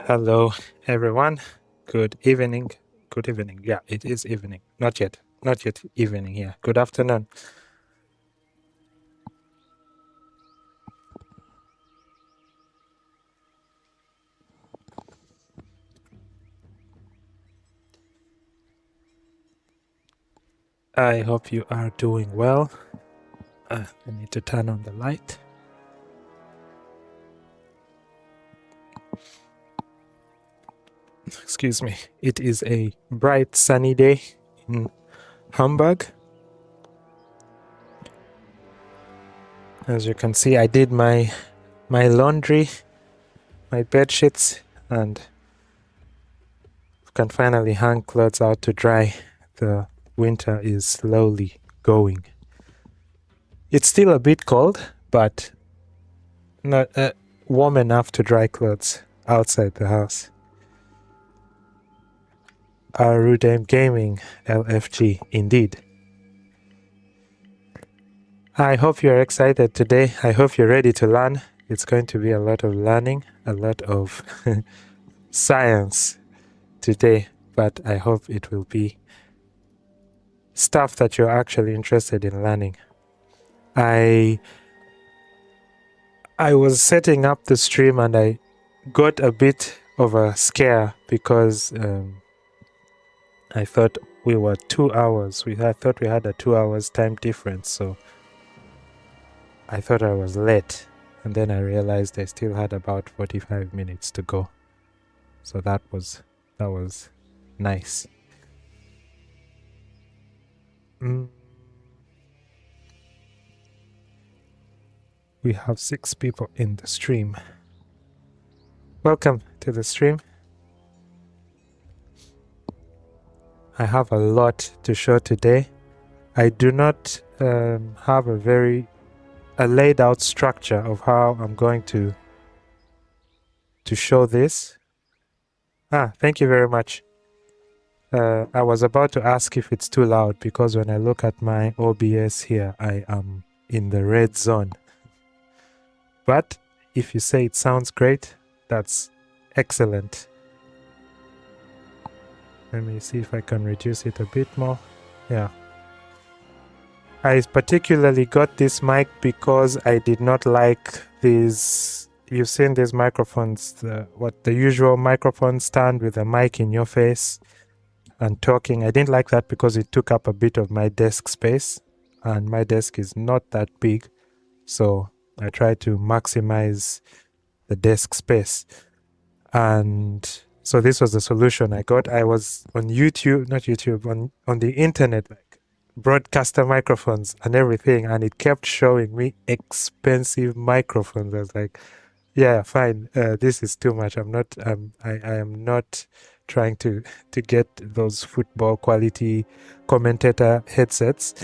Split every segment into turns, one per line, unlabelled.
Hello, everyone. Good evening. Good evening. Yeah, it is evening. Not yet. Not yet evening here. Good afternoon. I hope you are doing well. I need to turn on the light. Excuse me. It is a bright sunny day in Hamburg. As you can see, I did my laundry, my bed sheets, and can finally hang clothes out to dry. The winter is slowly going. It's still a bit cold, but not warm enough to dry clothes outside the house. Arudem Gaming LFG, indeed. I hope you're excited today. I hope you're ready to learn. It's going to be a lot of learning, a lot of science today, but I hope it will be stuff that you're actually interested in learning. I was setting up the stream and I got a bit of a scare because I thought we were 2 hours. I thought we had a 2 hours time difference, so I thought I was late, and then I realized I still had about 45 minutes to go. So that was nice. We have 6 people in the stream. Welcome to the stream. I have a lot to show today. I do not have a laid out structure of how I'm going to show this. Thank you very much. I was about to ask if it's too loud because when I look at my OBS here, I am in the red zone. But if you say it sounds great, that's excellent. Let me see if I can reduce it a bit more. Yeah. I particularly got this mic because I did not like these. You've seen these microphones, the usual microphone stand with a mic in your face and talking. I didn't like that because it took up a bit of my desk space, and my desk is not that big, so I tried to maximize the desk space. And so this was the solution I got. I was on on the internet, like broadcaster microphones and everything, and it kept showing me expensive microphones. I was like, yeah, fine, this is too much. I am not trying to get those football quality commentator headsets.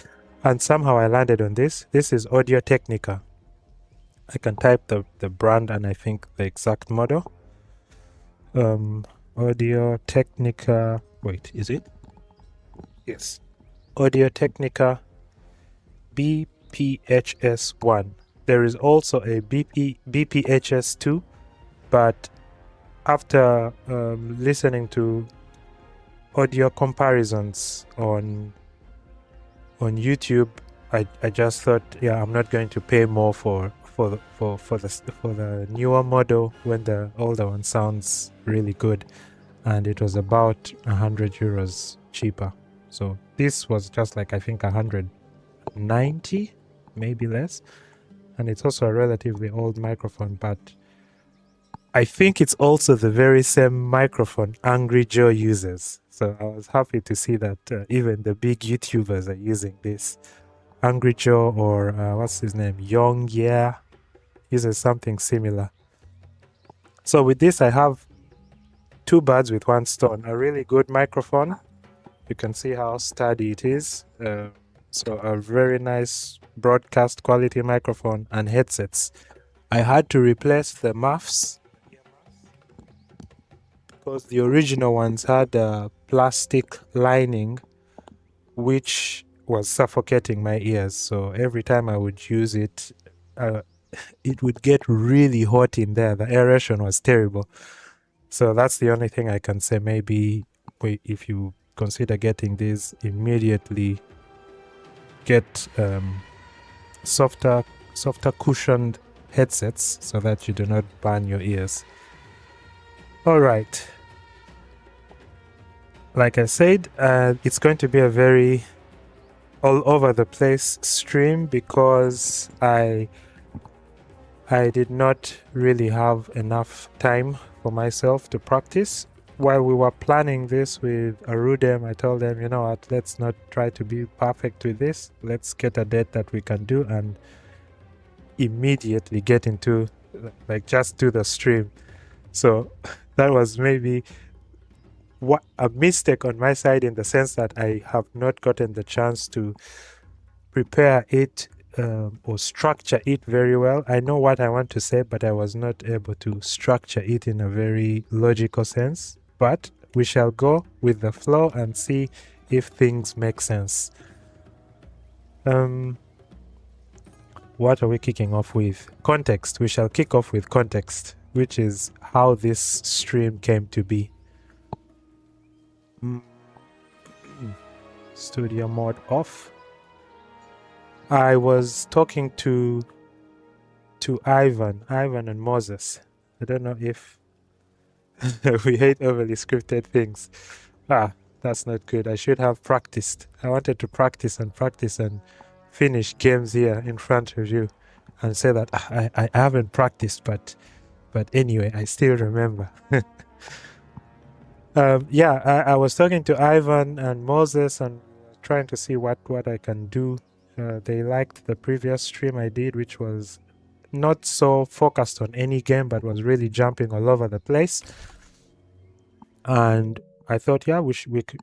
And somehow I landed on this. This is Audio Technica. I can type the brand and I think the exact model. Audio Technica. Wait, is it? Yes. Audio Technica BPHS1. There is also a BPHS2, but after listening to audio comparisons on YouTube, I just thought, yeah, I'm not going to pay more for the newer model when the older one sounds really good, and it was about 100 euros cheaper. So this was just like, I think 190, maybe less, and it's also a relatively old microphone, but I think it's also the very same microphone Angry Joe uses. So I was happy to see that even the big YouTubers are using this. Angry Joe, or what's his name, Young Yeah, uses something similar. So with this, I have 2 birds with 1 stone. A really good microphone. You can see how sturdy it is. So a very nice broadcast quality microphone and headsets. I had to replace the muffs because the original ones had a plastic lining which was suffocating my ears. So every time I would use it, it would get really hot in there. The aeration was terrible. So that's the only thing I can say. Maybe if you consider getting these, immediately get softer cushioned headsets so that you do not burn your ears. All right. Like I said, it's going to be a very all over the place stream because I did not really have enough time for myself to practice. while we were planning this with Arudem, I told them, you know what, let's not try to be perfect with this. Let's get a date that we can do and immediately get into, like, just do the stream. So that was maybe a mistake on my side, in the sense that I have not gotten the chance to prepare it or structure it very well. I know what I want to say, but I was not able to structure it in a very logical sense. But we shall go with the flow and see if things make sense. What are we kicking off with? Context. We shall kick off with context, which is how this stream came to be. Studio mode off. I was talking to Ivan and Moses. I don't know if we hate overly scripted things. That's not good. I should have practiced. I wanted to practice and finish games here in front of you and say that I haven't practiced, but anyway, I still remember. I was talking to Ivan and Moses and trying to see what I can do. They liked the previous stream I did, which was not so focused on any game, but was really jumping all over the place. And I thought, yeah,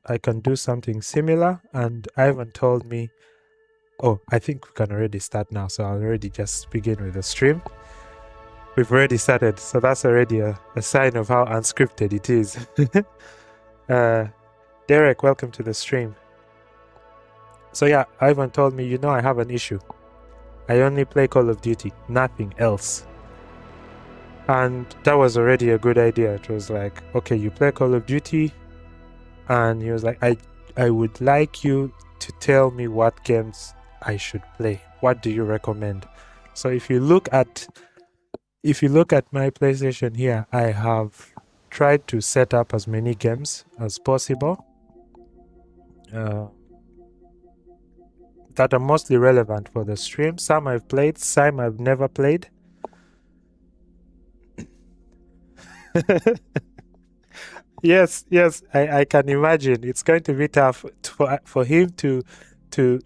I can do something similar. And Ivan told me, oh, I think we can already start now. So I'll already just begin with the stream. We've already started, so that's already a sign of how unscripted it is. Derek, welcome to the stream. So yeah, Ivan told me, you know, I have an issue. I only play Call of Duty, nothing else. And that was already a good idea. It was like, okay, you play Call of Duty. And he was like, I would like you to tell me what games I should play. What do you recommend? So if you look at my PlayStation here, I have tried to set up as many games as possible that are mostly relevant for the stream. Some I've played, some I've never played. Yes, I can imagine. It's going to be tough for him to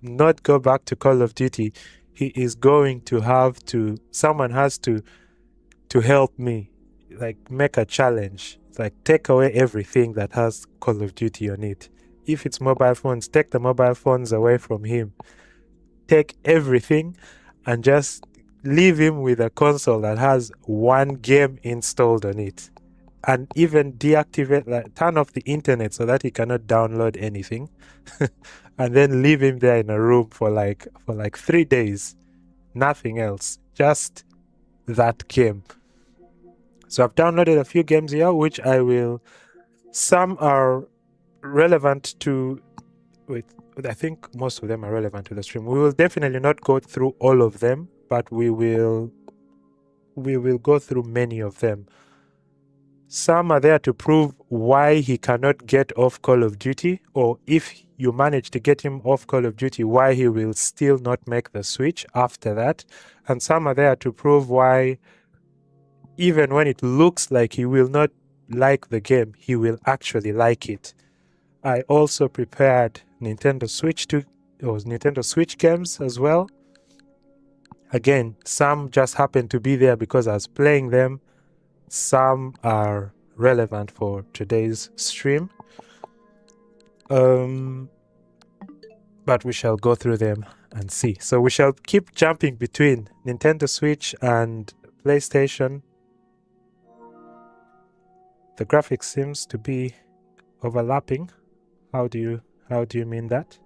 not go back to Call of Duty. He is going to have to, someone has to help me, like make a challenge, like take away everything that has Call of Duty on it. If it's mobile phones, take the mobile phones away from him. Take everything and just leave him with a console that has one game installed on it. And even deactivate, like turn off the internet so that he cannot download anything. And then leave him there in a room for like 3 days. Nothing else. Just that game. So I've downloaded a few games here, which I will, some are relevant to, I think most of them are relevant to the stream. We will definitely not go through all of them, but we will go through many of them. Some are there to prove why he cannot get off Call of Duty, or if you manage to get him off Call of Duty, why he will still not make the switch after that. And some are there to prove why, even when it looks like he will not like the game, he will actually like it. I also prepared Nintendo Switch games as well. Again, some just happen to be there because I was playing them. Some are relevant for today's stream. But we shall go through them and see. So we shall keep jumping between Nintendo Switch and PlayStation. The graphics seems to be overlapping. How do you mean that?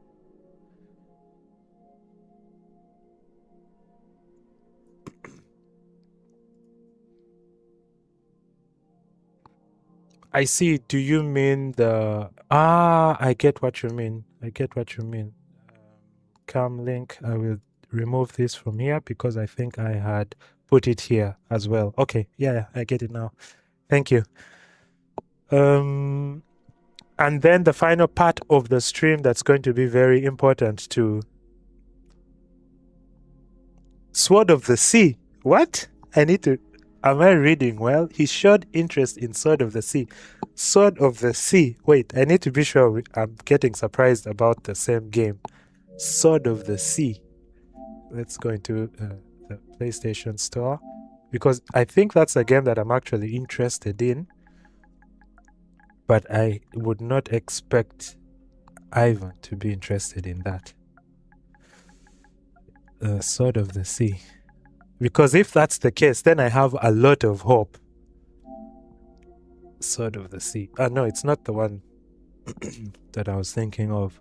I see. Do you mean the... I get what you mean. Cam link. I will remove this from here because I think I had put it here as well. Okay. Yeah, I get it now. Thank you. And then the final part of the stream that's going to be very important to... Sword of the Sea. What? I need to... Am I reading well? He showed interest in Sword of the Sea. Sword of the Sea. Wait, I need to be sure I'm getting surprised about the same game. Sword of the Sea. Let's go into the PlayStation Store, because I think that's a game that I'm actually interested in, but I would not expect Ivan to be interested in that. Sword of the Sea. Because if that's the case, then I have a lot of hope. Sword of the Sea. No, it's not the one that I was thinking of.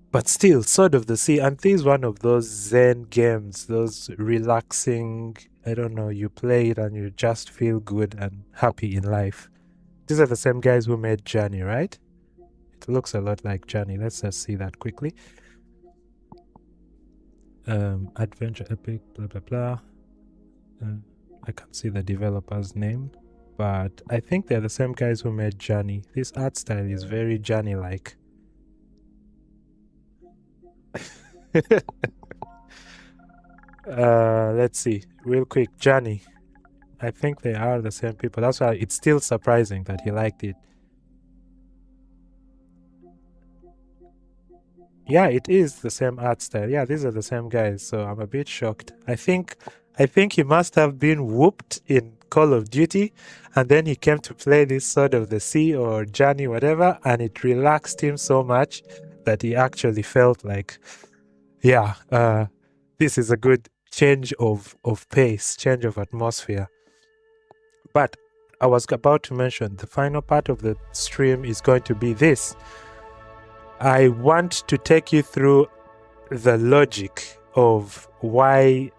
But still, Sword of the Sea. And this is one of those Zen games, those relaxing, I don't know, you play it and you just feel good and happy in life. These are the same guys who made Journey, right? It looks a lot like Journey. Let's just see that quickly. Adventure Epic, blah, blah, blah. I can't see the developer's name, but I think they're the same guys who made Journey. This art style is very Journey-like. Let's see, real quick. Journey. I think they are the same people. That's why it's still surprising that he liked it. Yeah, it is the same art style. Yeah, these are the same guys, so I'm a bit shocked. I think he must have been whooped in Call of Duty, and then he came to play this Sword of the Sea or Journey, whatever, and it relaxed him so much that he actually felt like, yeah, this is a good change of pace, change of atmosphere. But I was about to mention the final part of the stream is going to be this. I want to take you through the logic of why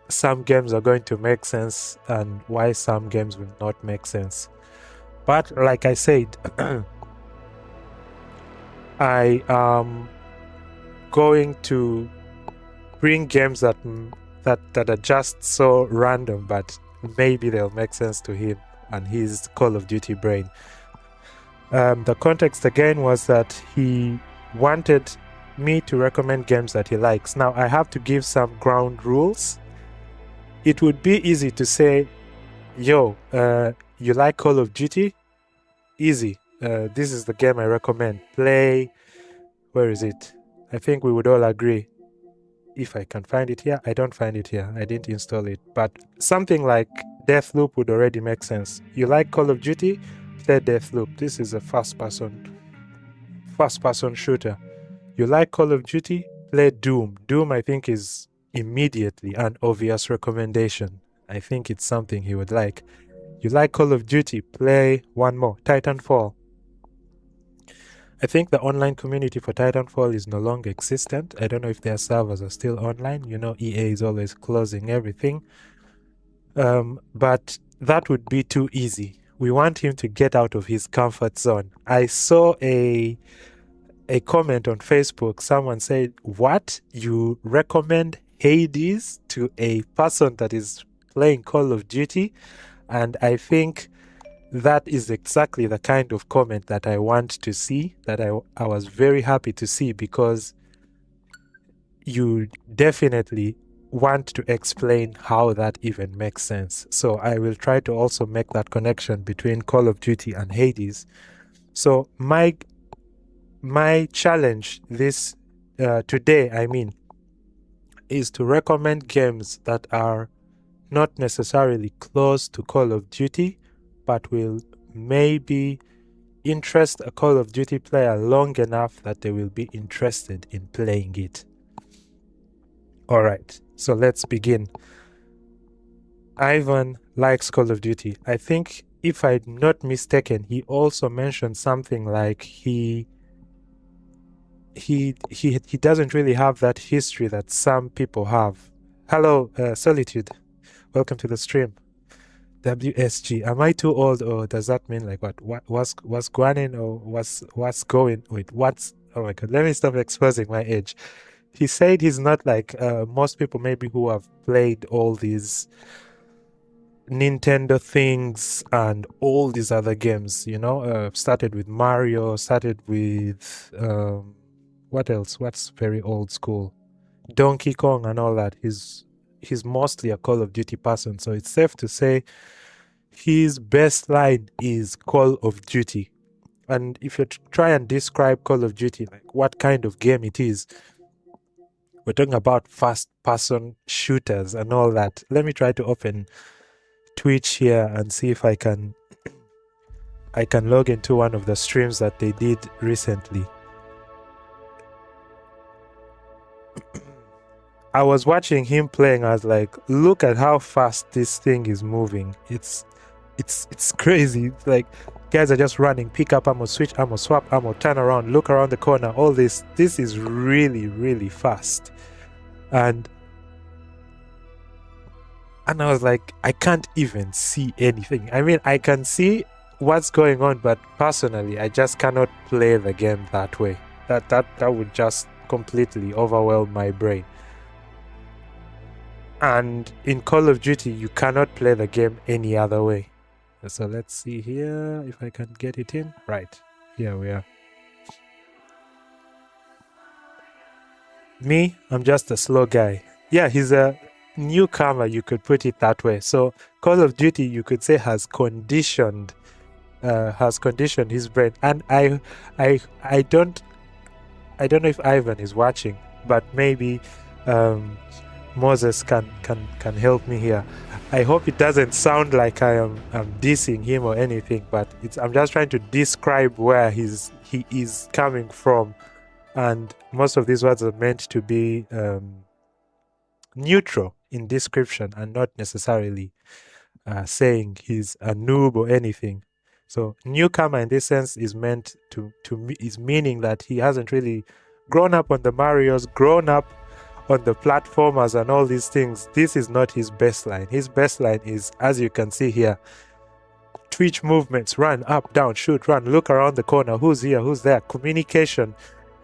some games are going to make sense and why some games will not make sense. But like I said, I am going to bring games that are just so random, but maybe they'll make sense to him and his Call of Duty brain. The context again was that he wanted me to recommend games that he likes. Now I have to give some ground rules. It would be easy to say, yo, you like Call of Duty? Easy. This is the game I recommend. Play. Where is it? I think we would all agree. If I can find it here. I don't find it here. I didn't install it. But something like Deathloop would already make sense. You like Call of Duty? Play Deathloop. This is a first-person shooter. You like Call of Duty? Play Doom. Doom, I think, is immediately an obvious recommendation. I think it's something he would like. You like Call of Duty? Play one more, Titanfall. I think the online community for Titanfall is no longer existent. I don't know if their servers are still online. You know, EA is always closing everything. But that would be too easy. We want him to get out of his comfort zone. I saw a comment on Facebook. Someone said, what? You recommend Hades to a person that is playing Call of Duty? And I think that is exactly the kind of comment that I want to see, that I was very happy to see, because you definitely want to explain how that even makes sense. So I will try to also make that connection between Call of Duty and Hades. So my challenge this today, is to recommend games that are not necessarily close to Call of Duty, but will maybe interest a Call of Duty player long enough that they will be interested in playing it. All right, so let's begin. Ivan likes Call of Duty. I think, if I'm not mistaken, he also mentioned something like he doesn't really have that history that some people have. Hello, Solitude. Welcome to the stream. WSG. Am I too old, or does that mean like what's going or what's going? Wait, what's? Oh my god! Let me stop exposing my age. He said he's not like most people maybe who have played all these Nintendo things and all these other games. You know, started with Mario, started with what else? What's very old school? Donkey Kong and all that. He's he's mostly a Call of Duty person, so it's safe to say his best line is Call of Duty. And if you try and describe Call of Duty, like what kind of game it is, we're talking about first-person shooters and all that. Let me try to open Twitch here and see if I can log into one of the streams that they did recently. I was watching him playing. I was like, look at how fast this thing is moving. It's crazy. It's like guys are just running, pick up ammo, switch ammo, swap ammo, turn around, look around the corner. All this is really, really fast. And I was like, I can't even see anything. I mean, I can see what's going on, but personally, I just cannot play the game that way. That would just completely overwhelm my brain. And in Call of Duty, you cannot play the game any other way. So let's see here if I can get it in. Right, here we are. Me, I'm just a slow guy. Yeah, he's a newcomer, you could put it that way. So Call of Duty, you could say, has conditioned his brain. And I don't know if Ivan is watching, but maybe Moses can help me here. I hope it doesn't sound like I'm dissing him or anything, but I'm just trying to describe where he is coming from, and most of these words are meant to be neutral in description and not necessarily saying he's a noob or anything. So newcomer in this sense is meant is meaning that he hasn't really grown up on the Marios, grown up on the platformers and all these things. This is not his baseline. His baseline is, as you can see here, twitch movements, run, up, down, shoot, run, look around the corner, who's here, who's there, communication.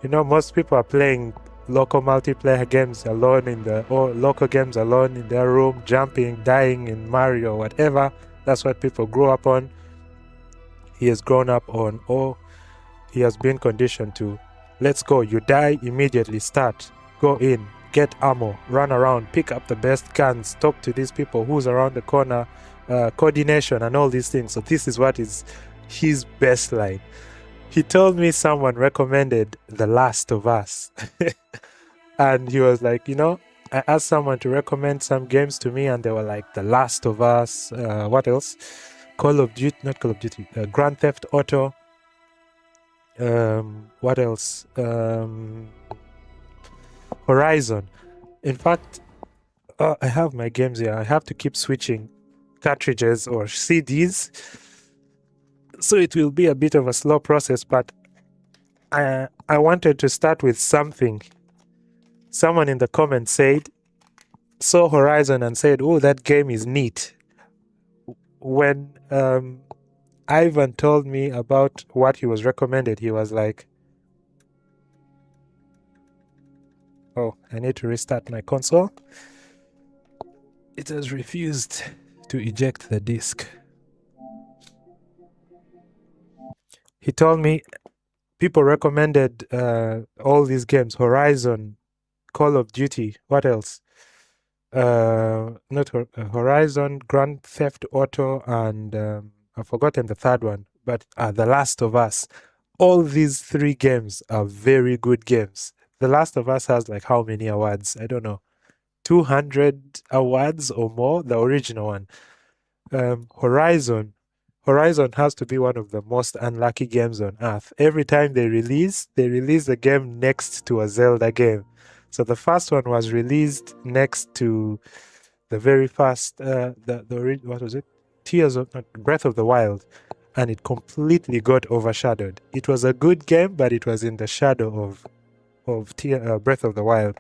You know, most people are playing local multiplayer games alone or local games alone in their room, jumping, dying in Mario, whatever. That's what people grow up on. He has grown up on, or he has been conditioned to, let's go, you die, immediately start, go in, get ammo, run around, pick up the best guns, talk to these people, who's around the corner, coordination and all these things. So this is what is his best line. He told me someone recommended The Last of Us. And he was like, you know, I asked someone to recommend some games to me and they were like The Last of Us, what else? Call of Duty, not Call of Duty, Grand Theft Auto. What else? Horizon. In fact, I have my games here. I have to keep switching cartridges or CDs, so it will be a bit of a slow process, but I wanted to start with something. Someone in the comments saw Horizon and said, oh, that game is neat. When Ivan told me about what he was recommended, he was like, oh, I need to restart my console. It has refused to eject the disk. He told me people recommended all these games, Horizon, Call of Duty, what else? Not Horizon, Grand Theft Auto, and I've forgotten the third one, but The Last of Us. All these three games are very good games. The Last of Us has like how many awards? I don't know, 200 awards or more, the original one. Horizon has to be one of the most unlucky games on earth. Every time they release the game next to a Zelda game. So the first one was released next to the very first, what was it? Breath of the Wild, and it completely got overshadowed. It was a good game, but it was in the shadow of Breath of the Wild.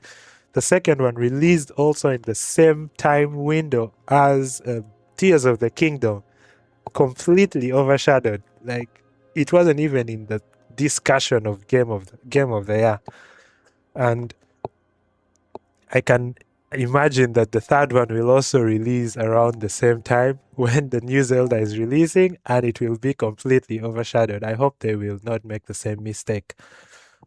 The second one released also in the same time window as Tears of the Kingdom, completely overshadowed. Like, it wasn't even in the discussion of game of the year. And I can imagine that the third one will also release around the same time when the new Zelda is releasing, and it will be completely overshadowed. I hope they will not make the same mistake.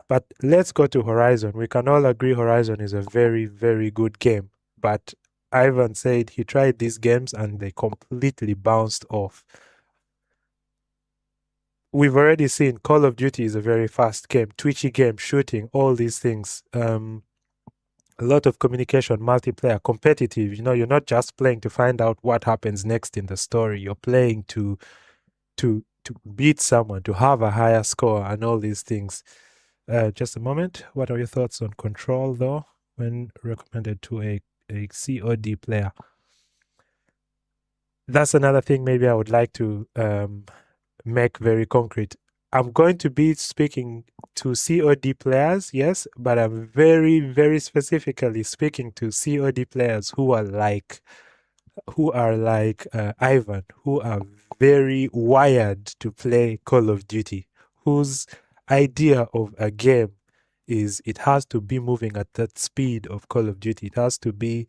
But let's go to Horizon. We can all agree Horizon is a very, very good game. But Ivan said he tried these games and they completely bounced off. We've already seen Call of Duty is a very fast game, twitchy game, shooting, all these things. A lot of communication, multiplayer, competitive. You're not just playing to find out what happens next in the story. You're playing to beat someone, to have a higher score, and all these things. Just a moment. What are your thoughts on Control, though, when recommended to a COD player? That's another thing maybe I would like to make very concrete. I'm going to be speaking to COD players, yes, but I'm very, very specifically speaking to COD players who are like Ivan, who are very wired to play Call of Duty, whose idea of a game is it has to be moving at that speed of Call of Duty. It has to be,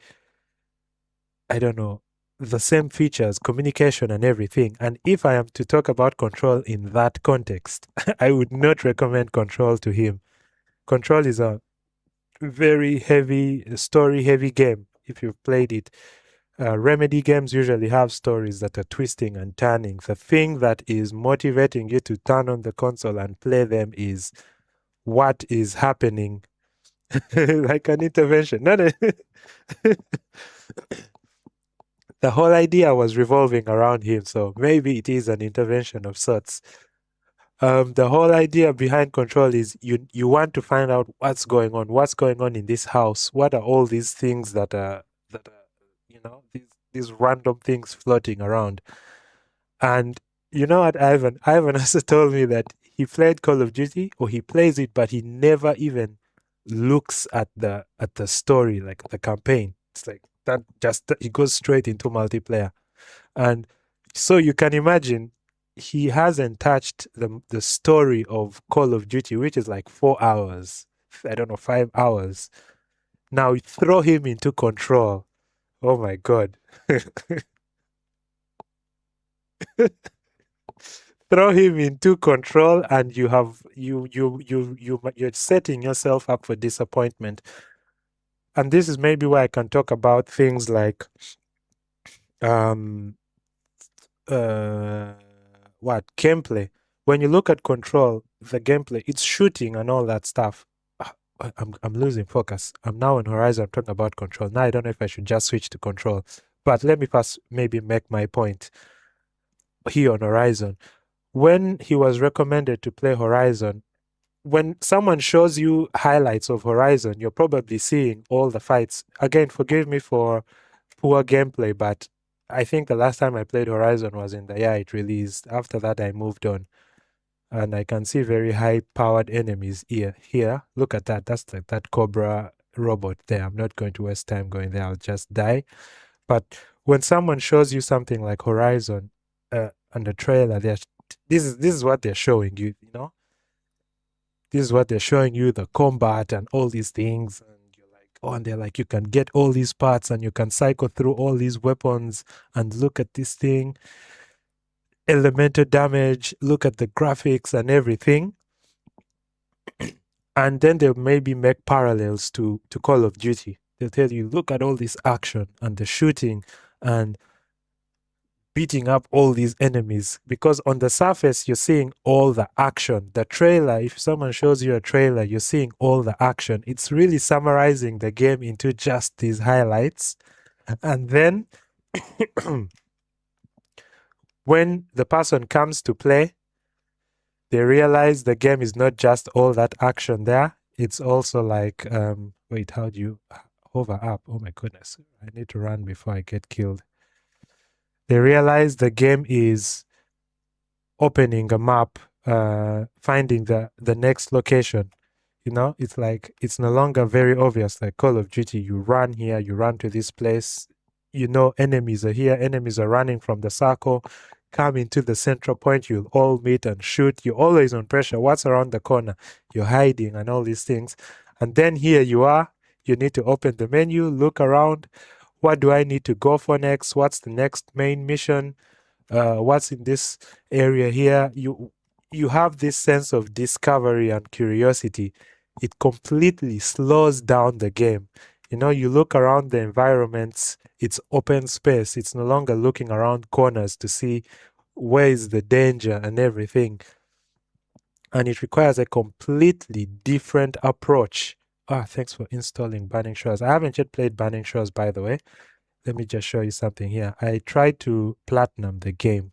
I don't know, the same features, communication and everything. And if I am to talk about Control in that context, I would not recommend Control to him. Control is a very heavy, story-heavy game, if you've played it. Remedy games usually have stories that are twisting and turning. The thing that is motivating you to turn on the console and play them is what is happening, like an intervention. The whole idea was revolving around him, so maybe it is an intervention of sorts. The whole idea behind Control is you want to find out what's going on in this house. What are all these things that are these random things floating around? And you know what, Ivan also told me that he played Call of Duty, or he plays it, but he never even looks at the story, like the campaign. It's like that, just he goes straight into multiplayer. And so you can imagine he hasn't touched the story of Call of Duty, which is like 4 hours, I don't know, 5 hours. Now throw him into Control. Oh my God. Throw him into Control and you're setting yourself up for disappointment. And this is maybe where I can talk about things like gameplay. When you look at Control, the gameplay, it's shooting and all that stuff. I'm losing focus. I'm now on Horizon. I'm talking about Control. Now I don't know if I should just switch to Control. But let me first maybe make my point here on Horizon. When he was recommended to play Horizon, when someone shows you highlights of Horizon, you're probably seeing all the fights. Again, forgive me for poor gameplay, but I think the last time I played Horizon was in the year it released. After that, I moved on. And I can see very high-powered enemies here. Look at that. That's that Cobra robot there. I'm not going to waste time going there. I'll just die. But when someone shows you something like Horizon and the trailer, this is what they're showing you, This is what they're showing you, the combat and all these things. And you're like, oh, and they're like, you can get all these parts and you can cycle through all these weapons and look at this thing. Elemental damage, look at the graphics and everything. And then they'll maybe make parallels to Call of Duty. They'll tell you, look at all this action and the shooting and beating up all these enemies, because on the surface you're seeing all the action. The trailer, if someone shows you a trailer, you're seeing all the action. It's really summarizing the game into just these highlights. And then when the person comes to play, they realize the game is not just all that action there. It's also like, wait, how do you hover up? Oh my goodness, I need to run before I get killed. They realize the game is opening a map, finding the next location. It's like, it's no longer very obvious like Call of Duty. You run here, you run to this place, enemies are here, enemies are running from the circle, come into the central point, you'll all meet and shoot. You're always on pressure. What's around the corner? You're hiding and all these things. And then here you are, you need to open the menu, look around. What do I need to go for next? What's the next main mission? What's in this area here? You have this sense of discovery and curiosity. It completely slows down the game. You look around the environments. It's open space. It's no longer looking around corners to see where is the danger and everything. And it requires a completely different approach. Thanks for installing Burning Shores. I haven't yet played Burning Shores, by the way. Let me just show you something here. I tried to platinum the game.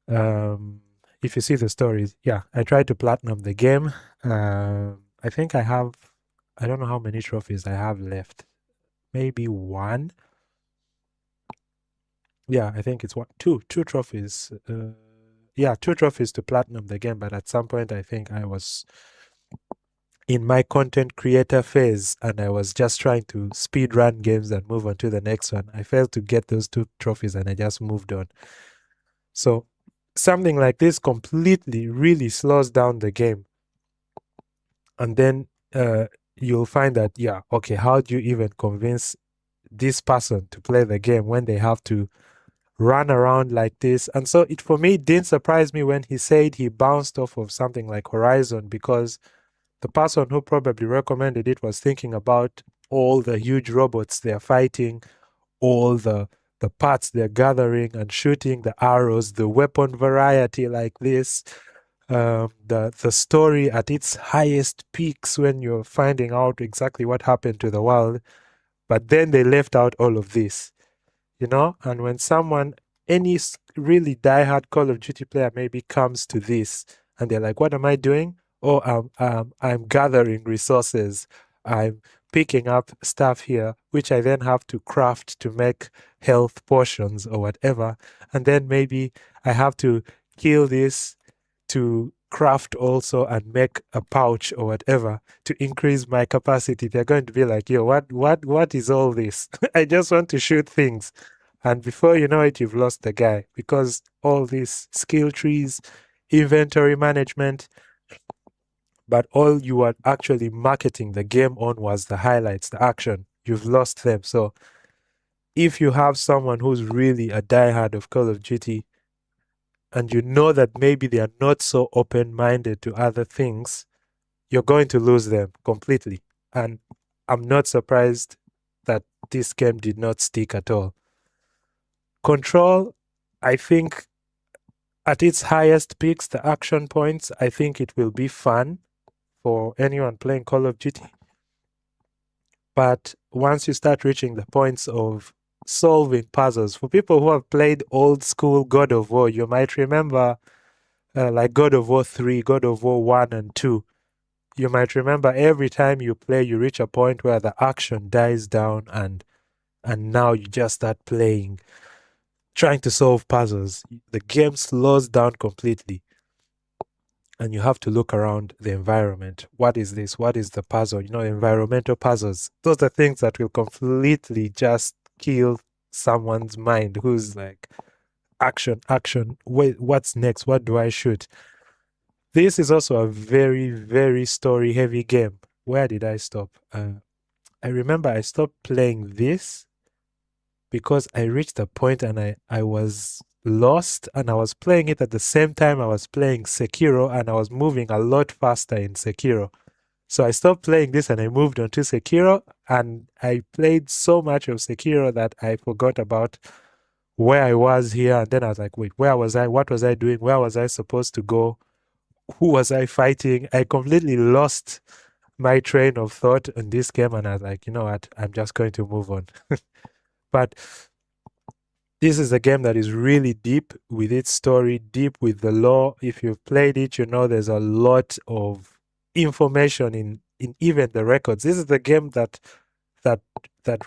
If you see the stories, yeah, I tried to platinum the game. I think I don't know how many trophies I have left. Maybe one. Yeah, I think it's two trophies. Yeah, 2 trophies to platinum the game. But at some point, I think I was in my content creator phase and I was just trying to speed run games and move on to the next one. I failed to get those 2 trophies and I just moved on. So something like this completely really slows down the game. And then you'll find that, yeah, okay, how do you even convince this person to play the game when they have to run around like this? And so it, for me, didn't surprise me when he said he bounced off of something like Horizon, because the person who probably recommended it was thinking about all the huge robots they're fighting, all the parts they're gathering and shooting, the arrows, the weapon variety like this, the story at its highest peaks when you're finding out exactly what happened to the world. But then they left out all of this, you know? And when someone, any really diehard Call of Duty player maybe comes to this and they're like, what am I doing? Oh, I'm gathering resources. I'm picking up stuff here, which I then have to craft to make health potions or whatever. And then maybe I have to kill this to craft also and make a pouch or whatever to increase my capacity. They're going to be like, yo, what is all this? I just want to shoot things. And before you know it, you've lost the guy, because all these skill trees, inventory management, but all you were actually marketing the game on was the highlights, the action. You've lost them. So if you have someone who's really a diehard of Call of Duty, and you know that maybe they are not so open-minded to other things, you're going to lose them completely. And I'm not surprised that this game did not stick at all. Control, I think at its highest peaks, the action points, I think it will be fun for anyone playing Call of Duty. But once you start reaching the points of solving puzzles, for people who have played old school God of War, you might remember like God of War 3, God of War 1 and 2. You might remember every time you play, you reach a point where the action dies down and now you just start playing, trying to solve puzzles. The game slows down completely. And you have to look around the environment. What is this? What is the puzzle? You know, environmental puzzles. Those are things that will completely just kill someone's mind who's like, action, action. Wait, what's next? What do I shoot? This is also a very, very story-heavy game. Where did I stop? I remember I stopped playing this because I reached a point and I was lost, and I was playing it at the same time I was playing Sekiro, and I was moving a lot faster in Sekiro. So I stopped playing this and I moved on to Sekiro, and I played so much of Sekiro that I forgot about where I was here. And then I was like, wait, where was I? What was I doing? Where was I supposed to go? Who was I fighting? I completely lost my train of thought in this game, and I was like, you know what? I'm just going to move on. But this is a game that is really deep with its story, deep with the lore. If you've played it, you know there's a lot of information in even the records. This is the game that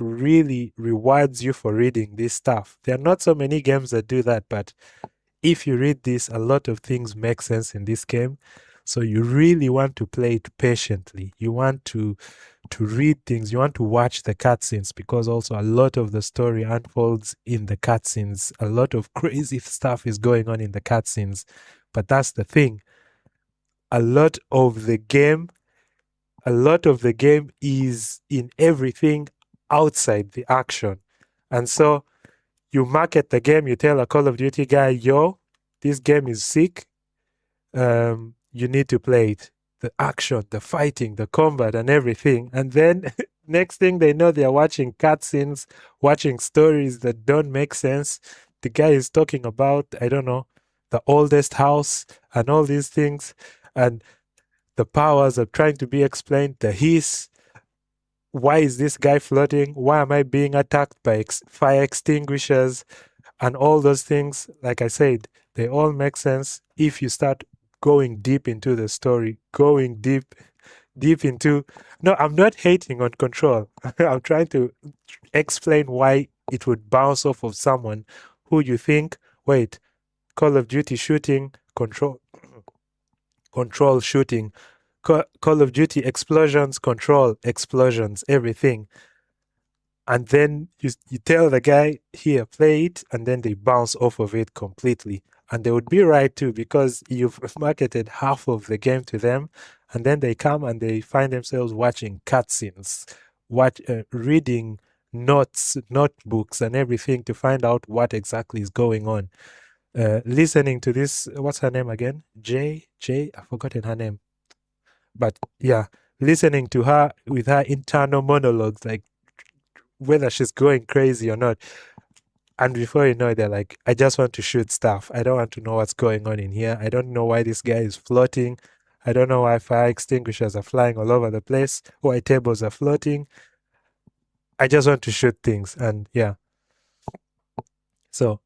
really rewards you for reading this stuff. There are not so many games that do that, but if you read this, a lot of things make sense in this game. So you really want to play it patiently. You want to read things. You want to watch the cutscenes, because also a lot of the story unfolds in the cutscenes. A lot of crazy stuff is going on in the cutscenes. But that's the thing. A lot of the game is in everything outside the action. And so you market the game, you tell a Call of Duty guy, yo, this game is sick. You need to play it. The action, the fighting, the combat and everything. And then Next thing they know, they're watching cutscenes, watching stories that don't make sense. The guy is talking about, I don't know, the oldest house and all these things, and the powers are trying to be explained. The hiss. Why is this guy floating? Why am I being attacked by fire extinguishers? And all those things, like I said, they all make sense if you start going deep into the story, going deep into. No, I'm not hating on Control. I'm trying to explain why it would bounce off of someone who you think, wait, Call of Duty shooting, control shooting, Call of Duty explosions, control explosions, everything. And then you tell the guy, here, play it, and then they bounce off of it completely. And they would be right too, because you've marketed half of the game to them, and then they come and they find themselves watching cutscenes, reading notebooks, and everything to find out what exactly is going on. Listening to this, what's her name again? I've forgotten her name. But yeah, listening to her with her internal monologues, like whether she's going crazy or not. And before you know it, they're like, I just want to shoot stuff. I don't want to know what's going on in here. I don't know why this guy is floating. I don't know why fire extinguishers are flying all over the place, why tables are floating. I just want to shoot things. And yeah. So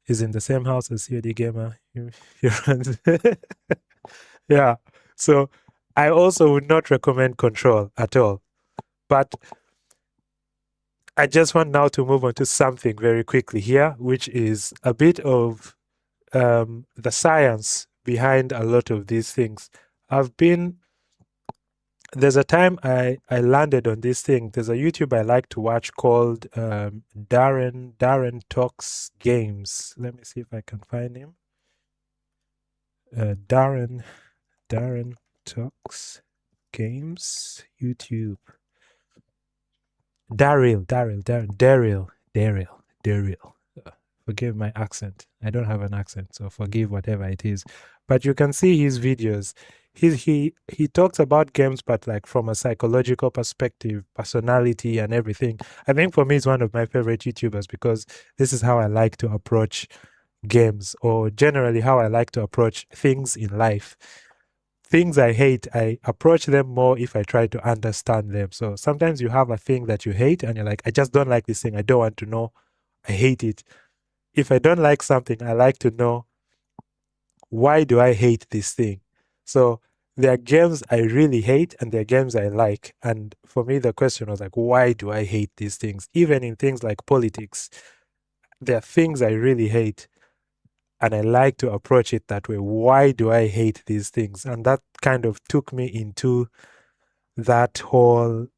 he's in the same house as COD Gamer. Yeah. So I also would not recommend Control at all. But I just want now to move on to something very quickly here, which is a bit of the science behind a lot of these things. There's a time I landed on this thing. There's a YouTube I like to watch called Darren Talks Games. Let me see if I can find him. Darren Talks Games, YouTube. Daryl. Forgive my accent. I don't have an accent, so forgive whatever it is. But you can see his videos. He talks about games, but like from a psychological perspective, personality, and everything. I think for me, he's one of my favorite YouTubers because this is how I like to approach games, or generally how I like to approach things in life. Things I hate, I approach them more if I try to understand them. So sometimes you have a thing that you hate and you're like, I just don't like this thing. I don't want to know. I hate it. If I don't like something, I like to know, why do I hate this thing? So there are games I really hate and there are games I like. And for me, the question was like, why do I hate these things? Even in things like politics, there are things I really hate. And I like to approach it that way. Why do I hate these things? And that kind of took me into that whole,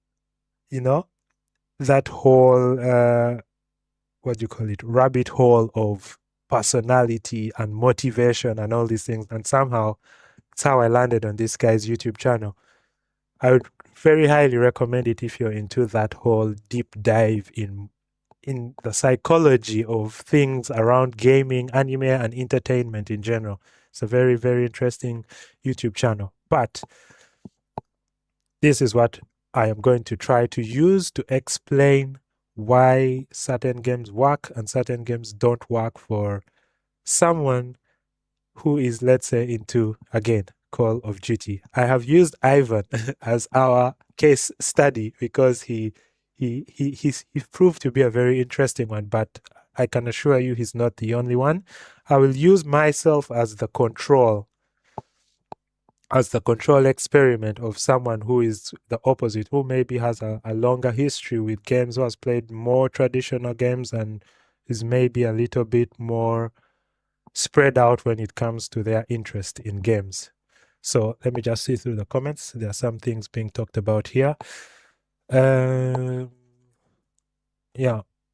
what do you call it, rabbit hole of personality and motivation and all these things. And somehow it's how I landed on this guy's YouTube channel. I would very highly recommend it if you're into that whole deep dive in the psychology of things around gaming, anime, and entertainment in general. It's a very, very interesting YouTube channel. But this is what I am going to try to use to explain why certain games work and certain games don't work for someone who is, let's say, into, again, Call of Duty. I have used Ivan as our case study because he proved to be a very interesting one, but I can assure you he's not the only one. I will use myself as the control experiment of someone who is the opposite, who maybe has a longer history with games, who has played more traditional games and is maybe a little bit more spread out when it comes to their interest in games. So let me just see through the comments. There are some things being talked about here. Yeah,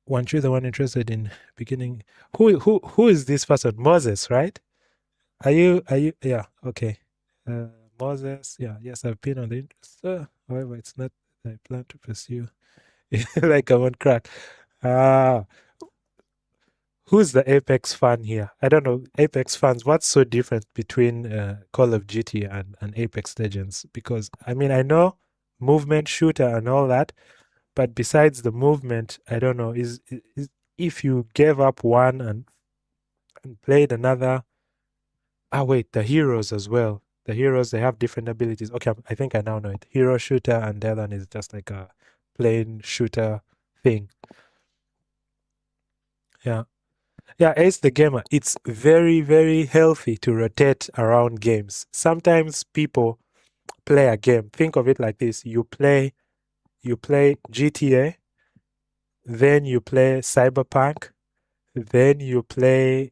weren't you the one interested in beginning? Who is this person? Moses, right? Are you? Yeah, okay. Moses, yeah, yes, I've been on the interest. However, it's not that I plan to pursue like I want crack. Who's the Apex fan here? I don't know. Apex fans, what's so different between Call of Duty and Apex Legends? Because, I mean, I know movement shooter and all that, But besides the movement, I don't know, is if you gave up one and played another. Ah, wait, the heroes as well. The heroes, they have different abilities. Okay, I think I now know it. Hero shooter, and the other one is just like a plain shooter thing. Yeah. Yeah, Ace the Gamer, it's very, very healthy to rotate around games. Sometimes people play a game. Think of it like this. You play GTA, then you play Cyberpunk, then you play,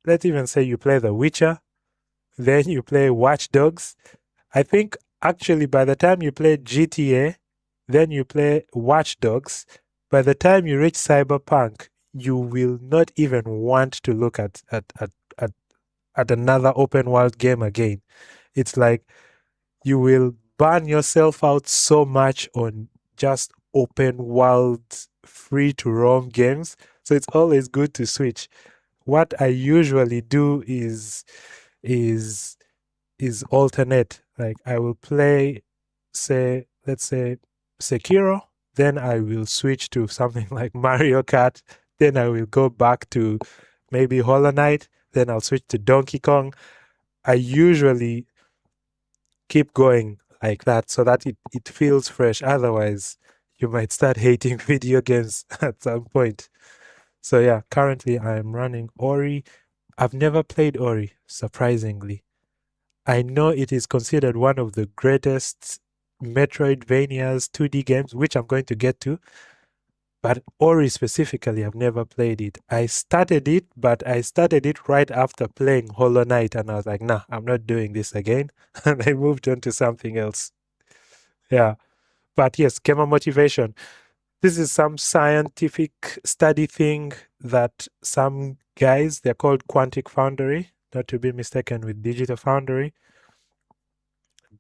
let's even say you play The Witcher, then you play Watch Dogs. I think actually by the time you play GTA, then you play Watch Dogs, by the time you reach Cyberpunk, you will not even want to look at another open world game again. It's like you will burn yourself out so much on just open world free to roam games. So it's always good to switch. What I usually do is alternate. Like I will play, say, let's say Sekiro, then I will switch to something like Mario Kart, then I will go back to maybe Hollow Knight, then I'll switch to Donkey Kong. I usually keep going like that so that it feels fresh. Otherwise, you might start hating video games at some point. So yeah, currently I'm running Ori. I've never played Ori, surprisingly. I know it is considered one of the greatest Metroidvanias 2D games, which I'm going to get to. But Ori specifically, I've never played it. I started it, but I started it right after playing Hollow Knight, and I was like, nah, I'm not doing this again. And I moved on to something else. Yeah. But yes, gamer motivation. This is some scientific study thing that some guys, they're called Quantic Foundry, not to be mistaken with Digital Foundry.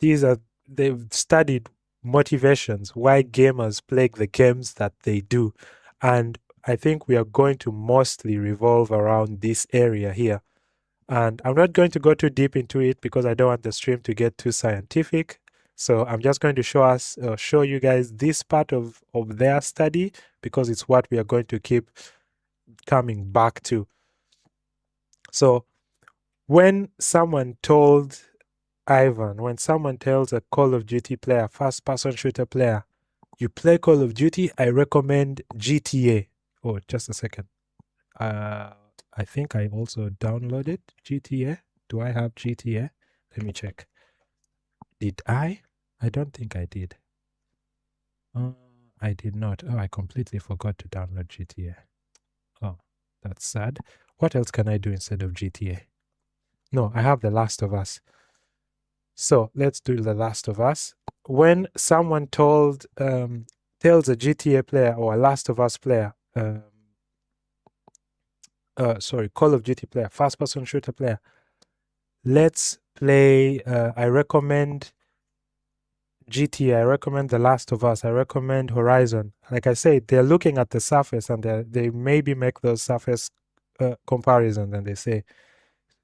They've studied motivations, why gamers play the games that they do. And I think we are going to mostly revolve around this area here. And I'm not going to go too deep into it because I don't want the stream to get too scientific. So I'm just going to show you guys this part of their study because it's what we are going to keep coming back to. So when someone tells a Call of Duty player, first-person shooter player, you play Call of Duty, I recommend GTA. Oh, just a second. I think I also downloaded GTA. Do I have GTA? Let me check. Did I? I don't think I did. I did not. Oh, I completely forgot to download GTA. Oh, that's sad. What else can I do instead of GTA? No, I have The Last of Us. So let's do The Last of Us. When someone tells a GTA player or a Last of Us player, Call of Duty player, first-person shooter player, let's play, I recommend GTA, I recommend The Last of Us, I recommend Horizon. Like I said, they're looking at the surface and they maybe make those surface comparisons and they say,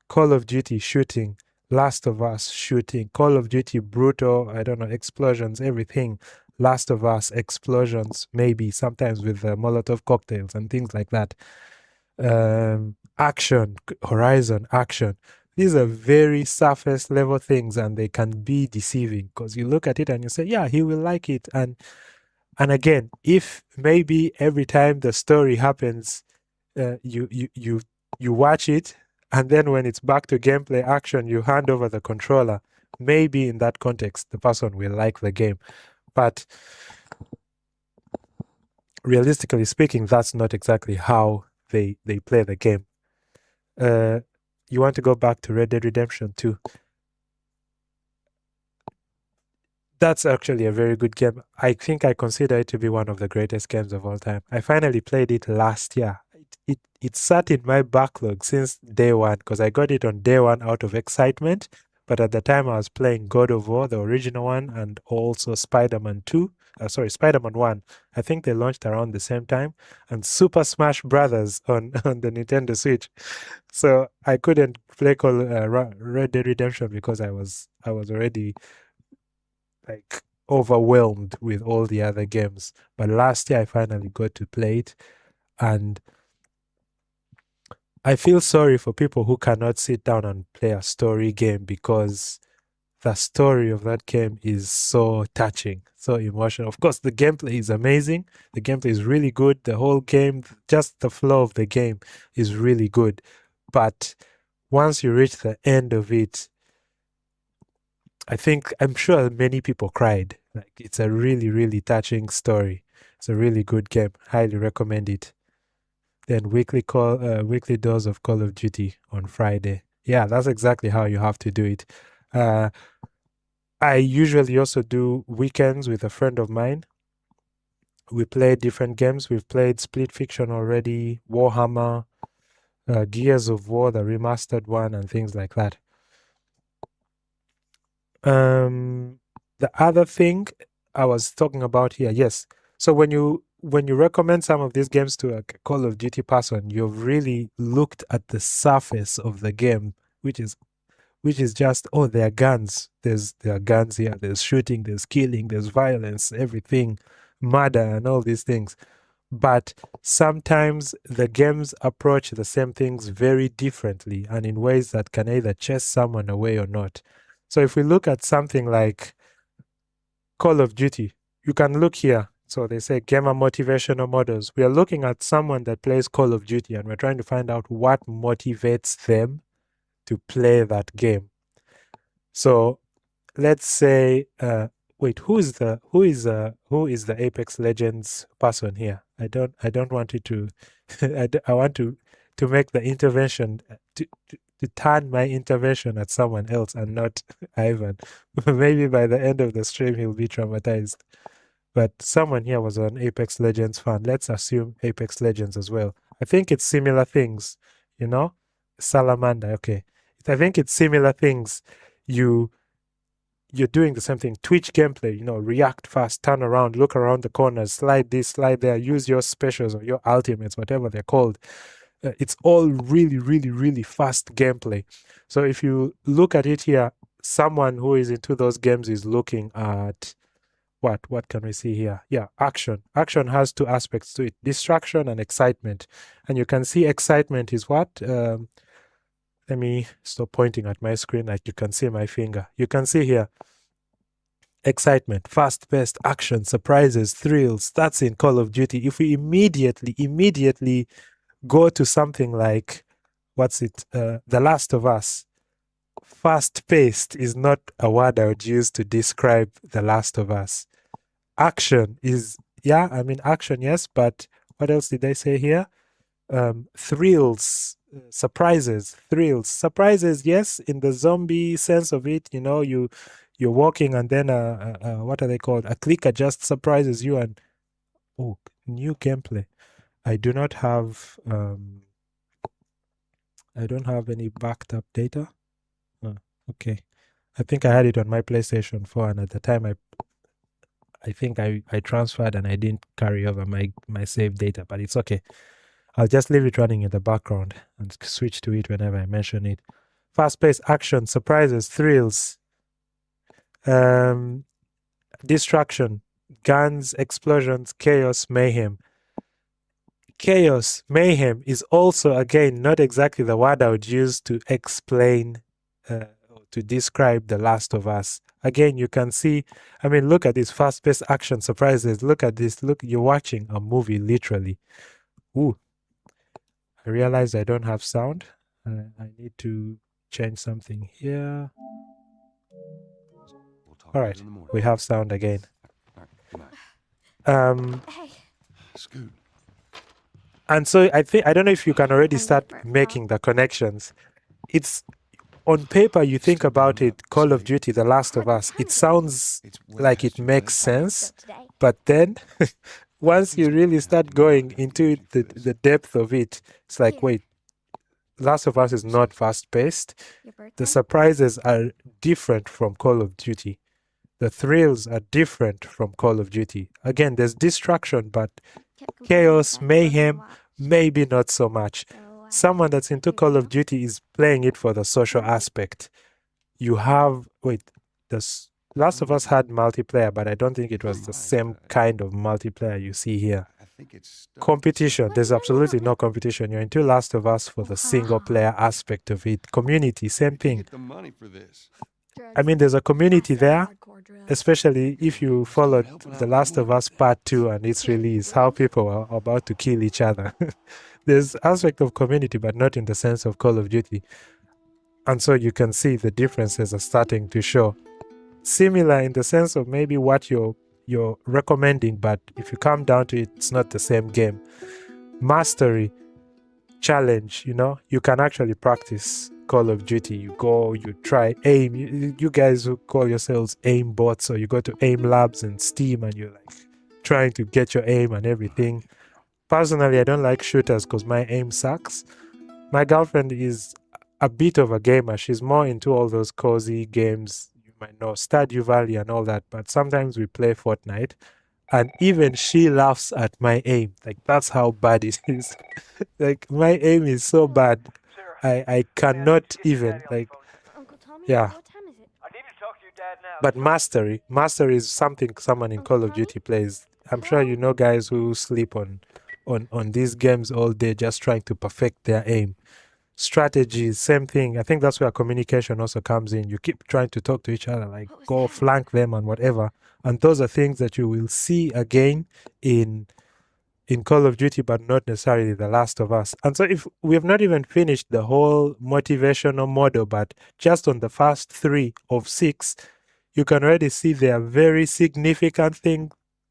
Call of Duty shooting, Last of Us shooting, Call of Duty brutal, I don't know, explosions, everything. Last of Us explosions, maybe sometimes with Molotov cocktails and things like that. Action, Horizon, action. These are very surface level things and they can be deceiving because you look at it and you say, yeah, he will like it. And again, if maybe every time the story happens, you watch it, and then when it's back to gameplay action, you hand over the controller. Maybe in that context, the person will like the game. But realistically speaking, that's not exactly how they play the game. You want to go back to Red Dead Redemption 2. That's actually a very good game. I think I consider it to be one of the greatest games of all time. I finally played it last year. It sat in my backlog since day one because I got it on day one out of excitement. But at the time I was playing God of War, the original one, and also Spider-Man 2. Spider-Man 1. I think they launched around the same time. And Super Smash Brothers on the Nintendo Switch. So I couldn't play Red Dead Redemption because I was already like overwhelmed with all the other games. But last year I finally got to play it, and I feel sorry for people who cannot sit down and play a story game, because the story of that game is so touching, so emotional. Of course, the gameplay is amazing. The gameplay is really good. The whole game, just the flow of the game is really good. But once you reach the end of it, I'm sure many people cried. Like, it's a really, really touching story. It's a really good game. Highly recommend it. Then weekly dose of Call of Duty on Friday. Yeah, that's exactly how you have to do it. I usually also do weekends with a friend of mine. We play different games. We've played Split Fiction already, Warhammer, Gears of War, the remastered one, and things like that. The other thing I was talking about here, yes. So when you recommend some of these games to a Call of Duty person, you've really looked at the surface of the game, which is just, oh, there are guns. There are guns here. There's shooting. There's killing. There's violence. Everything, murder, and all these things. But sometimes the games approach the same things very differently, and in ways that can either chase someone away or not. So if we look at something like Call of Duty, you can look here. So they say gamer motivational models. We are looking at someone that plays Call of Duty, and we're trying to find out what motivates them to play that game. So let's say, wait, who is the Apex Legends person here? I don't want it to. I want to make the intervention to turn my intervention at someone else and not Ivan. Maybe by the end of the stream he'll be traumatized. But someone here was an Apex Legends fan. Let's assume Apex Legends as well. I think it's similar things, you know? Salamander, okay. I think it's similar things. You're doing the same thing. Twitch gameplay, react fast, turn around, look around the corners, slide this, slide there, use your specials or your ultimates, whatever they're called. It's all really, really, really fast gameplay. So if you look at it here, someone who is into those games is looking at what can we see here? Yeah, action. Action has two aspects to it: distraction and excitement. And you can see excitement is what? Let me stop pointing at my screen. Like, you can see my finger. You can see here, excitement, fast-paced action, surprises, thrills. That's in Call of Duty. If we immediately go to something like, The Last of Us, fast-paced is not a word I would use to describe The Last of Us. Action is, action, yes, but what else did I say here? Thrills, surprises, thrills. Surprises, yes, in the zombie sense of it, you're walking and then what are they called? A clicker just surprises you, and new gameplay. I do not have I don't have any backed up data. Okay. I think I had it on my PlayStation 4, and at the time I think I transferred and I didn't carry over my save data, but it's okay. I'll just leave it running in the background and switch to it whenever I mention it. Fast-paced action, surprises, thrills, distraction, guns, explosions, chaos, mayhem. Chaos, mayhem is also, again, not exactly the word I would use to explain, to describe The Last of Us. Again, you can see, look at this fast-paced action, surprises. Look at this. Look, you're watching a movie, literally. Ooh. I realized I don't have sound. I need to change something here. All right, we have sound again.
Scoot.
And so I don't know if you can already start making the connections. It's on paper, you think about it, Call of Duty, The Last of Us, it sounds like it makes sense, but then once you really start going into the depth of it, it's like, wait, Last of Us is not fast-paced. The surprises are different from Call of Duty. The thrills are different from Call of Duty. Again, there's distraction, but chaos, mayhem, maybe not so much. Someone that's into Call of Duty is playing it for the social aspect. You have, Last of Us had multiplayer, but I don't think it was the same kind of multiplayer you see here.
I think it's
Competition. There's absolutely no competition. You're into Last of Us for the single player aspect of it. Community, same thing.
Get the money for this.
I mean, there's a community there, especially if you followed The Last of Us Part 2 and its release, how people are about to kill each other. There's aspect of community, but not in the sense of Call of Duty. And so you can see the differences are starting to show. Similar in the sense of maybe what you're recommending, but if you come down to it, it's not the same game. Mastery, challenge, you can actually practice Call of Duty. You go, you try aim. You guys who call yourselves aim bots, or you go to aim labs and Steam and you're like trying to get your aim and everything. Personally, I don't like shooters because my aim sucks. My girlfriend is a bit of a gamer. She's more into all those cozy games, you might know, Stardew Valley and all that, but sometimes we play Fortnite and even she laughs at my aim. Like, that's how bad it is. Like, my aim is so bad. I cannot even, like, yeah. But mastery is something someone in Call of Duty plays. I'm sure you know guys who sleep on these games all day just trying to perfect their aim. Strategies, same thing. I think that's where communication also comes in. You keep trying to talk to each other, like go flank them and whatever. And those are things that you will see again in Call of Duty, but not necessarily The Last of Us. And so if we have not even finished the whole motivational model, but just on the first 3 of 6, you can already see there are very significant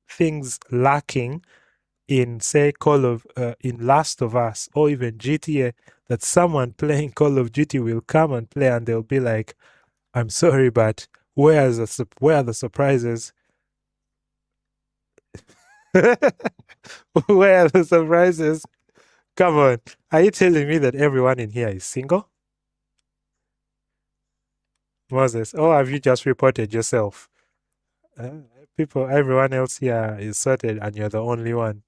things lacking in, say, in Last of Us or even GTA, that someone playing Call of Duty will come and play and they'll be like, I'm sorry, but where are the surprises? Where are the surprises? Come on. Are you telling me that everyone in here is single? Moses, or have you just reported yourself? Everyone else here is sorted and you're the only one.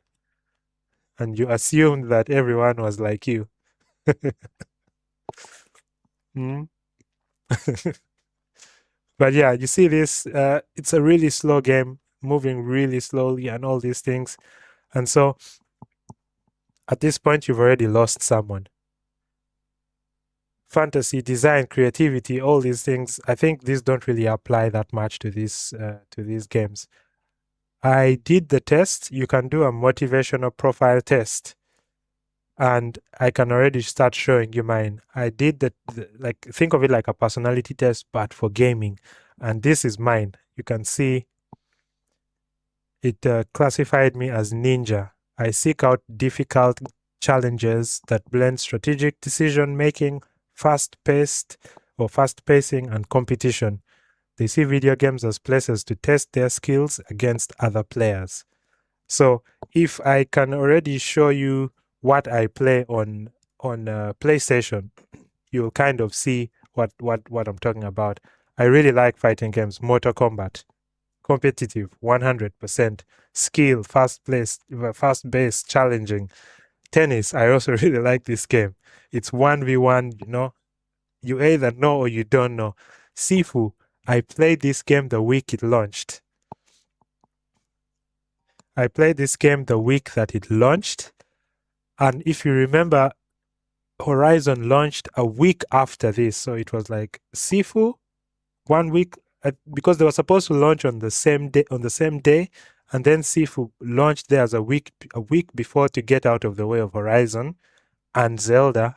And you assumed that everyone was like you. Hmm? But yeah, you see this, it's a really slow game, moving really slowly and all these things. And so at this point, you've already lost someone. Fantasy, design, creativity, all these things, I think these don't really apply that much to these games. I did the test. You can do a motivational profile test. And I can already start showing you mine. I did like, think of it like a personality test, but for gaming. And this is mine. You can see it classified me as ninja. I seek out difficult challenges that blend strategic decision making, fast pacing, and competition. They see video games as places to test their skills against other players. So if I can already show you what I play on PlayStation, you'll kind of see what I'm talking about. I really like fighting games. Mortal Kombat, competitive, 100%. Skill, fast-paced, challenging. Tennis, I also really like this game. It's 1v1, you either know or you don't know. Sifu, I played this game the week it launched. I played this game the week that it launched. And if you remember, Horizon launched a week after this. So it was like Sifu, 1 week, because they were supposed to launch on the same day, and then Sifu launched there as a week before to get out of the way of Horizon and Zelda.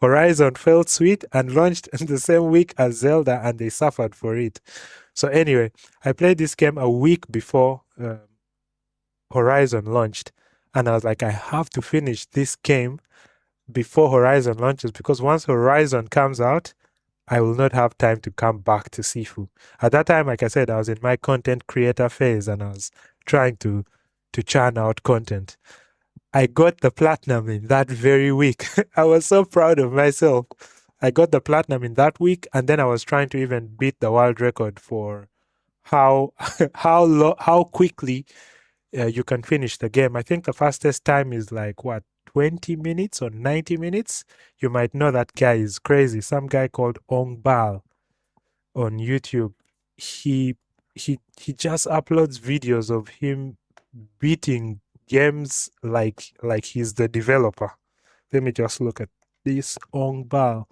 Horizon felt sweet and launched in the same week as Zelda, and they suffered for it. So anyway, I played this game a week before Horizon launched, and I was like, I have to finish this game before Horizon launches, because once Horizon comes out, I will not have time to come back to Sifu. At that time, like I said, I was in my content creator phase and I was trying to churn out content. I got the platinum in that very week. I was so proud of myself. I got the platinum in that week, and then I was trying to even beat the world record for how quickly you can finish the game. I think the fastest time is like, 20 minutes or 90 minutes? You might know that guy is crazy. Some guy called Ong Bal on YouTube. he just uploads videos of him beating games like he's the developer. Let me just look at this Ongbal.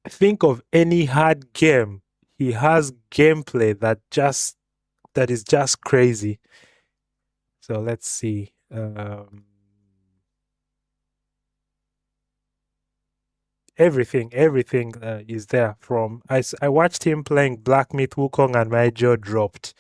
Think of any hard game. He has gameplay that is just crazy. So let's see. Everything is there. From I watched him playing Black Myth Wukong and my jaw dropped.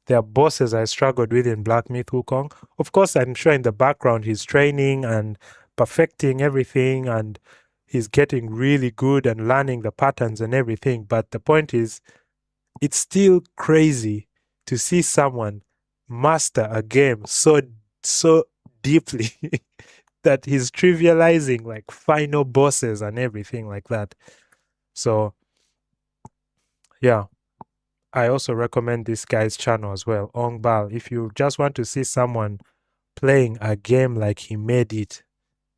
There are bosses I struggled with in Black Myth Wukong. Of course, I'm sure in the background he's training and perfecting everything, and he's getting really good and learning the patterns and everything. But the point is, it's still crazy to see someone master a game so deeply that he's trivializing like final bosses and everything like that. So yeah, I also recommend this guy's channel as well, Ongbal. If you just want to see someone playing a game like he made it,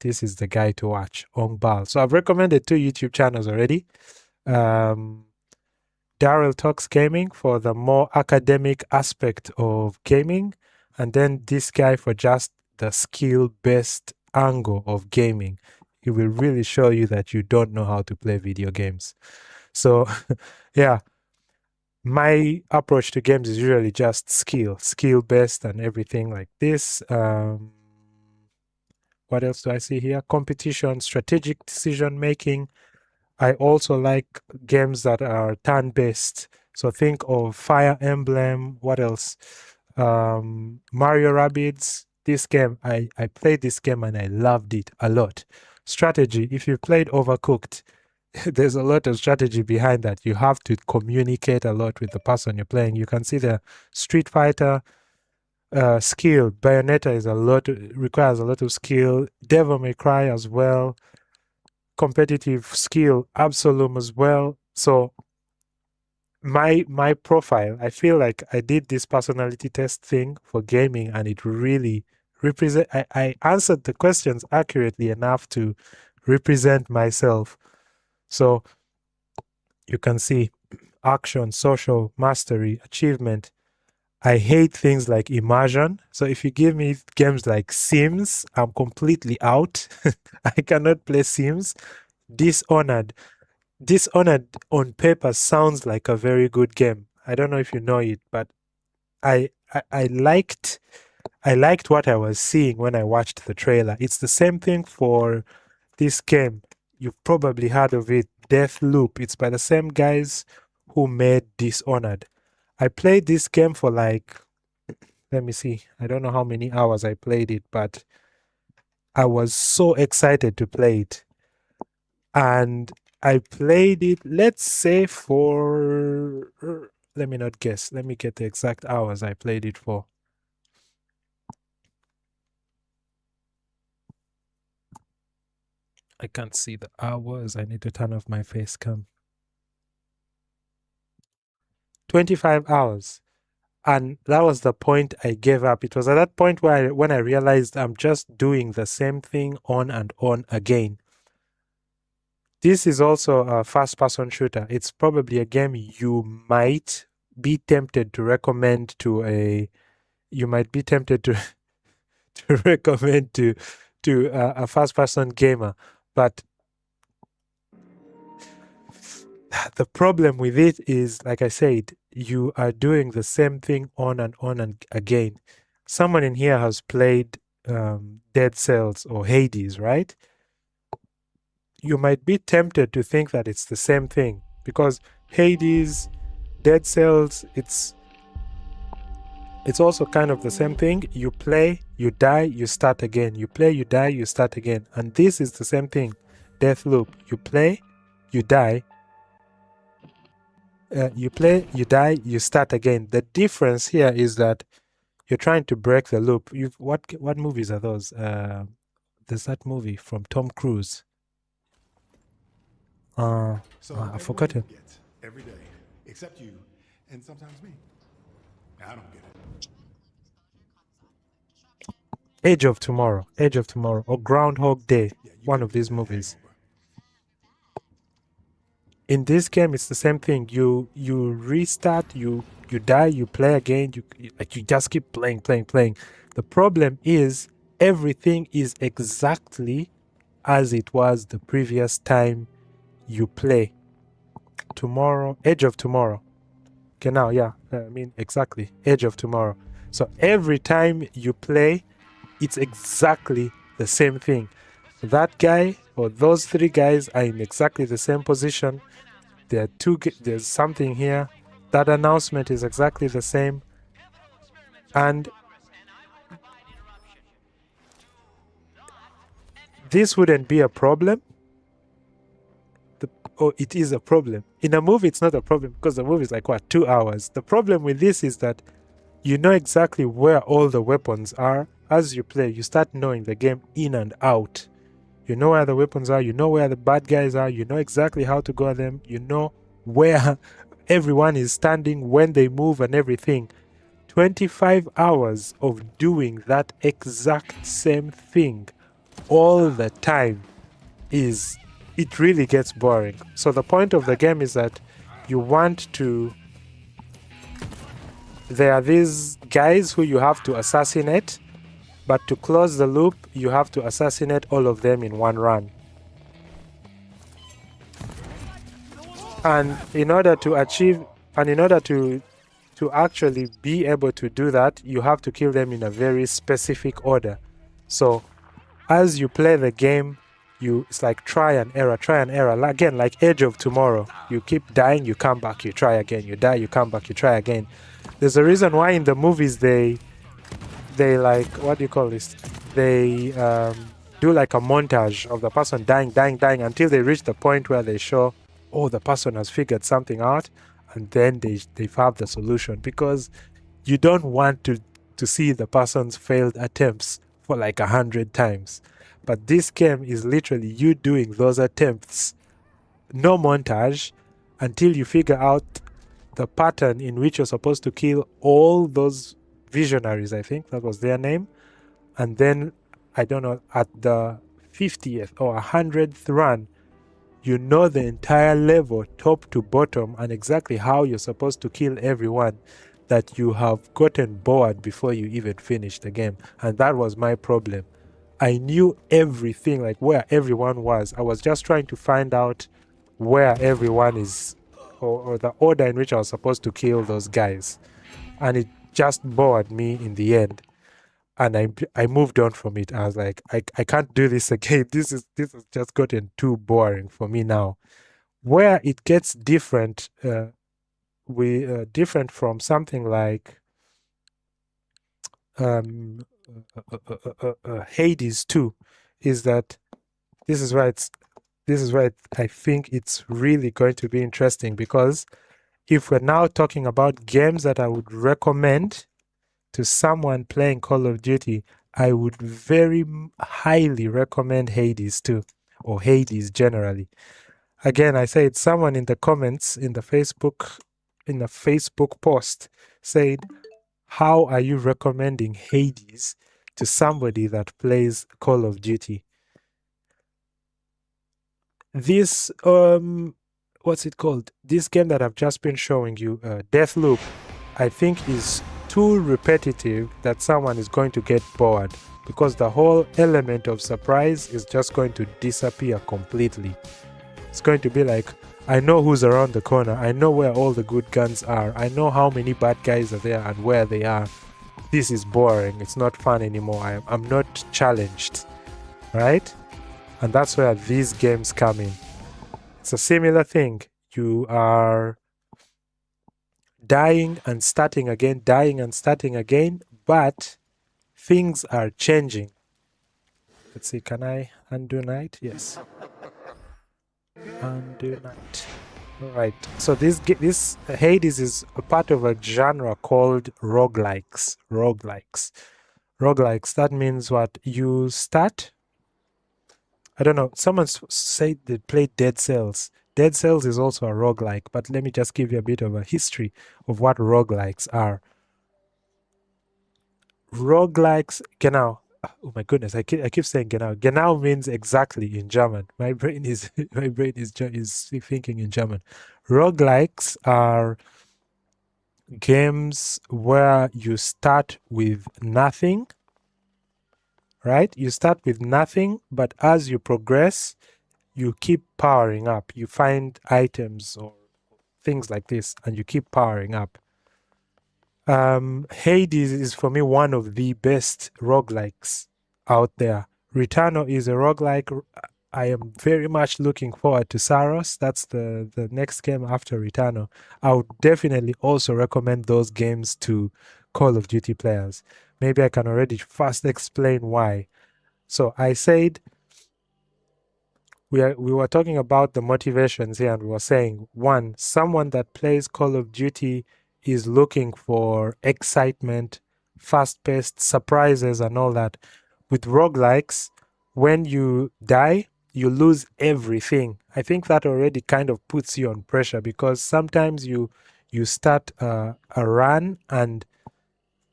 this is the guy to watch, Ongbal. So I've recommended 2 YouTube channels already. Daryl Talks Gaming for the more academic aspect of gaming, and then this guy for just the skill-based angle of gaming. He will really show you that you don't know how to play video games. So yeah, my approach to games is usually just skill-based and everything like this. What else do I see here? Competition, strategic decision making. I also like games that are turn-based. So think of Fire Emblem. What else? Mario Rabbids. This game, I played this game and I loved it a lot. Strategy. If you played Overcooked, there's a lot of strategy behind that. You have to communicate a lot with the person you're playing. You can see the Street Fighter skill. Bayonetta is requires a lot of skill. Devil May Cry as well. Competitive skill. Absolum as well. So my profile, I feel like I did this personality test thing for gaming, and it really represent. I answered the questions accurately enough to represent myself. So you can see action, social, mastery, achievement. I hate things like immersion. So if you give me games like Sims, I'm completely out. I cannot play Sims. Dishonored. Dishonored on paper sounds like a very good game. I don't know if you know it, but I liked what I was seeing when I watched the trailer. It's the same thing for this game. You've probably heard of it, Deathloop. It's by the same guys who made Dishonored. I played this game for like, let me see, I don't know how many hours I played it, but I was so excited to play it. And I played it, let's say for, let me not guess, let me get the exact hours I played it for. I can't see the hours. I need to turn off my face cam. 25 hours. And that was the point I gave up. It was at that point where when I realized I'm just doing the same thing on and on again. This is also a first-person shooter. It's probably a game you might be tempted to recommend to a... You might be tempted to to recommend to a first-person gamer, but the problem with it is, like I said, you are doing the same thing on and again. Someone in here has played Dead Cells or Hades, right? You might be tempted to think that it's the same thing because Hades, Dead Cells, it's also kind of the same thing. You play, you die, you start again. You play, you die, you start again. And this is the same thing. Deathloop. You play, you die, you play, you die, you start again. The difference here is that you're trying to break the loop. What movies are those? There's that movie from Tom Cruise. I forgot it.
Every day, except you, and sometimes me. I don't get it.
Edge of Tomorrow, or Groundhog Day. One of these movies. In this game, it's the same thing. You restart, you die, you play again, you just keep playing. The problem is everything is exactly as it was the previous time you play. Tomorrow, Edge of Tomorrow. Okay, now, yeah, I mean, exactly, Edge of Tomorrow. So every time you play, it's exactly the same thing. That guy or those three guys are in exactly the same position. There's something here. That announcement is exactly the same. And this wouldn't be a problem. It is a problem. In a movie, it's not a problem because the movie is like, what, 2 hours? The problem with this is that you know exactly where all the weapons are. As you play, you start knowing the game in and out. You know where the weapons are, you know where the bad guys are, you know exactly how to go at them, you know where everyone is standing, when they move and everything. 25 hours of doing that exact same thing all the time it really gets boring. So the point of the game is that you want to... There are these guys who you have to assassinate, but to close the loop, you have to assassinate all of them in one run. And in order to actually be able to do that, you have to kill them in a very specific order. So as you play the game, it's like try and error. Again, like Edge of Tomorrow. You keep dying, you come back, you try again. You die, you come back, you try again. There's a reason why in the movies they like, what do you call this? They do like a montage of the person dying until they reach the point where they show, oh, the person has figured something out, and then they have the solution, because you don't want to see the person's failed attempts for like 100 times. But this game is literally you doing those attempts, no montage, until you figure out the pattern in which you're supposed to kill all those visionaries, I think that was their name. And then, I don't know, at the 50th or 100th run, you know the entire level, top to bottom, and exactly how you're supposed to kill everyone, that you have gotten bored before you even finish the game. And that was my problem. I knew everything, like where everyone was. I was just trying to find out where everyone is, or the order in which I was supposed to kill those guys. And it just bored me in the end, and I moved on from it. I was like, I can't do this again. This has just gotten too boring for me now. Where it gets different, different from something like Hades 2, is that this is where I think it's really going to be interesting, because if we're now talking about games that I would recommend to someone playing Call of Duty, I would very highly recommend Hades 2, or Hades generally. Again, I say it, someone in the comments in the Facebook post said, how are you recommending Hades to somebody that plays Call of Duty? This what's it called? This game that I've just been showing you, Deathloop, I think is too repetitive that someone is going to get bored, because the whole element of surprise is just going to disappear completely. It's going to be like, I know who's around the corner, I know where all the good guns are, I know how many bad guys are there and where they are. This is boring, it's not fun anymore, I'm not challenged, right? And that's where these games come in. It's a similar thing. You are dying and starting again, but things are changing. Let's see, can I undo night? Yes. Undo night. Alright, so this Hades is a part of a genre called roguelikes. Roguelikes, that means what? You start... I don't know, someone said they played Dead Cells. Dead Cells is also a roguelike, but let me just give you a bit of a history of what roguelikes are. Roguelikes, genau, Oh my goodness, I keep saying genau. Genau means exactly in German. My brain is is thinking in German. Roguelikes are games where you start with nothing, right? You start with nothing, but as you progress, you keep powering up. You find items or things like this, and you keep powering up. Hades is for me one of the best roguelikes out there. Returnal is a roguelike. I am very much looking forward to Saros. That's the next game after Returnal. I would definitely also recommend those games to Call of Duty players. Maybe I can already first explain why. So I said we were talking about the motivations here, and we were saying, one, someone that plays Call of Duty is looking for excitement, fast-paced surprises, and all that. With roguelikes, when you die, you lose everything. I think that already kind of puts you on pressure, because sometimes you start a run and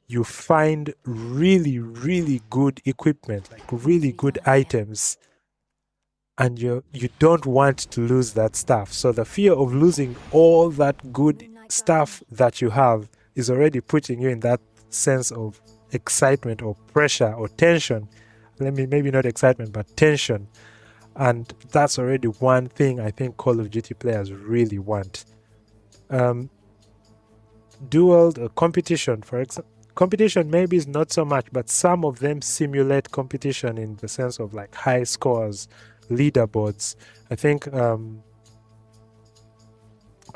you find really, really good equipment, like really good items, and you don't want to lose that stuff. So the fear of losing all that good stuff that you have is already putting you in that sense of excitement or pressure or tension. Maybe not excitement, but tension. And that's already one thing I think Call of Duty players really want. Duel competition, for example. Competition maybe is not so much, but some of them simulate competition in the sense of like high scores, leaderboards. I think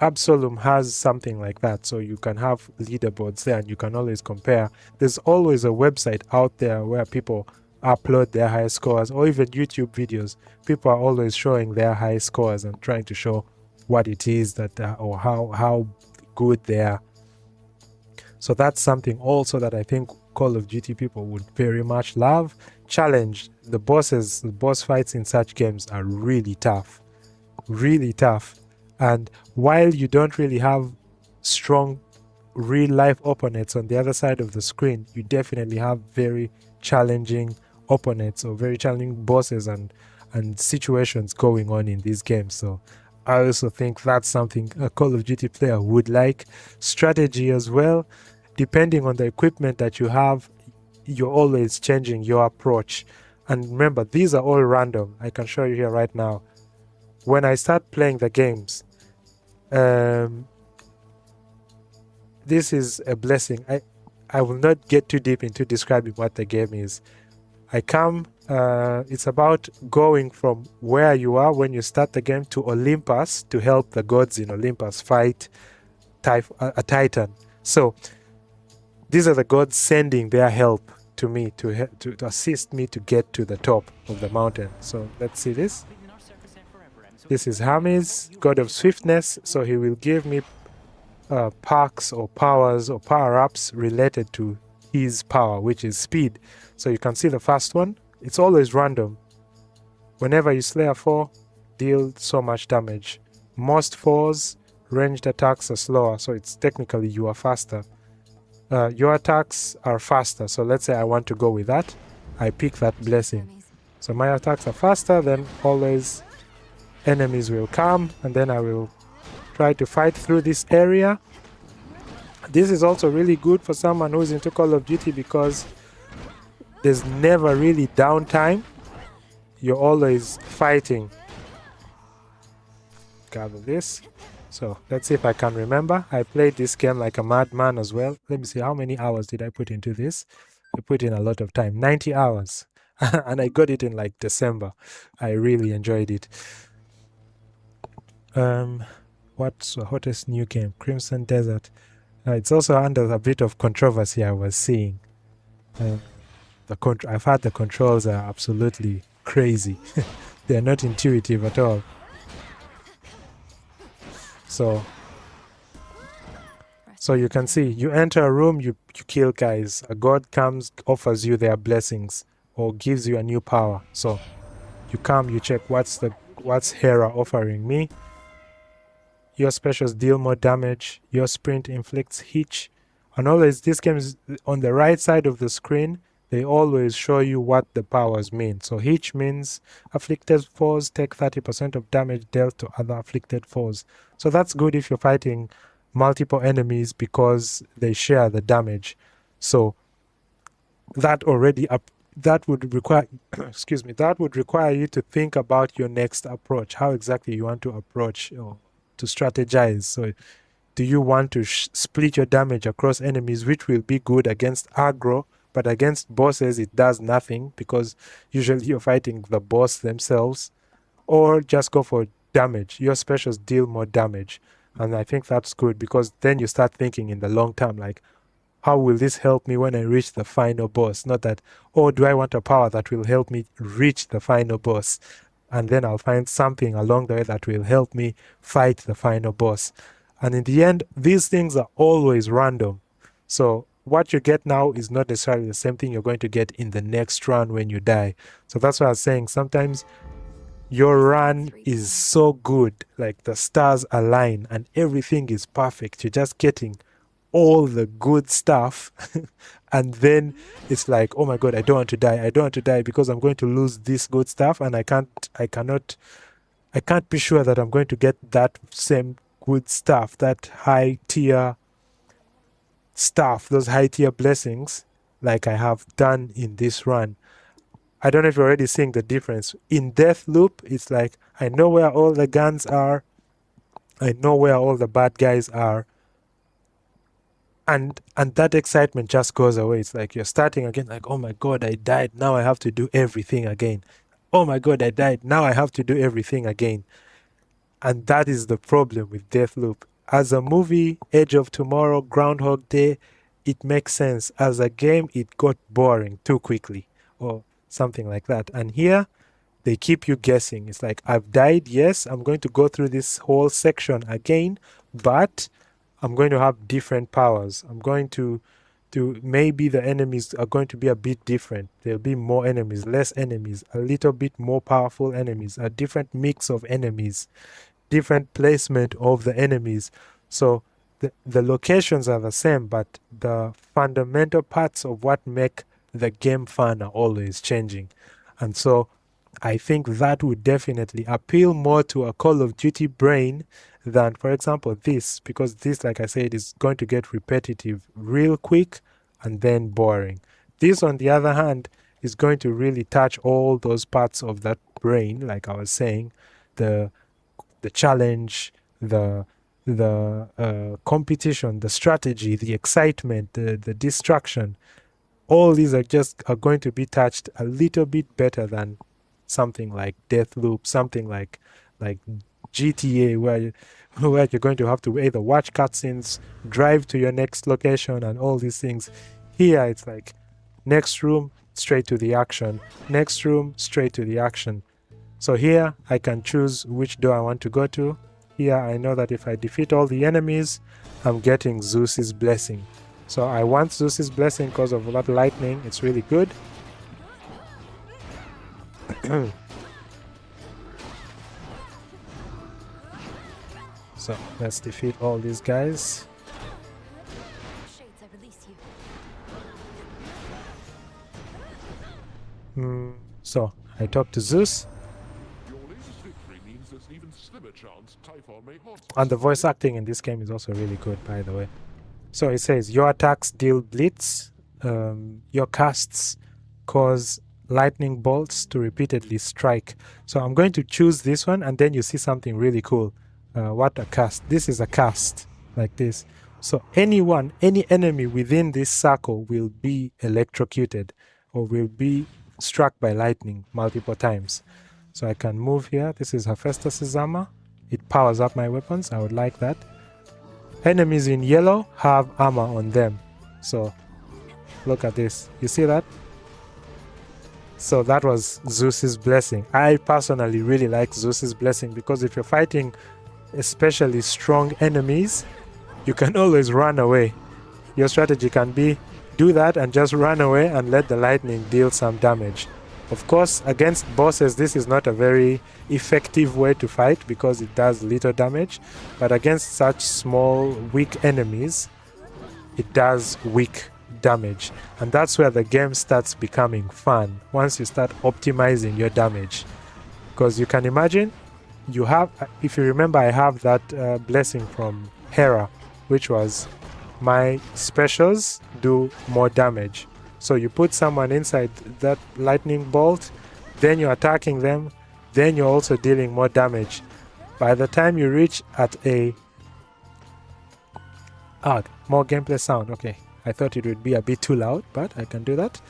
Absolum has something like that, so you can have leaderboards there and you can always compare. There's always a website out there where people upload their high scores, or even YouTube videos. People are always showing their high scores and trying to show what it is that or how good they are. So that's something also that I think Call of Duty people would very much love. Challenge. The boss fights in such games are really tough. Really tough. And while you don't really have strong real-life opponents on the other side of the screen, you definitely have very challenging opponents or very challenging bosses and situations going on in these games. So I also think that's something a Call of Duty player would like. Strategy as well. Depending on the equipment that you have, you're always changing your approach. And remember, these are all random. I can show you here right now. When I start playing the games, this is a blessing. I will not get too deep into describing what the game is. I come, it's about going from where you are when you start the game to Olympus to help the gods in Olympus fight a Titan. So these are the gods sending their help to me to assist me to get to the top of the mountain. So let's see this. This is Hermes, god of swiftness. So he will give me perks or powers or power-ups related to his power, which is speed. So you can see the first one. It's always random. Whenever you slay a foe, deal so much damage. Most foes, ranged attacks are slower, so it's technically you are faster. Your attacks are faster, so let's say I want to go with that. I pick that blessing. So my attacks are faster, then always enemies will come, and then I will try to fight through this area. This is also really good for someone who's into Call of Duty because there's never really downtime. You're always fighting. Gather this. So let's see if I can remember. I played this game like a madman as well. Let me see, how many hours did I put into this? I put in a lot of time, 90 hours. And I got it in like December. I really enjoyed it. What's the hottest new game? Crimson Desert. It's also under a bit of controversy I was seeing. I've heard the controls are absolutely crazy. They're not intuitive at all. So you can see, you enter a room, you kill guys. A god comes, offers you their blessings or gives you a new power. So you come, you check what's Hera offering me. Your specials deal more damage. Your sprint inflicts hitch. And always, this game is on the right side of the screen. they always show you what the powers mean. So Hitch means afflicted foes take 30% of damage dealt to other afflicted foes. So that's good if you're fighting multiple enemies because they share the damage. So that already that would require excuse me, that would require you to think about your next approach, how exactly you want to approach or to strategize. So do you want to split your damage across enemies, which will be good against aggro, but against bosses it does nothing because usually you're fighting the boss themselves, or just go for damage? Your specials deal more damage, and I think that's good because then you start thinking in the long term, like, how will this help me when I reach the final boss? Not that, oh, do I want a power that will help me reach the final boss? And then I'll find something along the way that will help me fight the final boss. And in the end, these things are always random. So what you get now is not necessarily the same thing you're going to get in the next run when you die. So that's why I was saying sometimes your run is so good, like the stars align and everything is perfect. You're just getting all the good stuff and then it's like, oh my god, I don't want to die because I'm going to lose this good stuff, and I can't be sure that I'm going to get that same good stuff, that high tier stuff, those high tier blessings like I have done in this run. I don't know if you're already seeing the difference. In Deathloop, it's like I know where all the guns are, I know where all the bad guys are, and that excitement just goes away. It's like you're starting again, like, oh my god, I died, now I have to do everything again. Oh my god, I died, now I have to do everything again. And that is the problem with Deathloop. As a movie, Edge of Tomorrow, Groundhog Day, it makes sense. As a game, it got boring too quickly or something like that. And here, they keep you guessing. It's like, I've died, yes, I'm going to go through this whole section again, but I'm going to have different powers. I'm going to maybe the enemies are going to be a bit different. There'll be more enemies, less enemies, a little bit more powerful enemies, a different mix of enemies, different placement of the enemies. So the locations are the same, but the fundamental parts of what make the game fun are always changing. And so I think that would definitely appeal more to a Call of Duty brain than, for example, this, because this, like I said, is going to get repetitive real quick and then boring. This, on the other hand, is going to really touch all those parts of that brain, like I was saying, the challenge, the competition, the strategy, the excitement, the distraction. All these are going to be touched a little bit better than something like Deathloop, something like GTA, where you're going to have to either watch cutscenes, drive to your next location, and all these things. Here, it's like next room, straight to the action. Next room, straight to the action. So here, I can choose which door I want to go to. Here, I know that if I defeat all the enemies, I'm getting Zeus's blessing. So I want Zeus's blessing because of that lightning. It's really good. So let's defeat all these guys. So I talked to Zeus. And the voice acting in this game is also really good, by the way. So it says your attacks deal blitz, your casts cause lightning bolts to repeatedly strike. So I'm going to choose this one, and then you see something really cool. What a cast. This is a cast, like this. So any enemy within this circle will be electrocuted or will be struck by lightning multiple times. So I can move here. This is Hephaestus' armor. It powers up my weapons. I would like that. Enemies in yellow have armor on them. So look at this. You see that? So that was Zeus's blessing. I personally really like Zeus's blessing because if you're fighting especially strong enemies, you can always run away. Your strategy can be do that and just run away and let the lightning deal some damage. Of course, against bosses, this is not a very effective way to fight because it does little damage. But against such small, weak enemies, it does damage. And that's where the game starts becoming fun, once you start optimizing your damage. Because you can imagine, you have, if you remember, I have that blessing from Hera, which was my specials do more damage. So you put someone inside that lightning bolt, then you're attacking them, then you're also dealing more damage. By the time you reach at a... more gameplay sound. Okay, I thought it would be a bit too loud, but I can do that.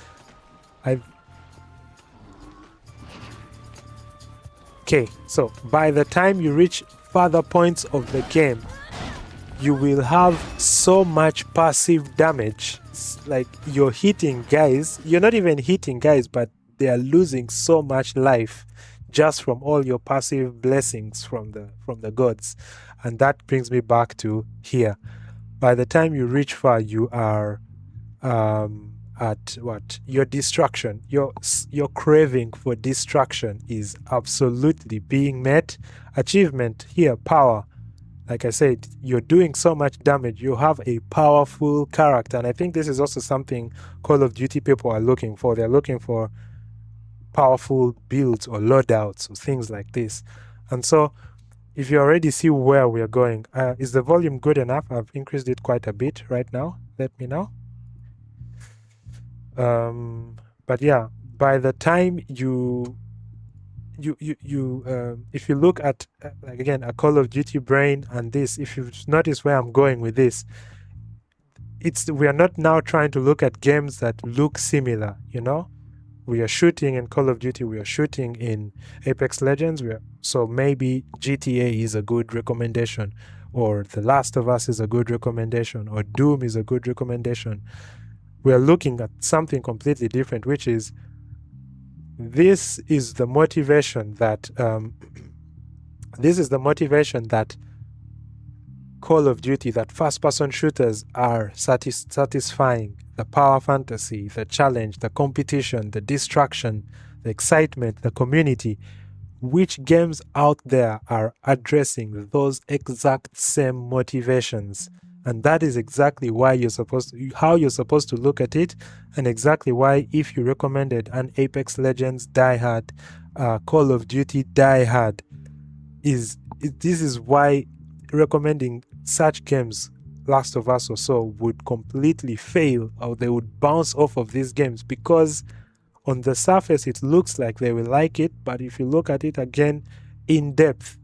Okay, so by the time you reach further points of the game, you will have so much passive damage. It's like you're hitting guys, you're not even hitting guys, but they are losing so much life just from all your passive blessings from the gods. And that brings me back to here. By the time you reach far, you are at what? Your destruction, your craving for destruction is absolutely being met. Achievement here, power. Like I said, you're doing so much damage. You have a powerful character, and I think this is also something Call of Duty people are looking for. They're looking for powerful builds or loadouts or things like this. And so if you already see where we're going, is the volume good enough? I've increased it quite a bit right now. Let me know. But yeah, by the time you if you look at like again a Call of Duty brain and this, if you notice where I'm going with this, we are not now trying to look at games that look similar, you know. We are shooting in Call of Duty, we are shooting in Apex Legends, so maybe GTA is a good recommendation, or The Last of Us is a good recommendation, or Doom is a good recommendation. We are looking at something completely different, which is this is the motivation that Call of Duty, that first-person shooters are satisfying. The power fantasy, the challenge, the competition, the distraction, the excitement, the community. Which games out there are addressing those exact same motivations? And that is exactly why how you're supposed to look at it, and exactly why if you recommended an Apex Legends Die Hard, Call of Duty Die Hard, this is why recommending such games, Last of Us or so, would completely fail, or they would bounce off of these games, because on the surface it looks like they will like it, but if you look at it again in depth,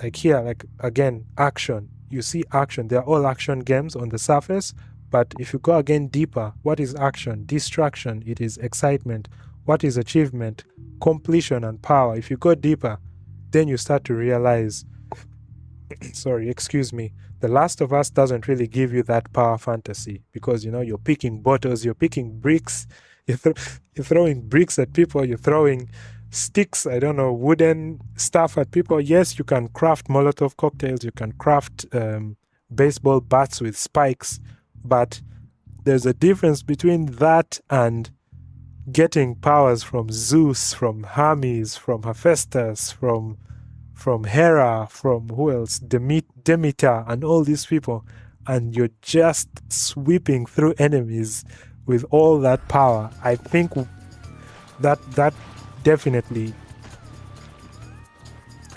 like here, like again, action, you see action, they're all action games on the surface, but if you go again deeper, what is action? Distraction, it is excitement. What is achievement? Completion and power. If you go deeper, then you start to realize sorry, excuse me, The Last of Us doesn't really give you that power fantasy, because you know, you're picking bottles, you're picking bricks, you're throwing bricks at people, you're throwing sticks, I don't know, wooden stuff at people. Yes, you can craft Molotov cocktails, you can craft baseball bats with spikes, but there's a difference between that and getting powers from Zeus, from Hermes, from Hephaestus, from Hera, from who else? Demeter, and all these people, and you're just sweeping through enemies with all that power. I think that definitely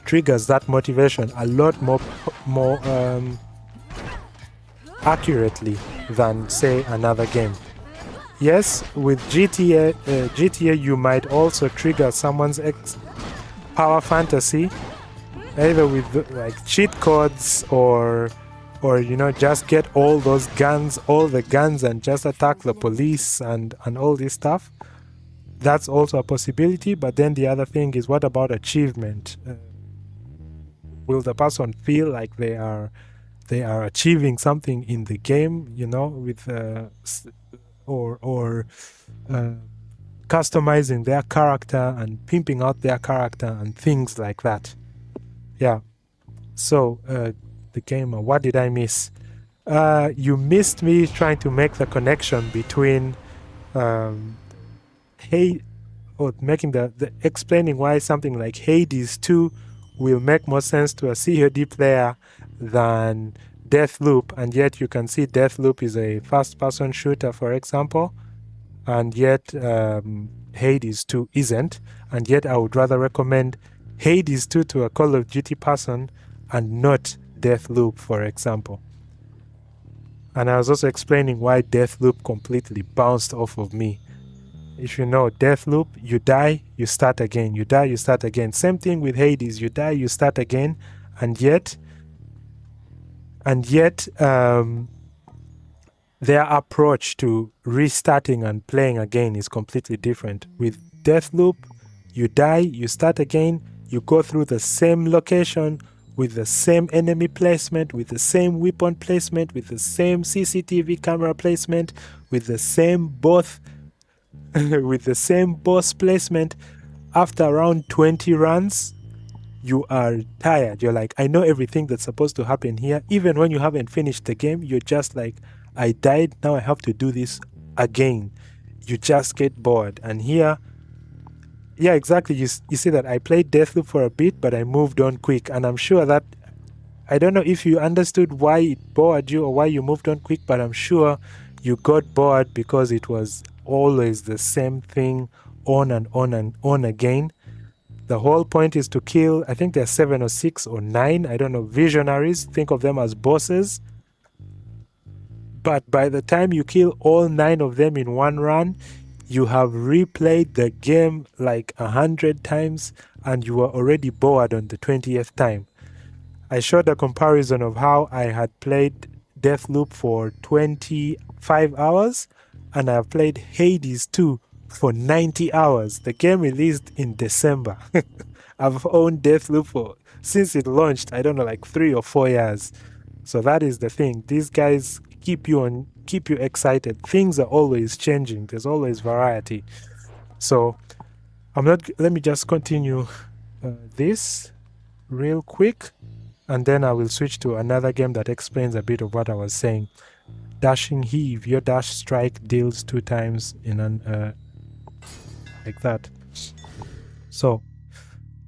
triggers that motivation a lot more accurately than, say, another game. Yes, with GTA you might also trigger someone's power fantasy, either with like cheat codes or you know, just get all the guns and just attack the police and all this stuff. That's also a possibility. But then the other thing is, what about achievement? Will the person feel like they are achieving something in the game, you know, with or customizing their character and pimping out their character and things like that. Yeah. So the gamer, what did I miss? You missed me trying to make the connection between making the explaining why something like Hades 2 will make more sense to a COD player than Deathloop, and yet you can see Deathloop is a first-person shooter, for example, and yet Hades 2 isn't, and yet I would rather recommend Hades 2 to a Call of Duty person and not Deathloop, for example. And I was also explaining why Deathloop completely bounced off of me. If you know Deathloop, you die, you start again, you die, you start again. Same thing with Hades, you die, you start again, and yet their approach to restarting and playing again is completely different. With Deathloop, you die, you start again, you go through the same location with the same enemy placement, with the same weapon placement, with the same CCTV camera placement, with the same boss with the same boss placement. After around 20 runs, you are tired. You're like, I know everything that's supposed to happen here. Even when you haven't finished the game, you're just like, I died, now I have to do this again. You just get bored. And here, yeah, exactly. You see that I played Deathloop for a bit, but I moved on quick. And I'm sure that, I don't know if you understood why it bored you or why you moved on quick, but I'm sure you got bored because it was always the same thing on and on and on again. The whole point is to kill, I think there's 7 or 6 or 9, I don't know, visionaries. Think of them as bosses. But by the time you kill all 9 of them in one run, you have replayed the game like 100 times and you were already bored on the 20th time. I showed a comparison of how I had played Deathloop for 25 hours and I've played Hades 2 for 90 hours. The game released in December. I've owned Deathloop since it launched, I don't know, like 3 or 4 years. So that is the thing. These guys keep you excited. Things are always changing. There's always variety. So let me just continue this real quick, and then I will switch to another game that explains a bit of what I was saying. Dashing Heave. Your dash strike deals 2 times in an like that. So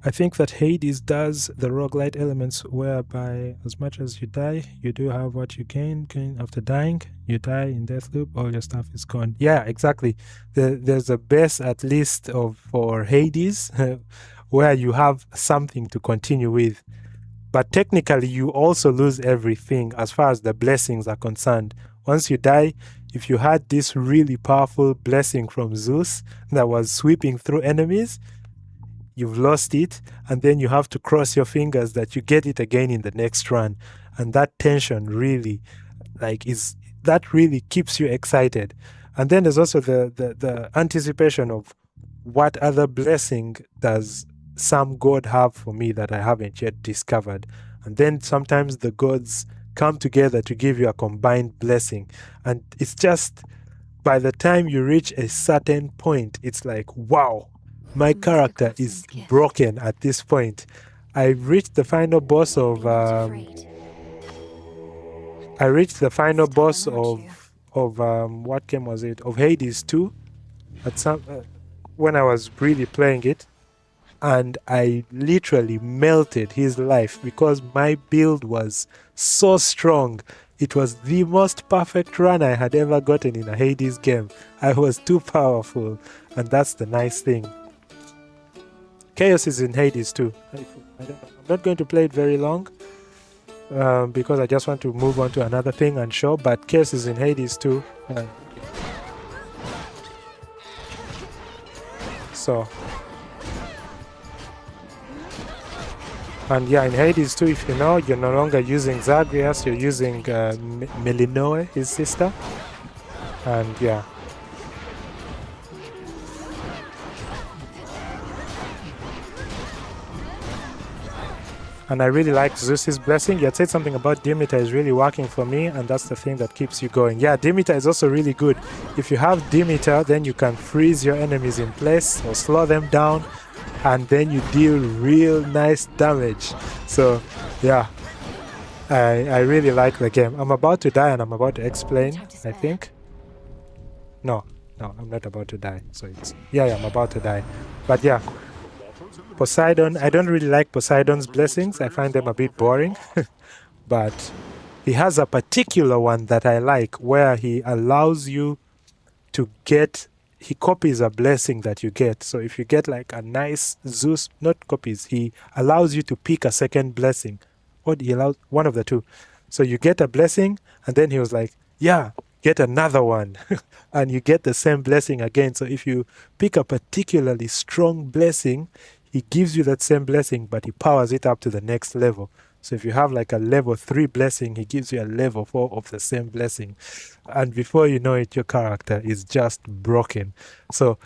I think that Hades does the roguelite elements whereby as much as you die, you do have what you gain after dying. You die in Deathloop, all your stuff is gone. Yeah, exactly. There's a base at least for Hades where you have something to continue with. But technically, you also lose everything as far as the blessings are concerned. Once you die, if you had this really powerful blessing from Zeus that was sweeping through enemies, you've lost it, and then you have to cross your fingers that you get it again in the next run. And that tension really, really keeps you excited. And then there's also the anticipation of what other blessing does some god have for me that I haven't yet discovered. And then sometimes the gods come together to give you a combined blessing. And it's just, by the time you reach a certain point, it's like, wow, my character is broken at this point. I reached the final boss of what game was it? Of Hades 2 at when I was really playing it, and I literally melted his life because my build was so strong. It was the most perfect run I had ever gotten in a Hades game. I was too powerful, and that's the nice thing. Chaos is in Hades too. I'm not going to play it very long because I just want to move on to another thing and show, but Chaos is in Hades too. And yeah, in Hades too, if you know, you're no longer using Zagreus, you're using Melinoe, his sister. And yeah. And I really like Zeus's blessing. You had said something about Demeter is really working for me, and that's the thing that keeps you going. Yeah, Demeter is also really good. If you have Demeter, then you can freeze your enemies in place or slow them down, and then you deal real nice damage. So yeah, I really like the game. I'm about to die and I'm about to explain, I think. No, I'm not about to die. So yeah, I'm about to die. But yeah, Poseidon, I don't really like Poseidon's blessings. I find them a bit boring. But He has a particular one that I like where he allows you to get, he copies a blessing that you get. So if you get like a nice Zeus, not copies, he allows you to pick a second blessing. Or he allows one of the two. So you get a blessing, and then he was like, yeah, get another one. And you get the same blessing again. So if you pick a particularly strong blessing, he gives you that same blessing, but he powers it up to the next level. So if you have like a level 3 blessing, he gives you a level 4 of the same blessing. And before you know it, your character is just broken. So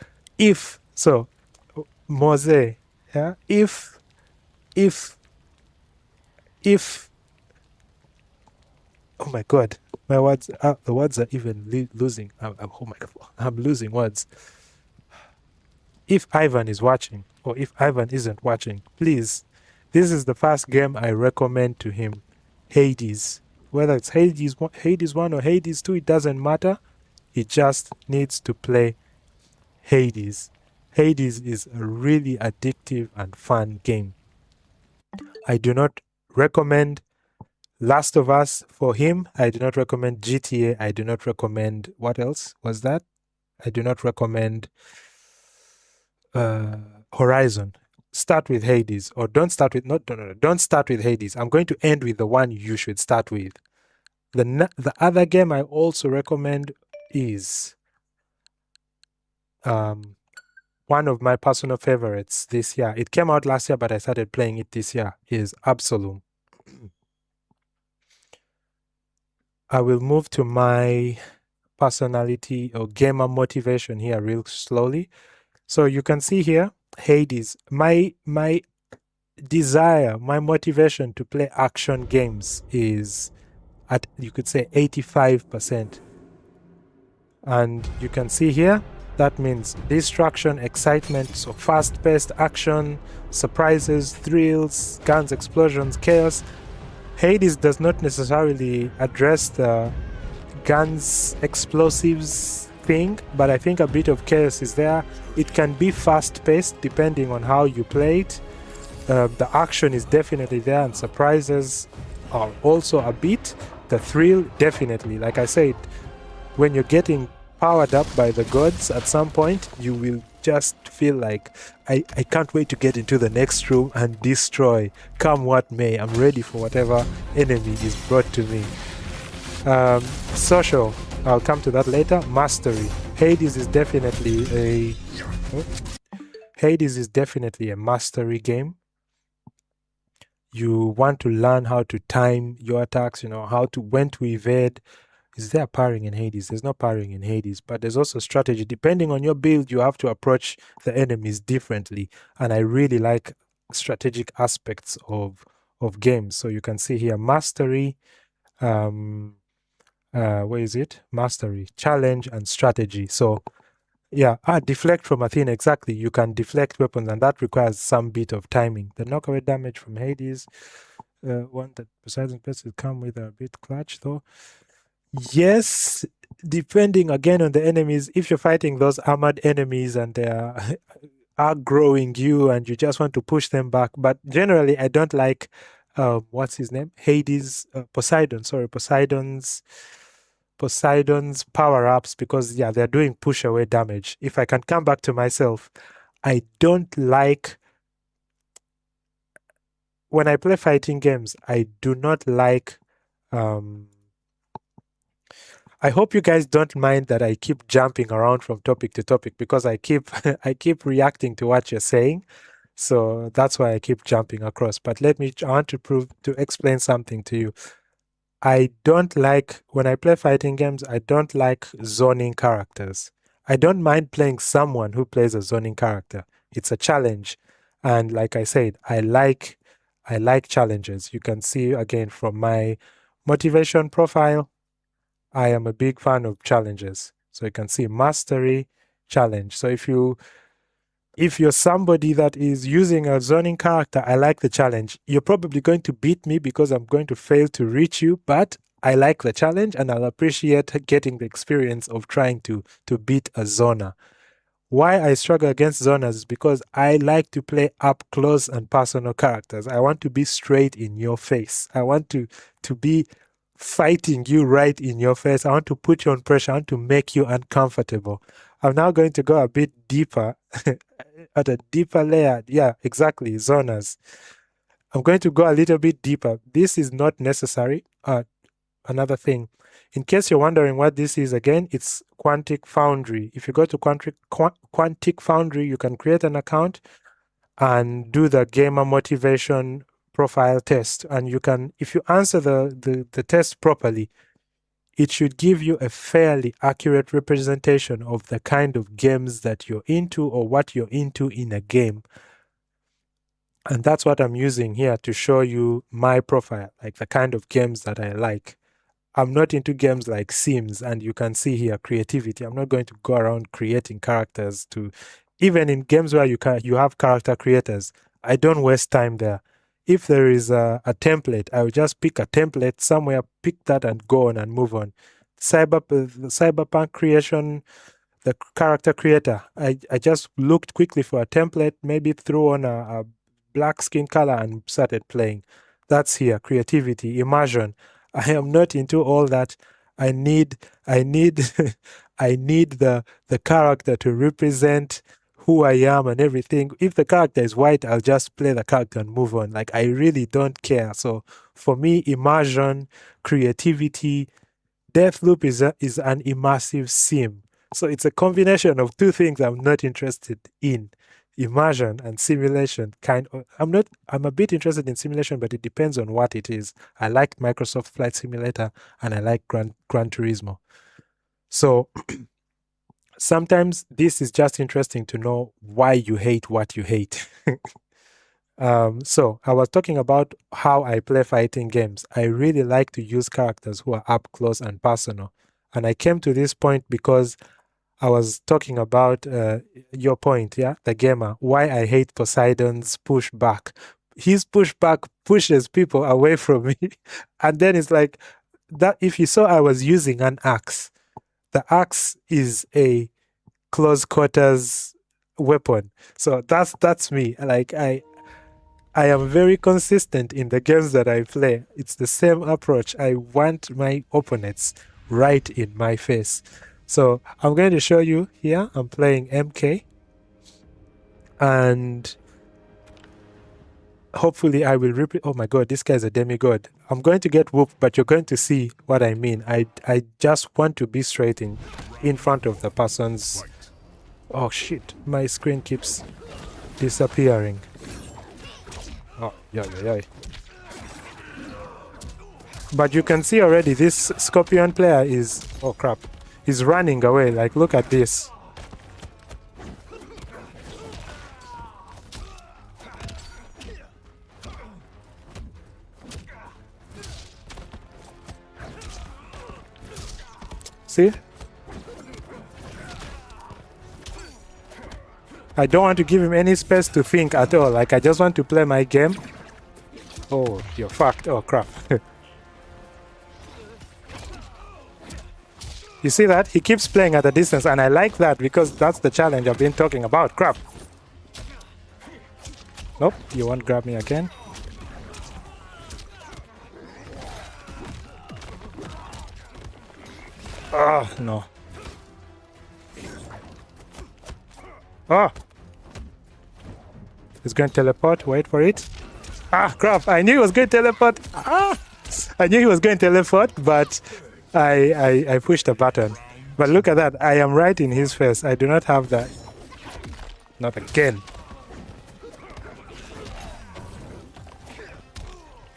Mose, yeah, if oh my god, my words, the words are even losing. Oh my god, I'm losing words. If Ivan is watching, or if Ivan isn't watching, please, this is the first game I recommend to him. Hades. Whether it's Hades 1 or Hades 2, it doesn't matter. He just needs to play Hades. Hades is a really addictive and fun game. I do not recommend Last of Us for him. I do not recommend GTA. I do not recommend, what else was that? I do not recommend Horizon. Start with Hades, or don't start with, don't start with Hades. I'm going to end with the one you should start with. The other game I also recommend is one of my personal favorites this year. It came out last year, but I started playing it this year, is Absolum. I will move to my personality or gamer motivation here real slowly. So you can see here, Hades, my desire, my motivation to play action games is at, you could say, 85%. And you can see here, that means distraction, excitement, so fast-paced action, surprises, thrills, guns, explosions, chaos. Hades does not necessarily address the guns, explosives thing, but I think a bit of chaos is there. It can be fast-paced depending on how you play it. The action is definitely there, and surprises are also a bit. The thrill, definitely. Like I said, when you're getting powered up by the gods at some point, you will just feel like, I can't wait to get into the next room and destroy, come what may. I'm ready for whatever enemy is brought to me. Social, I'll come to that later. Mastery. Hades is definitely a mastery game. You want to learn how to time your attacks, when to evade. Is there parrying in Hades? There's no parrying in Hades, but there's also strategy. Depending on your build, you have to approach the enemies differently. And I really like strategic aspects of games. So you can see here, mastery, where is it? Mastery, challenge, and strategy. So yeah, deflect from Athena, exactly. You can deflect weapons, and that requires some bit of timing. The knockaway damage from Hades, one that Poseidon's best will come with a bit clutch, though. Yes, depending again on the enemies. If you're fighting those armored enemies and they are aggroing you and you just want to push them back. But generally, I don't like, what's his name? Hades, Poseidon's power-ups, because yeah, they're doing push away damage. If I can come back to myself, I don't like, when I play fighting games, I do not like, I hope you guys don't mind that I keep jumping around from topic to topic, because I keep reacting to what you're saying. So that's why I keep jumping across. But I want to explain something to you. I don't like, when I play fighting games, I don't like zoning characters. I don't mind playing someone who plays a zoning character. It's a challenge. And like I said, I like challenges. You can see again from my motivation profile, I am a big fan of challenges. So you can see mastery, challenge. So if you're somebody that is using a zoning character, I like the challenge. You're probably going to beat me because I'm going to fail to reach you, but I like the challenge and I'll appreciate getting the experience of trying to beat a zoner. Why I struggle against zoners is because I like to play up close and personal characters. I want to be straight in your face. I want to be fighting you right in your face. I want to put you on pressure. I want to make you uncomfortable. I'm now going to go a bit deeper, at a deeper layer. Yeah, exactly, zoners. I'm going to go a little bit deeper. This is not necessary. Another thing, in case you're wondering what this is, again, it's Quantic Foundry. If you go to Quantic Foundry, you can create an account and do the gamer motivation profile test. And you can, if you answer the test properly, it should give you a fairly accurate representation of the kind of games that you're into or what you're into in a game. And that's what I'm using here to show you my profile, like the kind of games that I like. I'm not into games like Sims, and you can see here creativity. I'm not going to go around creating characters to, even in games where you have character creators, I don't waste time there. If there is a template, I will just pick a template somewhere, pick that and go on and move on. Cyberpunk creation, the character creator, I just looked quickly for a template, maybe threw on a black skin color and started playing. That's here, creativity, immersion. I am not into all that. I need I need the character to represent who I am and everything. If the character is white, I'll just play the character and move on. Like, I really don't care. So for me, immersion, creativity, Deathloop is an immersive sim. So it's a combination of two things I'm not interested in. Immersion and simulation. I'm a bit interested in simulation, but it depends on what it is. I like Microsoft Flight Simulator and I like Gran Turismo. So sometimes this is just interesting to know why you hate what you hate. So I was talking about how I play fighting games. I really like to use characters who are up close and personal. And I came to this point because I was talking about your point, yeah, the gamer, why I hate Poseidon's pushback. His pushback pushes people away from me. And then it's like, that. If you saw I was using an axe, the axe is a close quarters weapon. So that's me. Like, I am very consistent in the games that I play. It's the same approach. I want my opponents right in my face. So I'm going to show you here. I'm playing MK. And hopefully I will repeat. Oh my god, this guy's a demigod. I'm going to get whooped, but you're going to see what I mean. I just want to be straight in front of the person's... Oh shit, my screen keeps disappearing. Oh, yeah. But you can see already this Scorpion player is... Oh crap. He's running away. Like, look at this. See? I don't want to give him any space to think at all. Like, I just want to play my game. Oh, you're fucked. Oh, crap. You see that? He keeps playing at a distance, and I like that because that's the challenge I've been talking about. Crap. Nope, you won't grab me again. Oh, no. Oh! He's going to teleport. Wait for it. Ah, crap. I knew he was going to teleport. Ah! I knew he was going to teleport, but I pushed a button. But look at that. I am right in his face. I do not have that. Not again.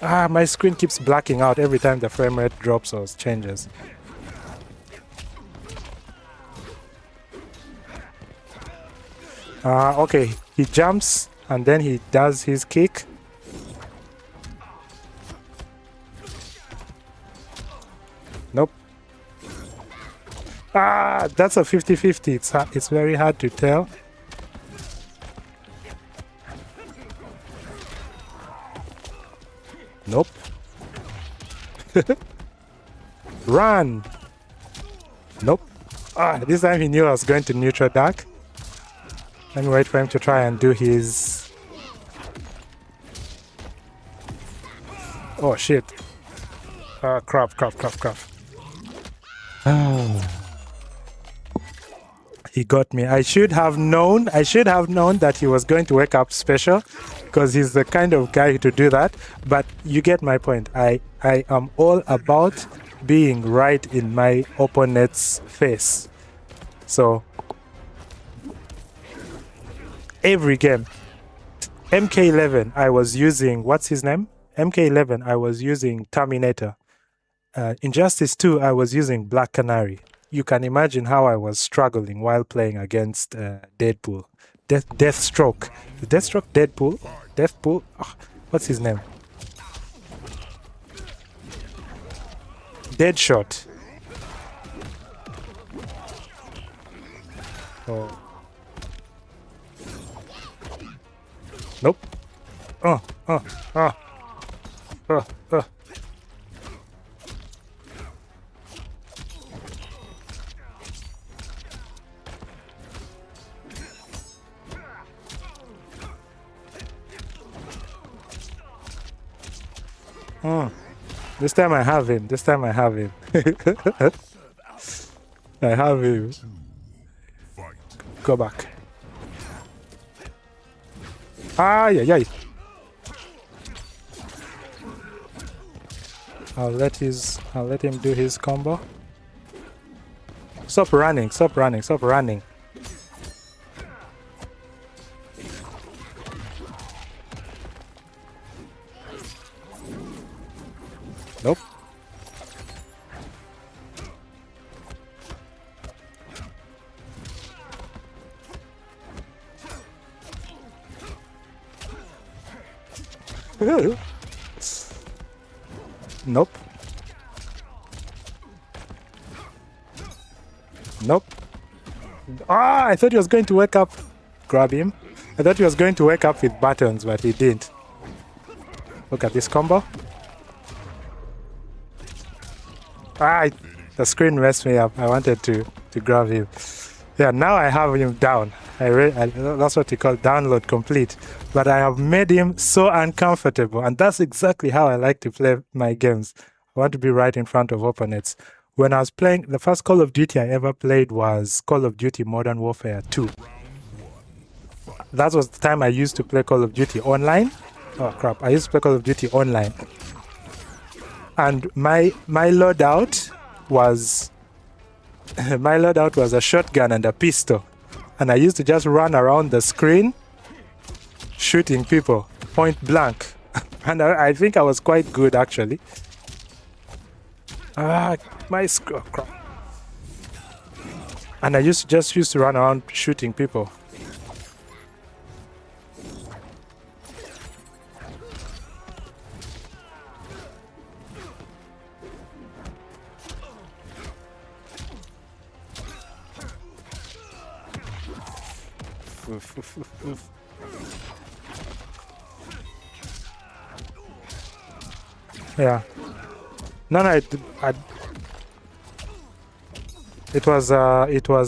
Ah, my screen keeps blacking out every time the frame rate drops or changes. Okay, he jumps and then he does his kick. Nope. Ah, that's a 50-50. It's very hard to tell. Nope. Run! Nope. Ah, this time he knew I was going to neutral dark. Let me wait for him to try and do his... Oh shit. Crap. He got me. I should have known that he was going to wake up special, because he's the kind of guy to do that. But you get my point. I am all about being right in my opponent's face. So every game, MK11, I was using, what's his name? MK11, I was using Terminator. Injustice 2, I was using Black Canary. You can imagine how I was struggling while playing against Deadpool. Deathstroke. Deadpool? Oh, what's his name? Deadshot. Oh. Nope. Oh. This time I have him. I have him. Go back. Yeah. I'll let him do his combo. Stop running. Nope. Nope. I thought he was going to wake up. Grab him. I thought he was going to wake up with buttons, but he didn't. Look at this combo. The screen messed me up. I wanted to grab him. Yeah, now I have him down. That's what you call download complete. But I have made him so uncomfortable, and that's exactly how I like to play my games. I want to be right in front of opponents. When I was playing, the first Call of Duty I ever played was Call of Duty Modern Warfare 2. That was the time I used to play Call of Duty online. Oh crap, I used to play Call of Duty online. And my loadout was a shotgun and a pistol. And I used to just run around the screen shooting people point blank. And I think I was quite good actually. My crap. And I used to run around shooting people. Yeah. No, it was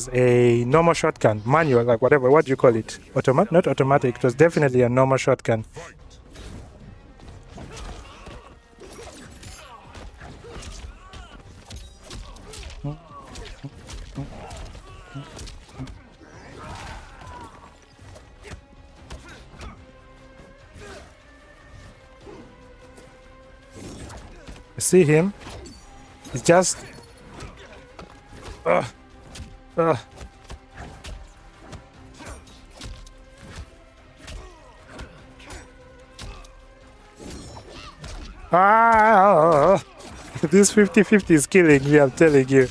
a normal shotgun, manual, like whatever. What do you call it? Not automatic. It was definitely a normal shotgun. See him? It's just this 50-50 is killing me, I'm telling you.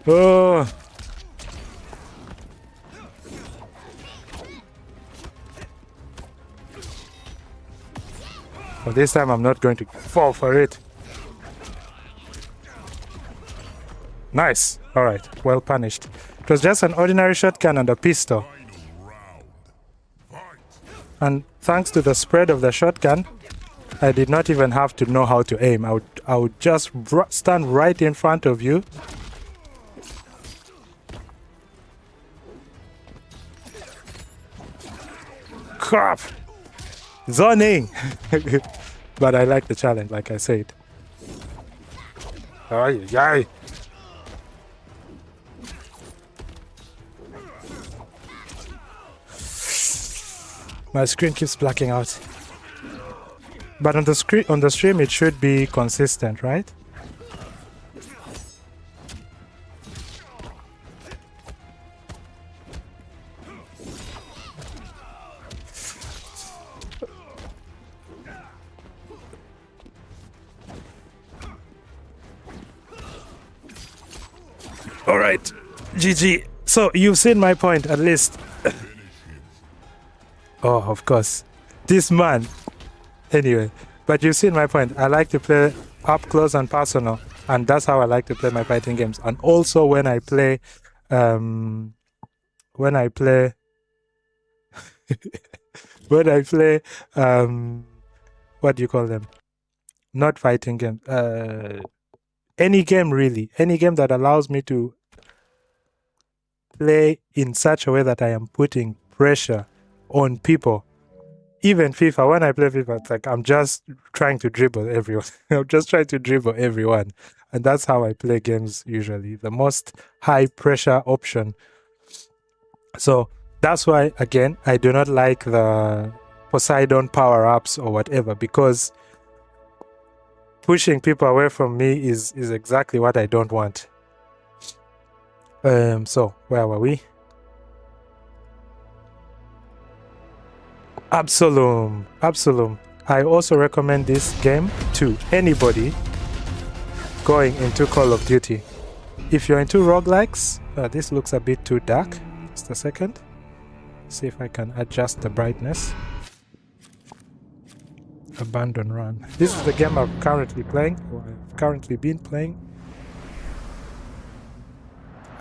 Oh. Well, this time I'm not going to fall for it. Nice. All right. Well punished. It was just an ordinary shotgun and a pistol. And thanks to the spread of the shotgun, I did not even have to know how to aim. I would just stand right in front of you Crap! Zoning! But I like the challenge, like I said. Ay, ay. My screen keeps blacking out. But on the stream it should be consistent, right? All right, GG. So you've seen my point at least. Oh, of course. This man. Anyway, but you've seen my point. I like to play up close and personal, and that's how I like to play my fighting games. And also when I play, when I play, what do you call them? Not fighting games. Any game really. Any game that allows me to play in such a way that I am putting pressure on people. Even FIFA, when I play FIFA, it's like I'm just trying to dribble everyone. I'm just trying to dribble everyone. And that's how I play games usually. The most high pressure option. So that's why, again, I do not like the Poseidon power-ups or whatever, because pushing people away from me is exactly what I don't want. So where were we? Absolum. I also recommend this game to anybody going into Call of Duty. If you're into roguelikes, this looks a bit too dark. Just a second. See if I can adjust the brightness. Abandon Run. This is the game I'm currently playing, or I've currently been playing.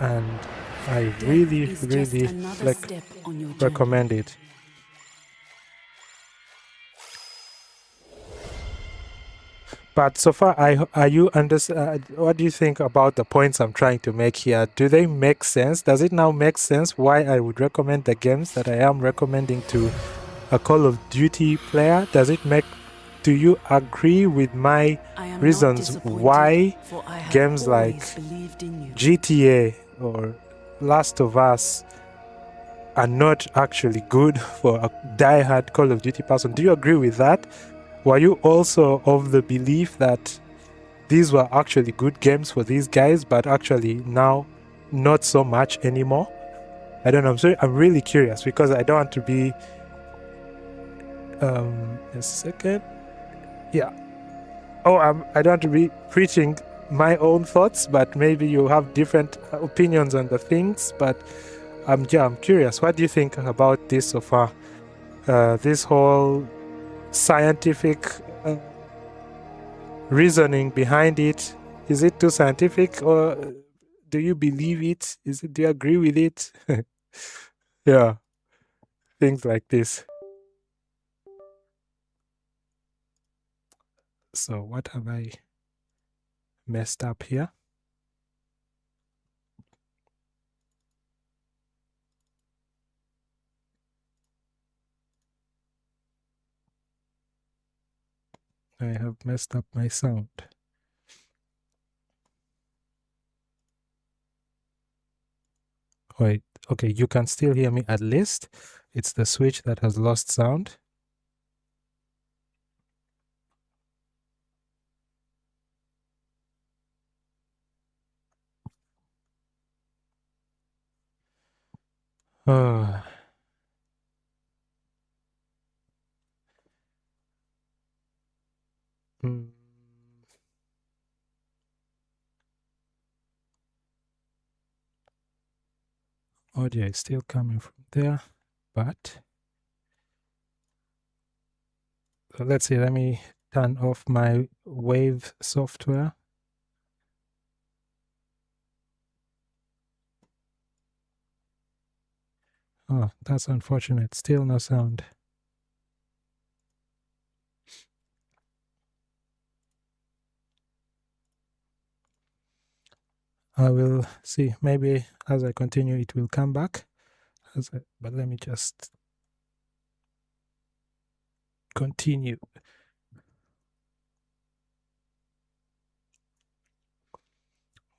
And I really recommend it. But so far, are you what do you think about the points I'm trying to make here? Do they make sense? Does it now make sense why I would recommend the games that I am recommending to a Call of Duty player? Do you agree with my reasons why games like GTA or Last of Us are not actually good for a die-hard Call of Duty person? Do you agree with that? Were you also of the belief that these were actually good games for these guys, but actually now not so much anymore? I don't know. I'm really curious because I don't want to be... a second. Yeah. I don't want to be preaching my own thoughts, but maybe you have different opinions on the things. But I'm curious. What do you think about this so far? This whole scientific reasoning behind it, is it too scientific, or do you believe it? Do you agree with it? Yeah, things like this. So what have I messed up here? I have messed up my sound. Wait, okay, you can still hear me at least. It's the switch that has lost sound. Oh. Audio is still coming from there, but let's see, let me turn off my Wave software. Oh, that's unfortunate. Still no sound. I will see. Maybe as I continue, it will come back. But let me just continue.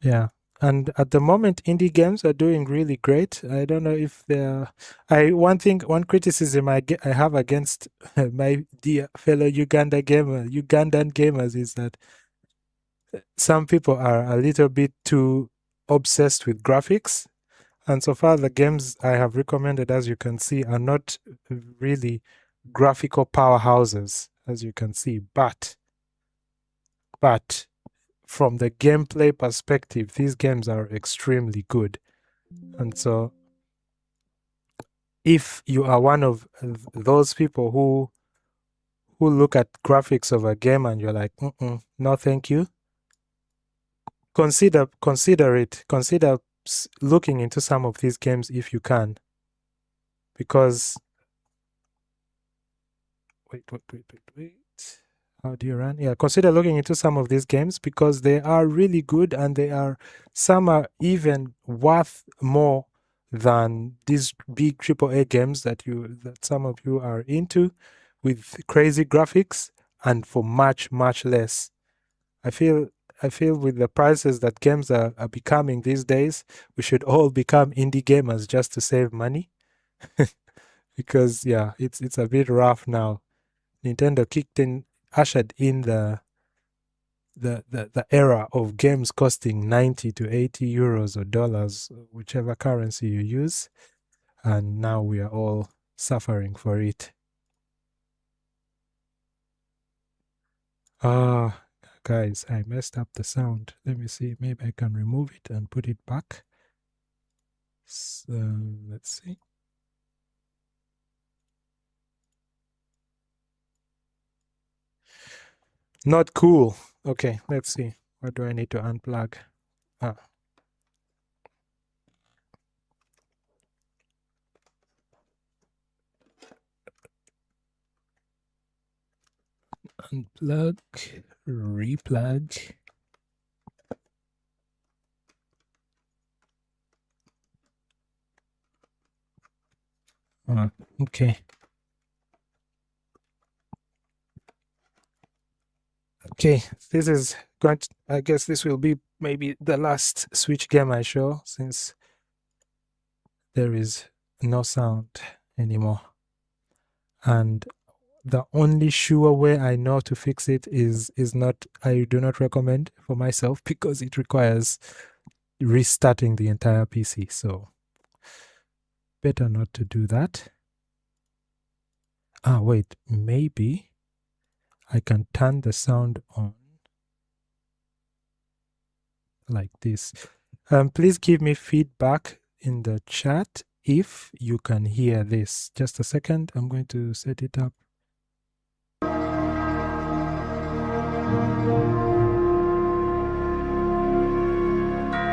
Yeah. And at the moment, indie games are doing really great. I don't know if they're. One criticism I have against my dear fellow Ugandan gamers is that some people are a little bit too obsessed with graphics. And so far, the games I have recommended, as you can see, are not really graphical powerhouses, as you can see. But from the gameplay perspective, these games are extremely good. And so if you are one of those people who look at graphics of a game and you're like, no, thank you, consider it. Consider looking into some of these games if you can. Because, wait. How do you run? Yeah, consider looking into some of these games because they are really good, and some are even worth more than these big AAA games that some of you are into, with crazy graphics and for much less. I feel with the prices that games are becoming these days, we should all become indie gamers just to save money. Because yeah, it's a bit rough now. Nintendo ushered in the era of games costing 90 to 80 euros or dollars, whichever currency you use, and now we are all suffering for it. Guys, I messed up the sound. Let me see, maybe I can remove it and put it back. So, let's see. Not cool. Okay, let's see. What do I need to unplug? Unplug, replug. Okay. Okay, this is going to, I guess this will be maybe the last Switch game I show, since there is no sound anymore. And the only sure way I know to fix it is not, I do not recommend for myself, because it requires restarting the entire PC. So better not to do that. Wait, maybe I can turn the sound on like this. Please give me feedback in the chat if you can hear this. Just a second, I'm going to set it up.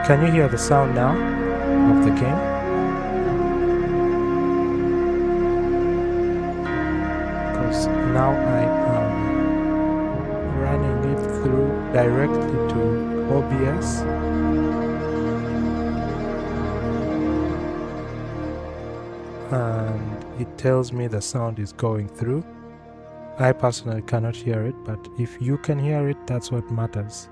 Can you hear the sound now of the game? Because now I am running it through directly to OBS. And it tells me the sound is going through. I personally cannot hear it, but if you can hear it, that's what matters.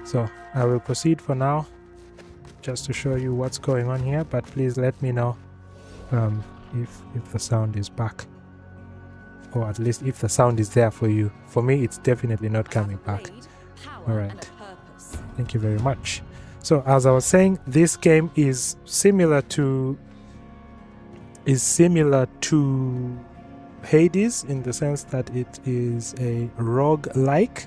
So I will proceed for now, just to show you what's going on here, but please let me know if the sound is back, or at least if the sound is there for you. For me, it's definitely not coming back. All right. Thank you very much. So as I was saying, this game is similar to Hades, in the sense that it is a rogue-like,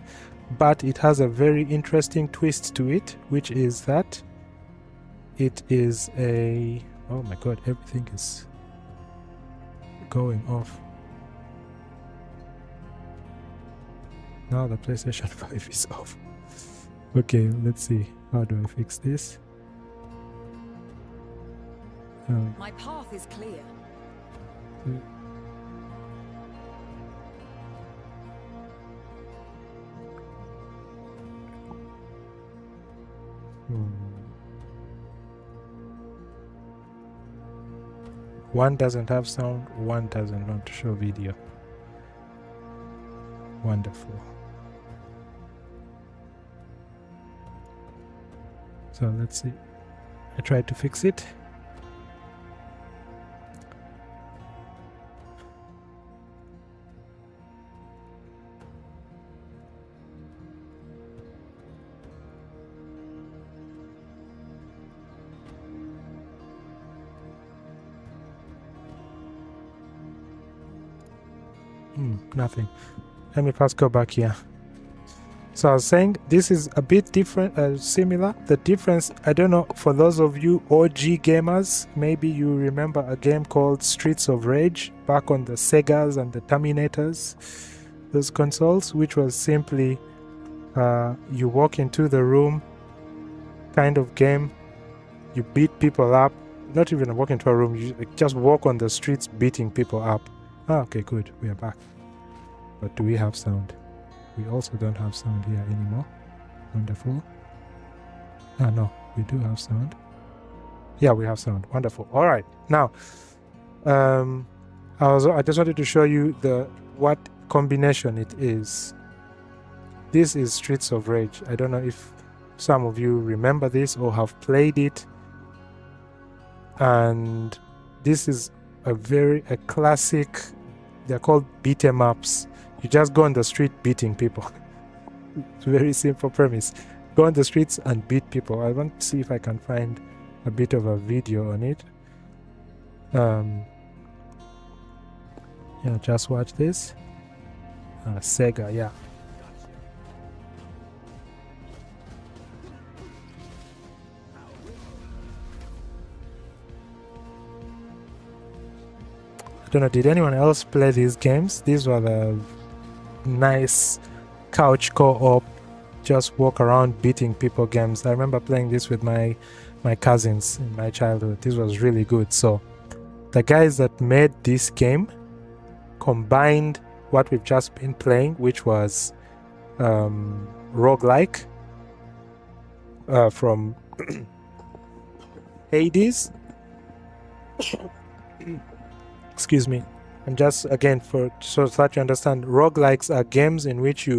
but it has a very interesting twist to it, which is that it is a... Oh my god, everything is going off. Now the PlayStation 5 is off. Okay, let's see. How do I fix this?
My path is clear.
One doesn't have sound, one doesn't want to show video. Wonderful. So let's see. I tried to fix it. Nothing. Let me first go back here. So I was saying this is a bit different, similar. The difference, I don't know, for those of you OG gamers, maybe you remember a game called Streets of Rage back on the Segas and the Terminators, those consoles, which was simply you walk into the room kind of game, you beat people up, not even walk into a room, you just walk on the streets beating people up. Ah, okay, good, we are back. But do we have sound? We also don't have sound here anymore. Wonderful. Ah, no, we do have sound. Yeah, we have sound. Wonderful. All right. Now, I just wanted to show you what combination it is. This is Streets of Rage. I don't know if some of you remember this or have played it. And this is a classic. They're called beat 'em ups. You just go on the street beating people. It's a very simple premise. Go on the streets and beat people. I want to see if I can find a bit of a video on it. Yeah, just watch this. Sega, yeah. I don't know, did anyone else play these games? These were the nice couch co-op, just walk around beating people games. I remember playing this with my cousins in my childhood. This was really good. So the guys that made this game combined what we've just been playing, which was roguelike from Hades. Excuse me. And just again, so that you understand, roguelikes are games in which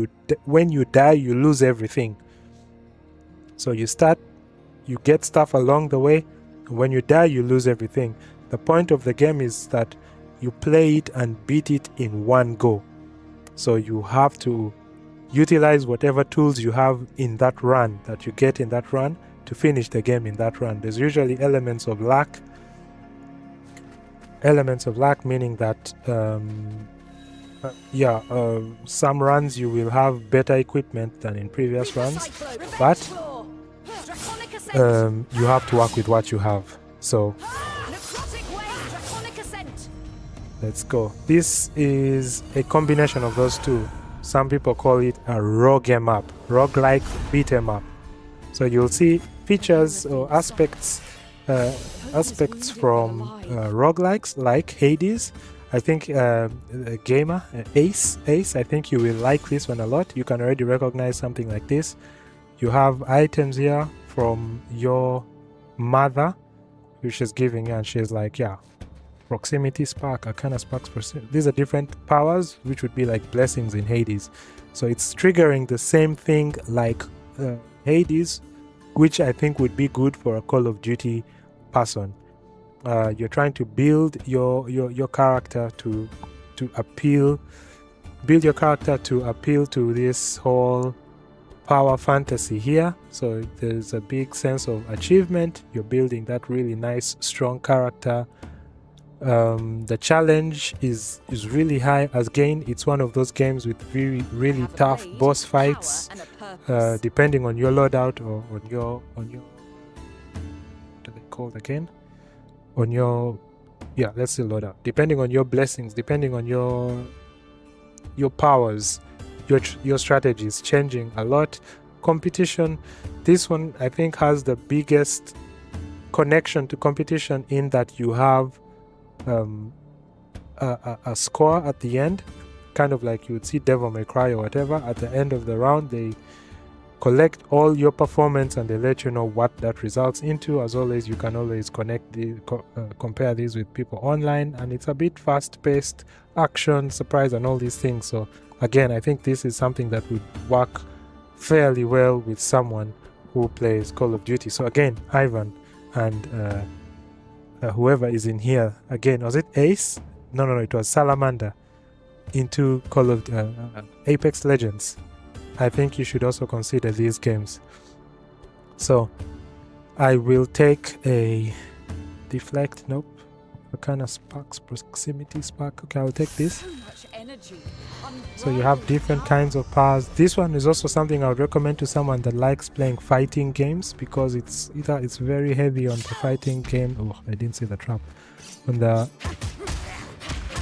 when you die, you lose everything. So you start, you get stuff along the way. When you die, you lose everything. The point of the game is that you play it and beat it in one go. So you have to utilize whatever tools you have in that run, that you get in that run, to finish the game in that run. There's usually elements of luck. Elements of luck meaning that some runs you will have better equipment than in previous runs, but you have to work with what you have. So let's go. This is a combination of those two. Some people call it a rogue 'em up, roguelike beat 'em up. So you'll see features or aspects from roguelikes like Hades. I think gamer Ace, I think you will like this one a lot. You can already recognize something like this. You have items here from your mother, which she's giving, and she's like, yeah, proximity spark, arcana sparks. These are different powers, which would be like blessings in Hades. So it's triggering the same thing like Hades, which I think would be good for a Call of Duty person. You're trying to build your character to appeal to this whole power fantasy here. So there's a big sense of achievement. You're building that really nice strong character. The challenge is really high. Again, it's one of those games with really tough boss fights, depending on your loadout or on your called again on your let's say loadout, depending on your blessings, depending on your powers, your strategies changing a lot. Competition, this one I think has the biggest connection to competition in that you have a score at the end, kind of like you would see Devil May Cry or whatever. At the end of the round, collect all your performance, and they let you know what that results into. As always, you can always compare these with people online, and it's a bit fast-paced, action, surprise, and all these things. So again, I think this is something that would work fairly well with someone who plays Call of Duty. So again, Ivan and whoever is in here, again, was it Ace? No, it was Salamander into Call of Apex Legends. I think you should also consider these games. So I will take a deflect. Nope. What kind of sparks? Proximity spark. Okay, I'll take this. So you have different kinds of powers. This one is also something I would recommend to someone that likes playing fighting games, because it's very heavy on the fighting game. Oh, I didn't see the trap. On the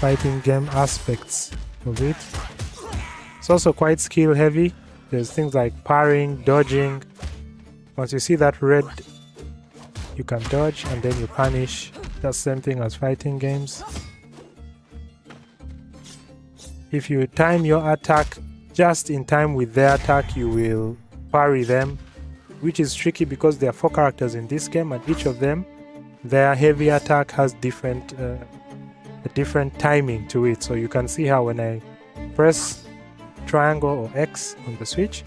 fighting game aspects of it. It's also quite skill heavy. There's things like parrying, dodging. Once you see that red, you can dodge and then you punish. That's the same thing as fighting games. If you time your attack just in time with their attack, you will parry them, which is tricky because there are 4 characters in this game, and each of them, their heavy attack has a different timing to it. So you can see how when I press triangle or X on the Switch,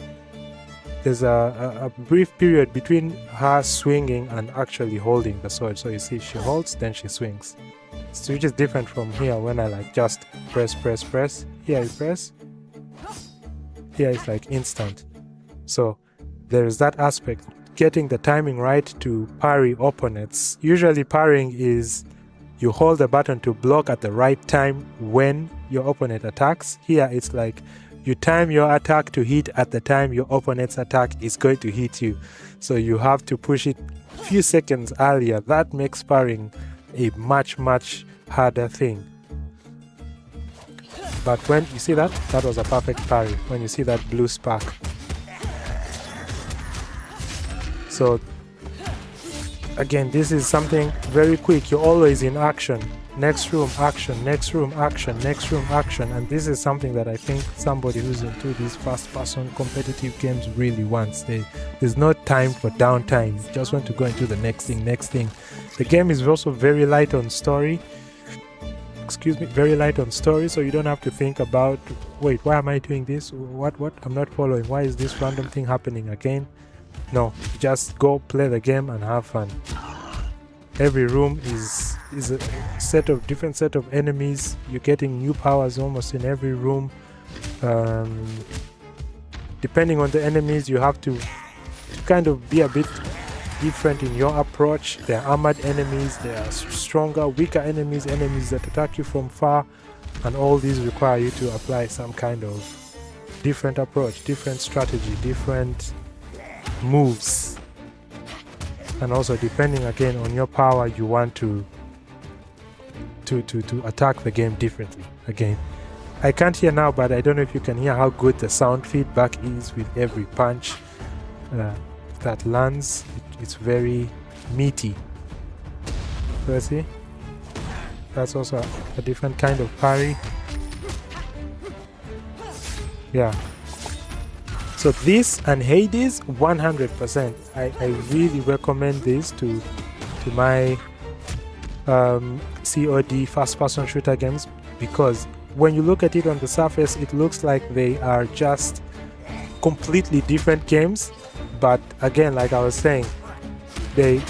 there's a brief period between her swinging and actually holding the sword. So you see she holds, then she swings. So which is different from here when I like just press. Here I press. Here it's like instant. So there is that aspect. Getting the timing right to parry opponents. Usually parrying is you hold the button to block at the right time when your opponent attacks. Here it's like you time your attack to hit at the time your opponent's attack is going to hit you. So you have to push it a few seconds earlier. That makes parrying a much harder thing. But when you see that was a perfect parry. When you see that blue spark. So again, this is something very quick. You're always in action. Next room, action. Next room, action. Next room, action. And this is something that I think somebody who's into these first-person competitive games really wants. There's no time for downtime. You just want to go into the next thing. The game is also very light on story. Very light on story, so you don't have to think about, wait, why am I doing this? What? I'm not following. Why is this random thing happening again? No, just go play the game and have fun. Every room is a different set of enemies. You're getting new powers almost in every room. Depending on the enemies, you have to kind of be a bit different in your approach. There are armored enemies, there are stronger, weaker enemies that attack you from far, and all these require you to apply some kind of different approach, different strategy, different moves. And also depending again on your power, you want to attack the game differently. Again, I can't hear now, but I don't know if you can hear how good the sound feedback is with every punch that lands. It's very meaty. So let's see. That's also a different kind of parry. Yeah. So this and Hades, 100%. I really recommend this to my COD first-person shooter games, because when you look at it on the surface, it looks like they are just completely different games. But again, like I was saying, they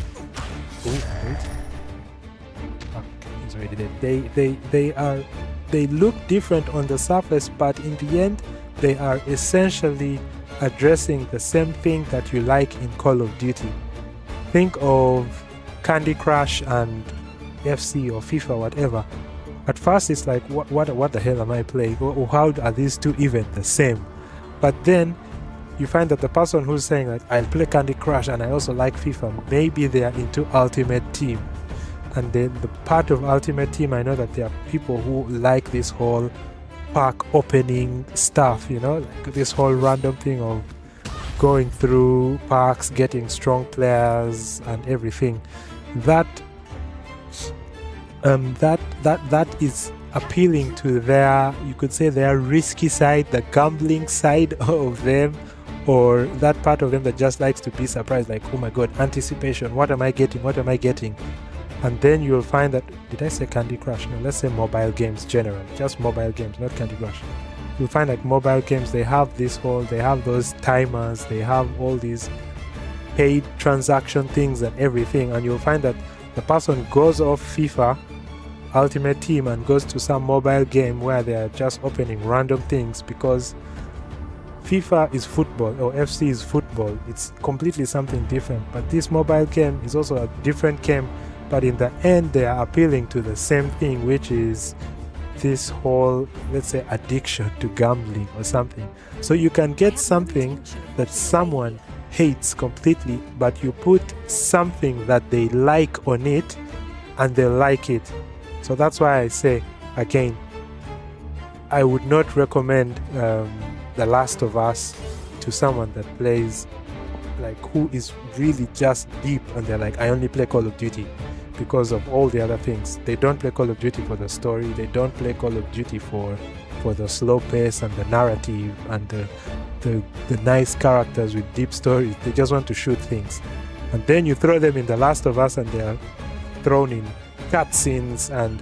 look different on the surface, but in the end, they are essentially addressing the same thing that you like in Call of Duty. Think of Candy Crush and FC or FIFA, whatever. At first, it's like, what the hell am I playing? Or how are these two even the same? But then you find that the person who's saying that I'll play Candy Crush and I also like FIFA, maybe they are into Ultimate Team. And then the part of Ultimate Team, I know that there are people who like this whole park opening stuff, you know, like this whole random thing of going through parks, getting strong players and everything. That is appealing to their, you could say, their risky side, the gambling side of them, or that part of them that just likes to be surprised, like, oh my god, anticipation, what am I getting? And then you'll find that, did I say Candy Crush? No, let's say mobile games generally, just mobile games, not Candy Crush. You'll find like mobile games, they have those timers, they have all these paid transaction things and everything, and you'll find that the person goes off FIFA Ultimate Team and goes to some mobile game where they are just opening random things, because FIFA is football, or FC is football. It's completely something different. But this mobile game is also a different game, but in the end they are appealing to the same thing, which is this whole, let's say, addiction to gambling or something. So you can get something that someone hates completely, but you put something that they like on it and they like it. So that's why I say, again, I would not recommend The Last of Us to someone that plays, like, who is really just deep and they're like, I only play Call of Duty because of all the other things. They don't play Call of Duty for the story, they don't play Call of Duty for the slow pace and the narrative and the nice characters with deep stories. They just want to shoot things. And then you throw them in The Last of Us and they're thrown in cutscenes and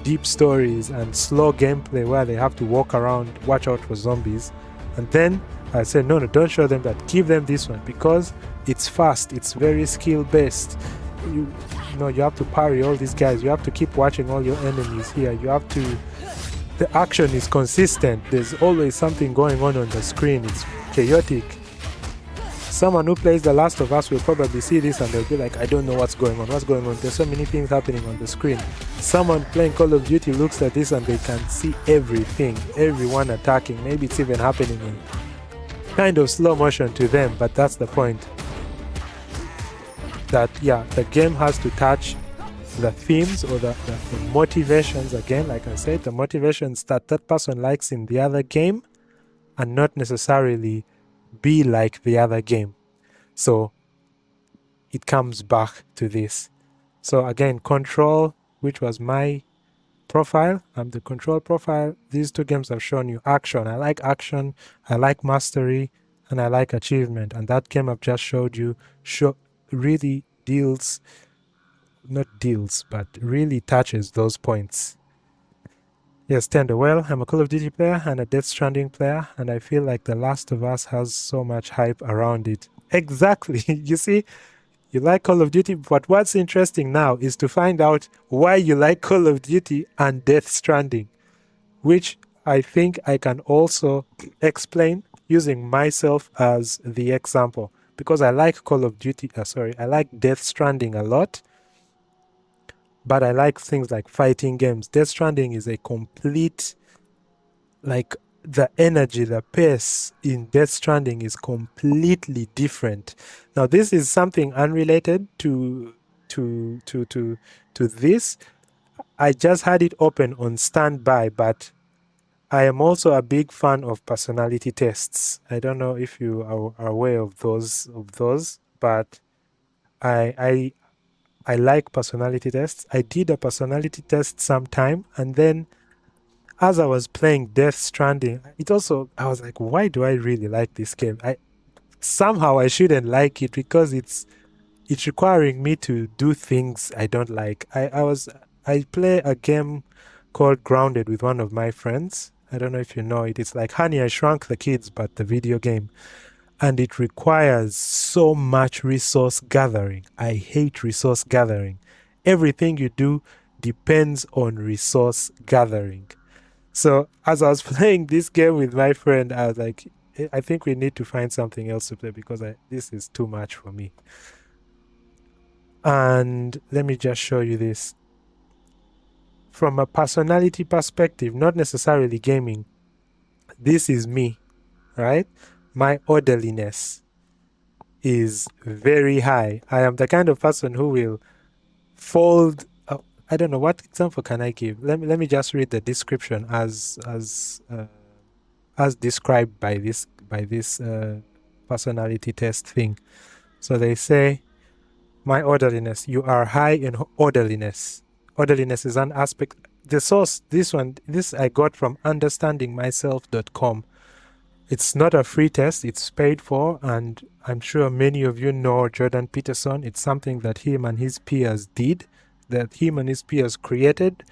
deep stories and slow gameplay where they have to walk around, watch out for zombies. And then I said, no, don't show them that. Give them this one because it's fast, it's very skill based. You have to parry all these guys, you have to keep watching all your enemies here, the action is consistent, there's always something going on the screen, it's chaotic. Someone who plays The Last of Us will probably see this and they'll be like, I don't know what's going on, there's so many things happening on the screen. Someone playing Call of Duty looks at this and they can see everything, everyone attacking, maybe it's even happening in kind of slow motion to them, but that's the point. That, yeah, the game has to touch the themes or the motivations, again, like I said, the motivations that person likes in the other game and not necessarily be like the other game. So it comes back to this. So again, Control, which was my profile, I'm the Control profile. These two games have shown you action. I like action, I like mastery, and I like achievement. And that game I've just showed you really really touches those points. Yes, Tender. Well, I'm a Call of Duty player and a Death Stranding player, and I feel like The Last of Us has so much hype around it. Exactly. You see, you like Call of Duty, but what's interesting now is to find out why you like Call of Duty and Death Stranding, which I think I can also explain using myself as the example, because I like I like Death Stranding a lot, but I like things like fighting games. Death Stranding is a complete, like, the energy, the pace in Death Stranding is completely different. Now, this is something unrelated to this. I just had it open on standby, but I am also a big fan of personality tests. I don't know if you are aware of those, but I like personality tests. I did a personality test sometime, and then as I was playing Death Stranding, I was like, why do I really like this game? Somehow I shouldn't like it because it's requiring me to do things I don't like. I play a game called Grounded with one of my friends. I don't know if you know it. It's like Honey, I Shrunk the Kids, but the video game. And it requires so much resource gathering. I hate resource gathering. Everything you do depends on resource gathering. So as I was playing this game with my friend, I was like, I think we need to find something else to play because this is too much for me. And let me just show you this. From a personality perspective, not necessarily gaming, this is me, right? My orderliness is very high. I am the kind of person who will fold. I don't know, what example can I give? Let me just read the description as described by this personality test thing. So they say, my orderliness. You are high in orderliness. Orderliness is an aspect. The source, this I got from understandingmyself.com. It's not a free test, it's paid for, and I'm sure many of you know Jordan Peterson. It's something that him and his peers did, that him and his peers created.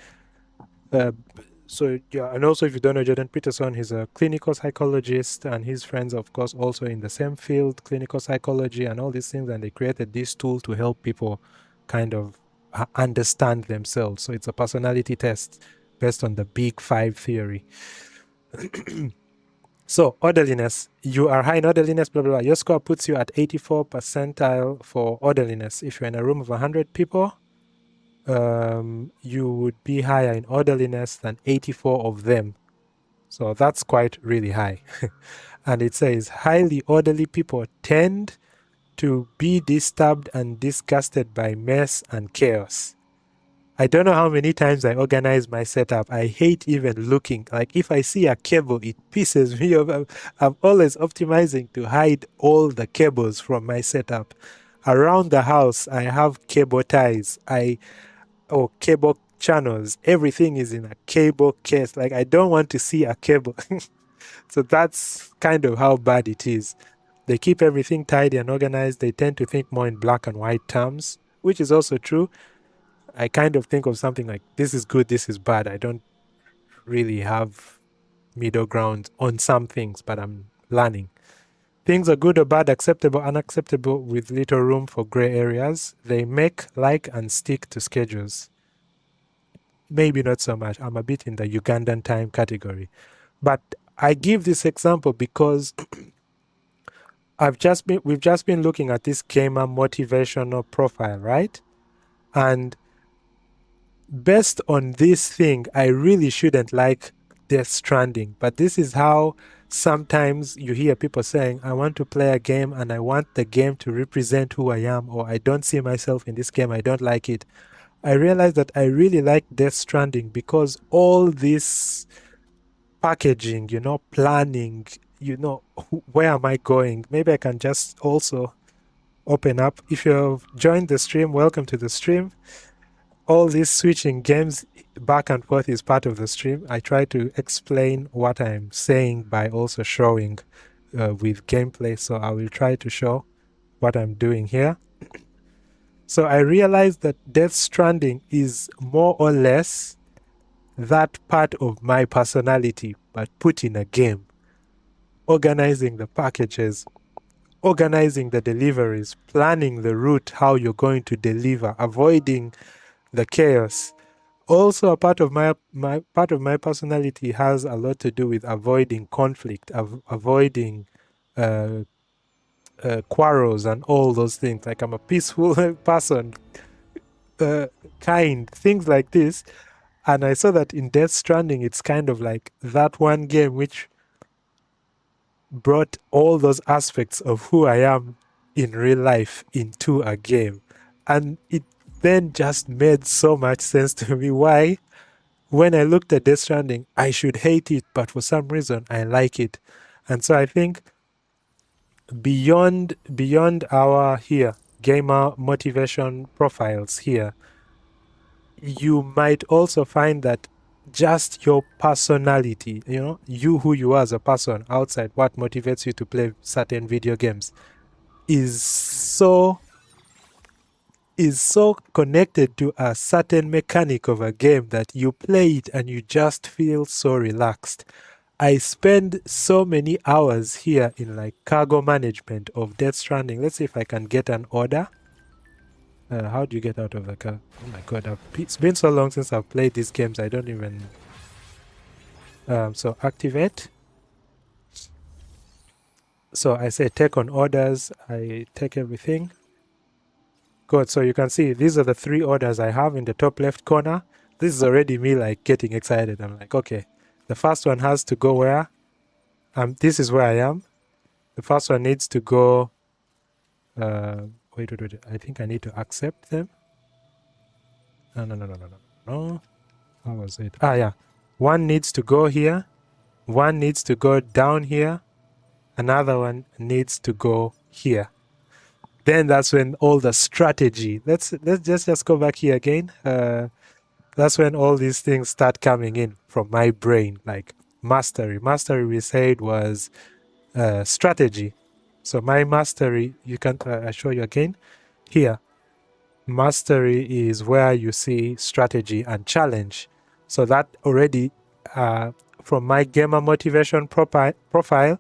So yeah, and also if you don't know Jordan Peterson, he's a clinical psychologist, and his friends, of course, also in the same field, clinical psychology and all these things, and they created this tool to help people kind of understand themselves. So it's a personality test based on the Big Five theory. So orderliness, you are high in orderliness, blah, blah, blah. Your score puts you at 84 percentile for orderliness. If you're in a room of 100 people, you would be higher in orderliness than 84 of them. So that's quite really high. And it says highly orderly people tend to be disturbed and disgusted by mess and chaos. I don't know how many times I organize my setup. I hate even looking. Like if I see a cable, it pisses me off. I'm always optimizing to hide all the cables from my setup. Around the house, I have cable ties. Cable channels. Everything is in a cable case. Like I don't want to see a cable. So that's kind of how bad it is. They keep everything tidy and organized. They tend to think more in black and white terms, which is also true. I kind of think of something like this is good, this is bad. I don't really have middle ground on some things, but I'm learning. Things are good or bad, acceptable, unacceptable, with little room for gray areas. They make, like, and stick to schedules. Maybe not so much. I'm a bit in the Ugandan time category. But I give this example because we've just been looking at this gamer motivational profile, right? And based on this thing, I really shouldn't like Death Stranding, but this is how sometimes you hear people saying, I want to play a game and I want the game to represent who I am, or I don't see myself in this game, I don't like it. I realized that I really like Death Stranding because all this packaging, planning, where am I going? Maybe I can just also open up. If you've joined the stream, welcome to the stream. All this switching games back and forth is part of the stream. I try to explain what I'm saying by also showing with gameplay. So I will try to show what I'm doing here. So I realized that Death Stranding is more or less that part of my personality, but put in a game. Organizing the packages, organizing the deliveries, planning the route, how you're going to deliver, avoiding the chaos. Also, a part of my personality has a lot to do with avoiding conflict, avoiding quarrels and all those things. Like I'm a peaceful person, kind, things like this. And I saw that in Death Stranding, it's kind of like that one game which brought all those aspects of who I am in real life into a game. And it then just made so much sense to me why, when I looked at Death Stranding, I should hate it, but for some reason I like it. And so I think beyond our here gamer motivation profiles here, you might also find that just your personality, you who you are as a person outside what motivates you to play certain video games is so connected to a certain mechanic of a game that you play it and you just feel so relaxed. I spend so many hours here in like cargo management of Death Stranding. Let's see if I can get an order. How do you get out of the car? Oh my god, it's been so long since I've played these games, I don't even... so activate. So I say take on orders, I take everything. Good, so you can see these are the 3 orders I have in the top left corner. This is already me like getting excited. I'm like, okay, the first one has to go where? This is where I am. The first one needs to go... wait, I think I need to accept them. No. How was it? Yeah. One needs to go here. One needs to go down here. Another one needs to go here. Then that's when all the strategy... Let's just go back here again. That's when all these things start coming in from my brain. Like mastery. Mastery we said was strategy. So my mastery, you can I show you again here. Mastery is where you see strategy and challenge. So that already, from my gamer motivation profile,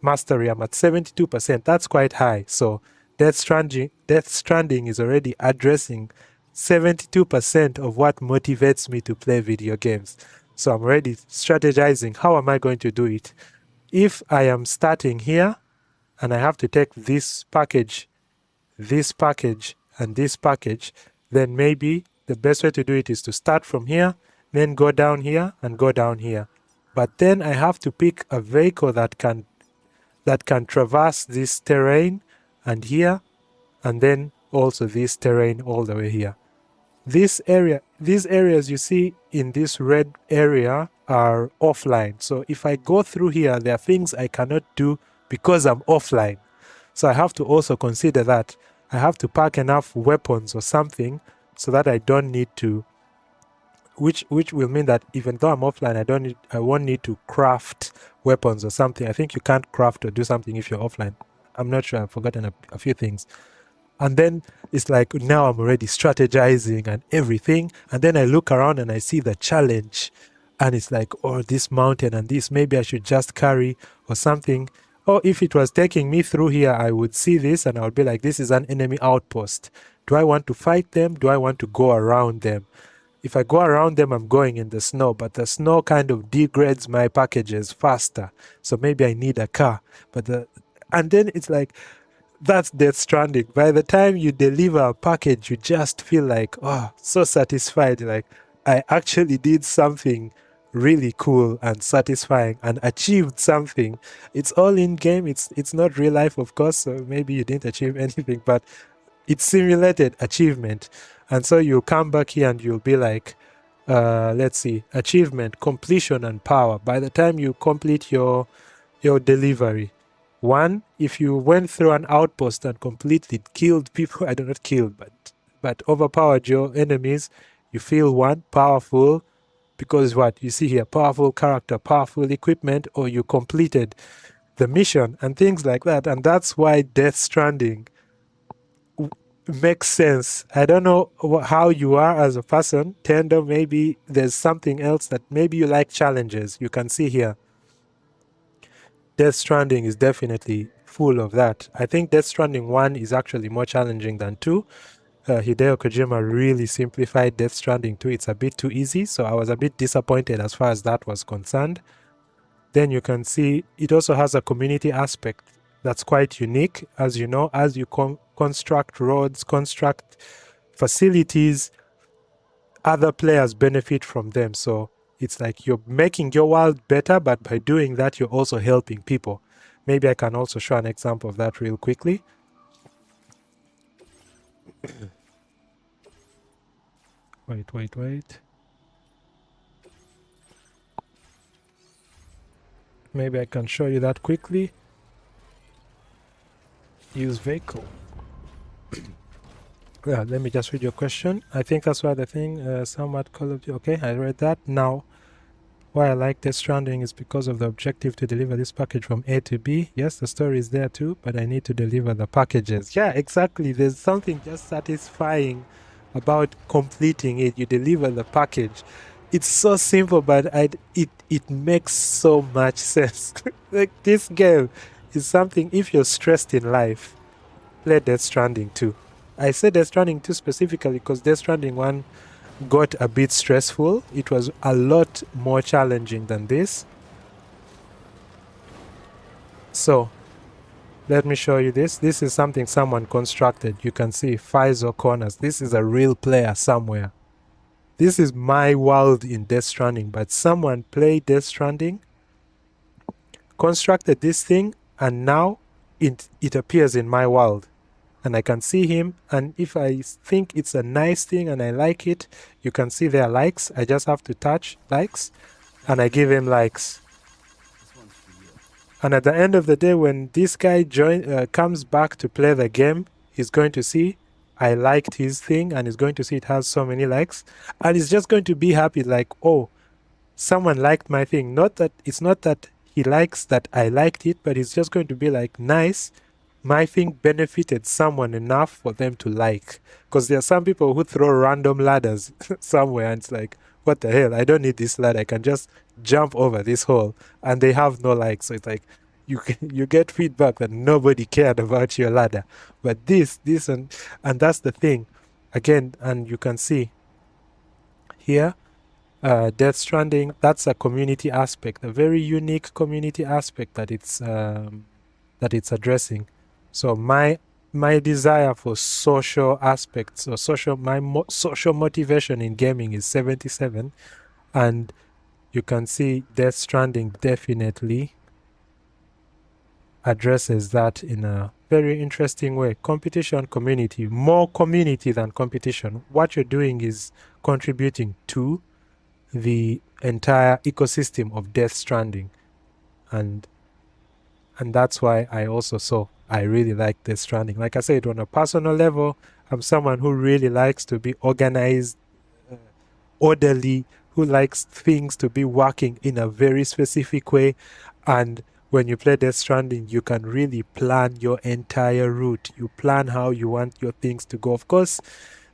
mastery, I'm at 72%. That's quite high. So Death Stranding is already addressing 72% of what motivates me to play video games. So I'm already strategizing. How am I going to do it? If I am starting here and I have to take this package, and this package, then maybe the best way to do it is to start from here, then go down here and go down here. But then I have to pick a vehicle that can traverse this terrain and here, and then also this terrain all the way here. These areas you see in this red area are offline. So if I go through here, there are things I cannot do because I'm offline. So I have to also consider that. I have to pack enough weapons or something so that I don't need to, which will mean that even though I'm offline, I won't need to craft weapons or something. I think you can't craft or do something if you're offline. I'm not sure, I've forgotten a few things. And then it's like now I'm already strategizing and everything. And then I look around and I see the challenge. And it's like, oh, this mountain and this, maybe I should just carry or something. Or if it was taking me through here, I would see this and I would be like, this is an enemy outpost. Do I want to fight them? Do I want to go around them? If I go around them, I'm going in the snow, but the snow kind of degrades my packages faster. So maybe I need a car. And then it's like, that's Death Stranding. By the time you deliver a package, you just feel like, oh, so satisfied. Like, I actually did something really cool and satisfying and achieved something. It's all in game. It's not real life, of course. So maybe you didn't achieve anything, but it's simulated achievement. And so you come back here and you'll be like, let's see, achievement, completion, and power. By the time you complete your delivery, one, if you went through an outpost and completely killed people, I don't know, killed, but overpowered your enemies, you feel one, powerful, because what you see here, powerful character, powerful equipment, or you completed the mission and things like that. And that's why Death Stranding makes sense. I don't know how you are as a person. Tender, maybe there's something else that maybe you like challenges. You can see here. Death Stranding is definitely full of that. I think Death Stranding 1 is actually more challenging than 2. Hideo Kojima really simplified Death Stranding 2. It's a bit too easy, so I was a bit disappointed as far as that was concerned. Then you can see it also has a community aspect that's quite unique. As you know, as you construct roads, construct facilities, other players benefit from them. So it's like you're making your world better, but by doing that, you're also helping people. Maybe I can also show an example of that real quickly. Wait. Maybe I can show you that quickly. Use vehicle. Yeah, let me just read your question. I think that's why the thing, somewhat Call of Duty. Okay, I read that. Now, why I like Death Stranding is because of the objective to deliver this package from A to B. Yes, the story is there too, but I need to deliver the packages. Yeah, exactly. There's something just satisfying about completing it. You deliver the package. It's so simple, but it makes so much sense. Like, this game is something, if you're stressed in life, play Death Stranding 2. I said Death Stranding 2 specifically because Death Stranding 1 got a bit stressful. It was a lot more challenging than this. So, let me show you this. This is something someone constructed. You can see Faizo corners. This is a real player somewhere. This is my world in Death Stranding, but someone played Death Stranding, constructed this thing, and now it appears in my world. And I can see him, and if I think it's a nice thing and I like it, you can see there likes. I just have to touch likes, and I give him likes. And at the end of the day, when this guy comes back to play the game, he's going to see I liked his thing, and he's going to see it has so many likes, and he's just going to be happy, like, oh, someone liked my thing. It's not that he likes that I liked it, but he's just going to be like, nice, my thing benefited someone enough for them to like. Because there are some people who throw random ladders somewhere and it's like, what the hell, I don't need this ladder, I can just jump over this hole, and they have no likes. So it's like you get feedback that nobody cared about your ladder. But this and that's the thing again. And you can see here, Death Stranding, that's a community aspect, a very unique community aspect that it's addressing. So my desire for social aspects or social motivation in gaming is 77, and you can see Death Stranding definitely addresses that in a very interesting way. Competition, community, more community than competition. What you're doing is contributing to the entire ecosystem of Death Stranding, and that's why I really like Death Stranding. Like I said, on a personal level, I'm someone who really likes to be organized, orderly, who likes things to be working in a very specific way. And when you play Death Stranding, you can really plan your entire route. You plan how you want your things to go. Of course,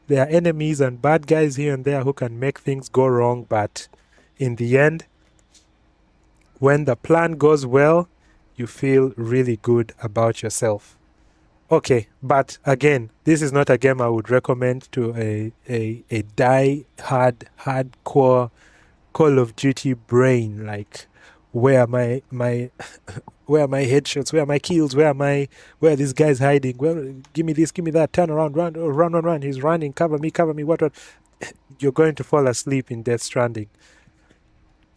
there are enemies and bad guys here and there who can make things go wrong, but in the end, when the plan goes well, you feel really good about yourself. Okay, but again, this is not a game I would recommend to a die-hard, hardcore Call of Duty brain, like, where are my where are my headshots, where are my kills, where are these guys hiding, well, give me this, give me that, turn around, run, he's running, cover me, what. You're going to fall asleep in Death Stranding.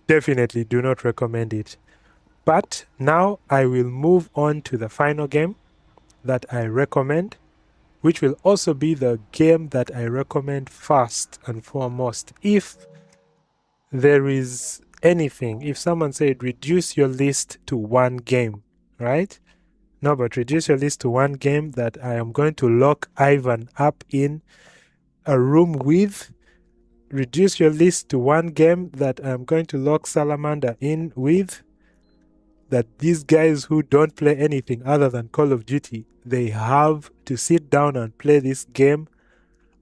Definitely do not recommend it. But now I will move on to the final game that I recommend, which will also be the game that I recommend first and foremost. If there is anything, if someone said reduce your list to one game, right? No, but reduce your list to one game that I am going to lock Ivan up in a room with. Reduce your list to one game that I'm going to lock Salamander in with. That these guys who don't play anything other than Call of Duty, they have to sit down and play this game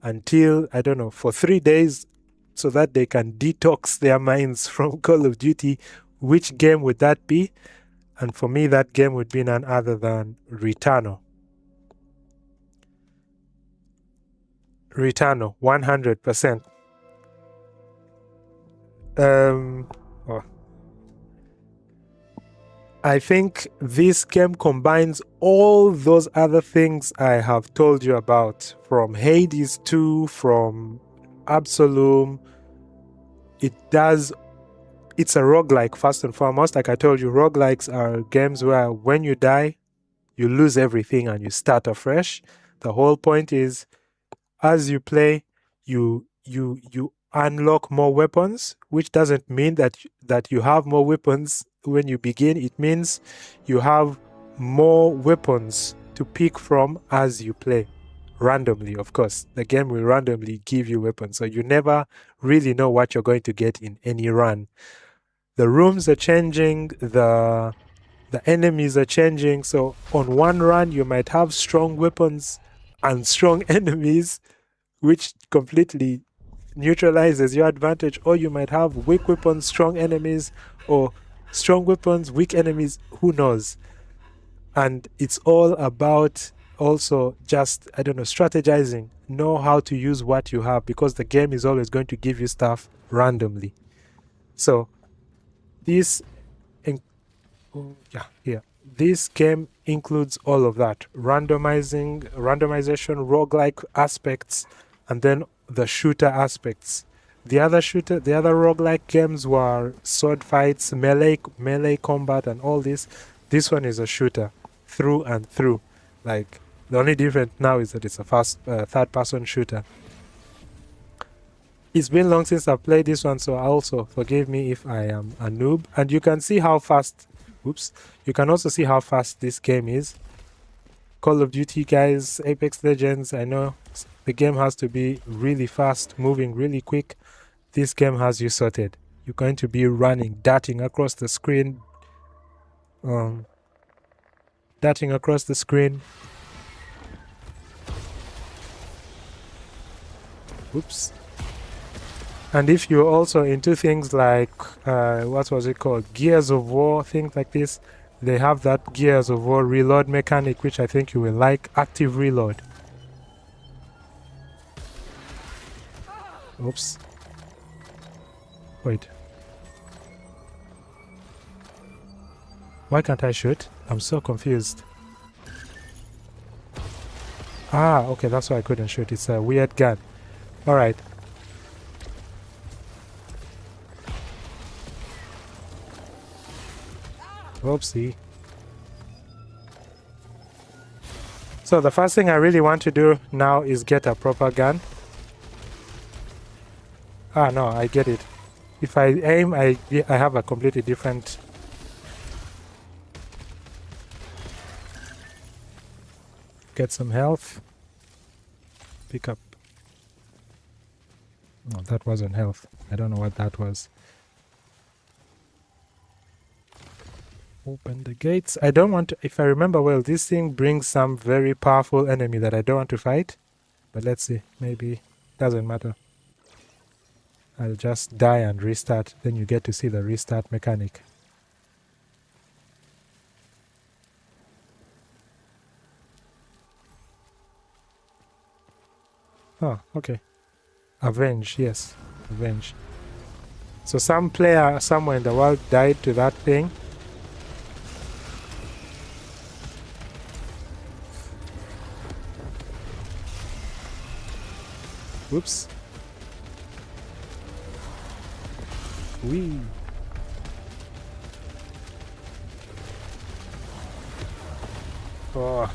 until, I don't know, for 3 days, so that they can detox their minds from Call of Duty. Which game would that be? And for me, that game would be none other than Returnal. Returnal, 100%. I think this game combines all those other things I have told you about, from Hades 2, from Absolum. It's a roguelike first and foremost. Like I told you, roguelikes are games where when you die, you lose everything and you start afresh. The whole point is, as you play, you unlock more weapons, which doesn't mean that you have more weapons when you begin. It means you have more weapons to pick from as you play. Randomly, of course. The game will randomly give you weapons, so you never really know what you're going to get in any run. The rooms are changing, the enemies are changing, so on one run you might have strong weapons and strong enemies, which completely neutralizes your advantage, or you might have weak weapons, strong enemies, or strong weapons, weak enemies, who knows. And it's all about also just, I don't know, strategizing, know how to use what you have, because the game is always going to give you stuff randomly. So this this game includes all of that: randomization, roguelike aspects, and then the shooter aspects. The other roguelike games were sword fights, melee combat, and all this. This one is a shooter through and through. Like, the only difference now is that it's a third-person shooter. It's been long since I've played this one, so also forgive me if I am a noob. And you can see how fast. You can also see how fast this game is. Call of Duty guys, Apex Legends, I know the game has to be really fast, moving really quick. This game has you sorted. You're going to be running, darting across the screen, Darting across the screen. Oops. And if you're also into things like, what was it called? Gears of War, things like this, they have that Gears of War reload mechanic, which I think you will like. Active reload. Oops. Wait. Why can't I shoot? I'm so confused. Ah, okay, that's why I couldn't shoot. It's a weird gun. Alright. Oopsie. So the first thing I really want to do now is get a proper gun. Ah, no, I get it. If I aim, I have a completely different... Get some health. Pick up. No, that wasn't health. I don't know what that was. Open the gates. I don't want to... If I remember well, this thing brings some very powerful enemy that I don't want to fight. But let's see. Maybe... Doesn't matter. I'll just die and restart. Then you get to see the restart mechanic. Oh, okay. Avenge, yes. Avenge. So some player somewhere in the world died to that thing. Whoops. Whee. Oh.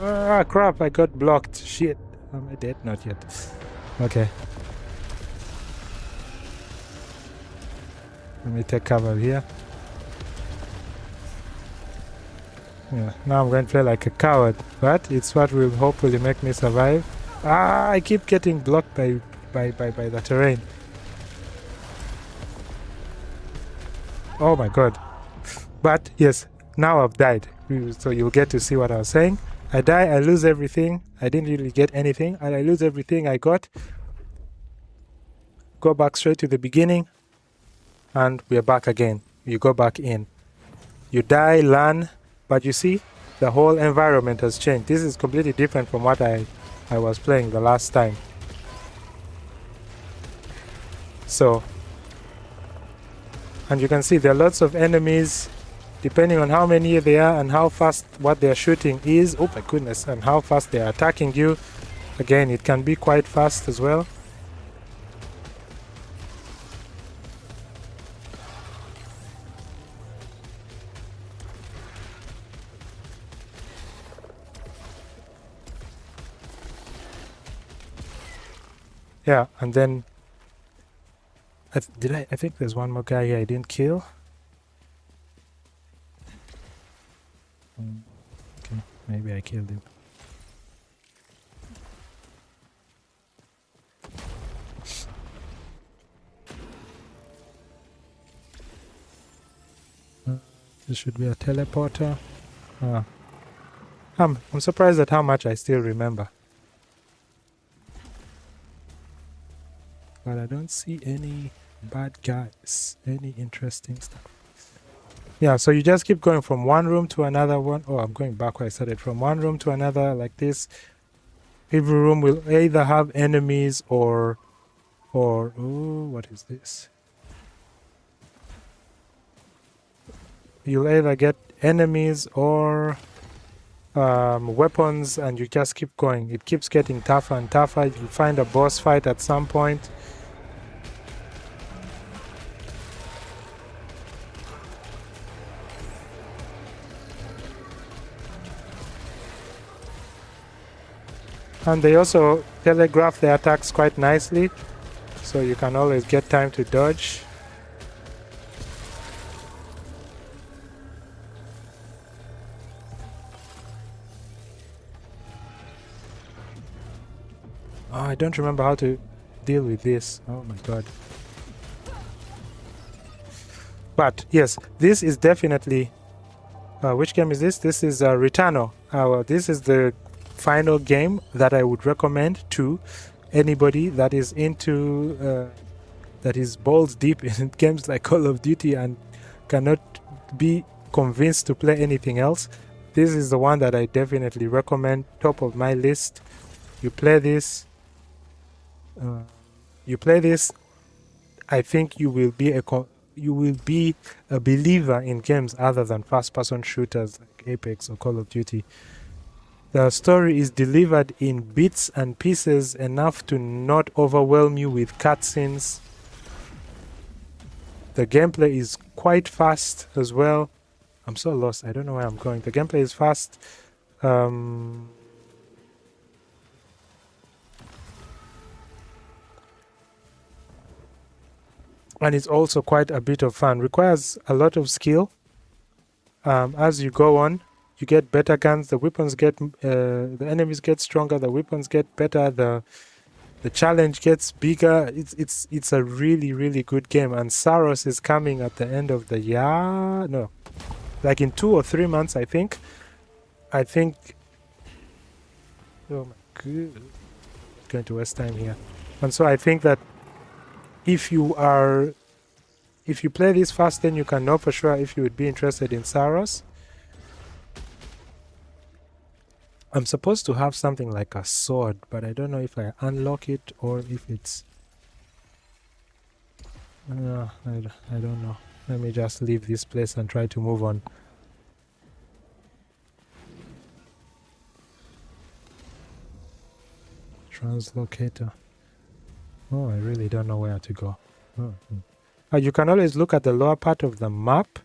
Ah, crap, I got blocked. Shit. Am I dead? Not yet. Okay. Let me take cover here. Yeah, now I'm going to play like a coward, but it's what will hopefully make me survive. Ah, I keep getting blocked by the terrain. Oh my god. But yes, now I've died. So you'll get to see what I was saying. I die, I lose everything. I didn't really get anything, and I lose everything I got. Go back straight to the beginning, and we're back again. You go back in. You die, learn, but you see, the whole environment has changed. This is completely different from what I was playing the last time. So, and you can see there are lots of enemies. Depending on how many they are and how fast what they're shooting is, oh my goodness, and how fast they're attacking you. Again, it can be quite fast as well. Yeah, and then I think there's one more guy here I didn't kill. Okay, maybe I killed him. This should be a teleporter. I'm surprised at how much I still remember. But I don't see any bad guys, any interesting stuff. Yeah, so you just keep going from one room to another one. Oh, I'm going back where I started. From one room to another like this. Every room will either have enemies or oh, what is this? You'll either get enemies or weapons, and you just keep going. It keeps getting tougher and tougher. You find a boss fight at some point. And they also telegraph their attacks quite nicely, so you can always get time to dodge. Oh, I don't remember how to deal with this. Oh my god. But yes, this is definitely... which game is this? This is Returnal. This is the final game that I would recommend to anybody that is into... that is balls deep in games like Call of Duty and cannot be convinced to play anything else. This is the one that I definitely recommend. Top of my list. You play this. I think you will be a believer in games other than first-person shooters like Apex or Call of Duty. The story is delivered in bits and pieces enough to not overwhelm you with cutscenes. The gameplay is quite fast as well. I'm so lost. I don't know where I'm going. The gameplay is fast. And it's also quite a bit of fun. Requires a lot of skill. As you go on, you get better guns. The weapons get, the enemies get stronger. The weapons get better. The challenge gets bigger. It's a really, really good game. And Saros is coming at the end of the year. No, like in 2 or 3 months, I think. Oh my god, I'm going to waste time here. And so I think that if you play this fast, then you can know for sure if you would be interested in Saros. I'm supposed to have something like a sword, but I don't know if I unlock it or if it's... I don't know. Let me just leave this place and try to move on. Translocator. Oh, I really don't know where to go. You can always look at the lower part of the map.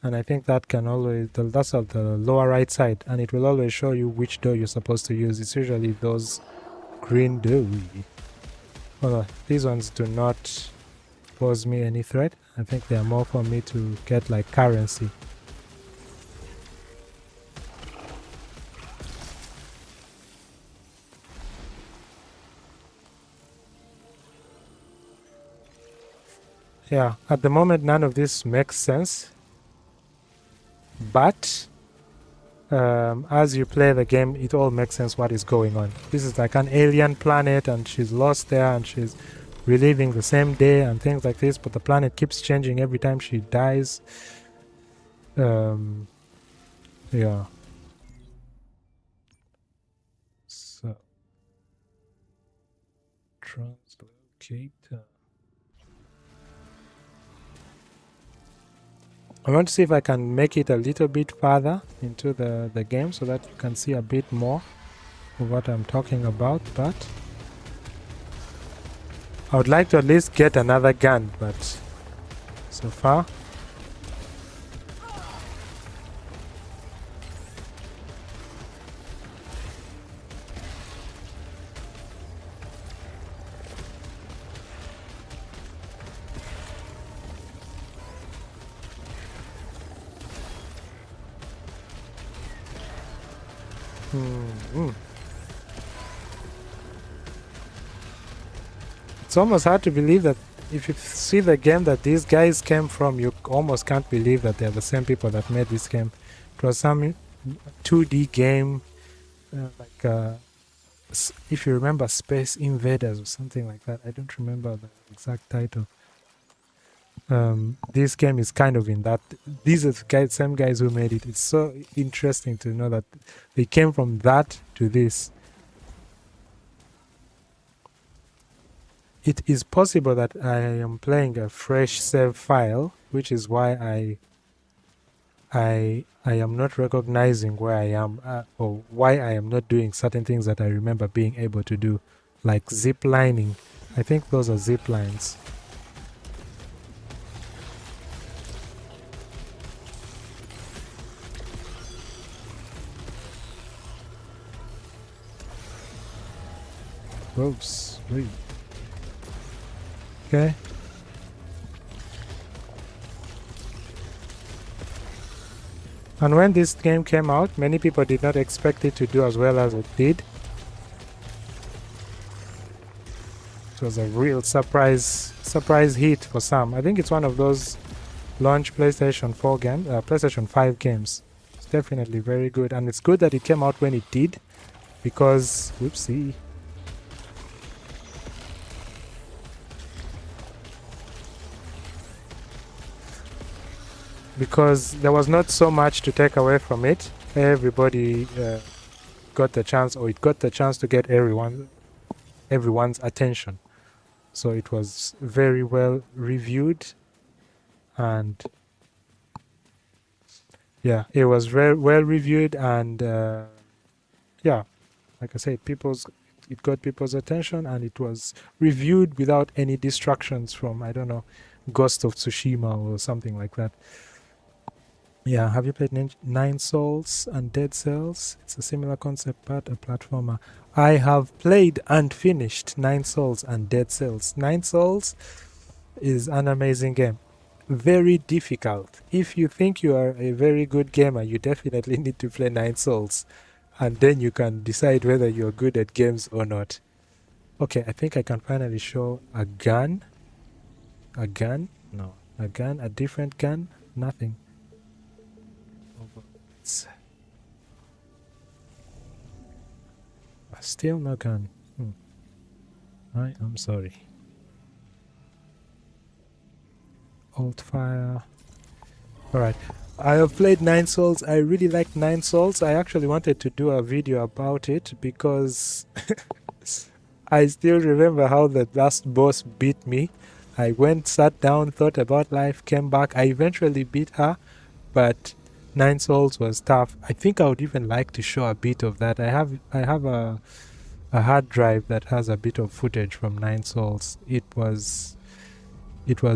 And I think that can always, that's on the lower right side, and it will always show you which door you're supposed to use. It's usually those green doors. Well, these ones do not pose me any threat. I think they are more for me to get like currency. Yeah, at the moment none of this makes sense. But as you play the game, it all makes sense what is going on. This is like an alien planet and she's lost there and she's reliving the same day and things like this, but the planet keeps changing every time she dies. Yeah. So, translocate. I want to see if I can make it a little bit further into the game so that you can see a bit more of what I'm talking about, but I would like to at least get another gun, but so far it's almost hard to believe that if you see the game that these guys came from, you almost can't believe that they're the same people that made this game. It was some 2D game, if you remember Space Invaders or something like that. I don't remember the exact title. This game is kind of in that. These are the same guys who made it. It's so interesting to know that they came from that to this. It is possible that I am playing a fresh save file, which is why I am not recognizing where I am or why I am not doing certain things that I remember being able to do, like zip lining. I think those are zip lines. Oops, wait. Okay. And when this game came out, many people did not expect it to do as well as it did. It was a real surprise hit for some. I think it's one of those launch PlayStation 4 games, PlayStation 5 games. It's definitely very good, and it's good that it came out when it did, because whoopsie. Because there was not so much to take away from it. Everybody got the chance, or it got the chance to get everyone's attention. So it was very well reviewed, and yeah, it was very well reviewed, and yeah, like I said, it got people's attention, and it was reviewed without any distractions from, I don't know, Ghost of Tsushima or something like that. Yeah, have you played Nine Souls and Dead Cells? It's a similar concept, but a platformer. I have played and finished Nine Souls and Dead Cells. Nine Souls is an amazing game. Very difficult. If you think you are a very good gamer, you definitely need to play Nine Souls. And then you can decide whether you're good at games or not. Okay, I think I can finally show a gun. A gun? No. A gun? A different gun? Nothing. Still no gun. I am sorry. Alt fire. Alright. I have played Nine Souls. I really liked Nine Souls. I actually wanted to do a video about it because I still remember how the last boss beat me. I went, sat down, thought about life, came back. I eventually beat her, but Nine Souls was tough. I think I would even like to show a bit of that. I have a hard drive that has a bit of footage from Nine Souls. It was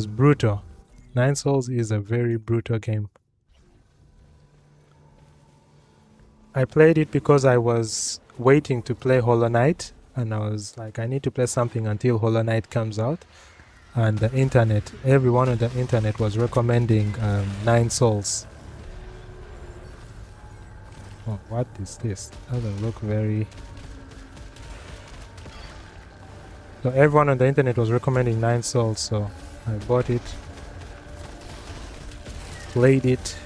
brutal. Nine Souls is a very brutal game. I played it because I was waiting to play Hollow Knight, and I was like, I need to play something until Hollow Knight comes out. And the internet, everyone on the internet was recommending Nine Souls. Oh, what is this? Doesn't look very... So everyone on the internet was recommending Nine Souls, so I bought it, played it.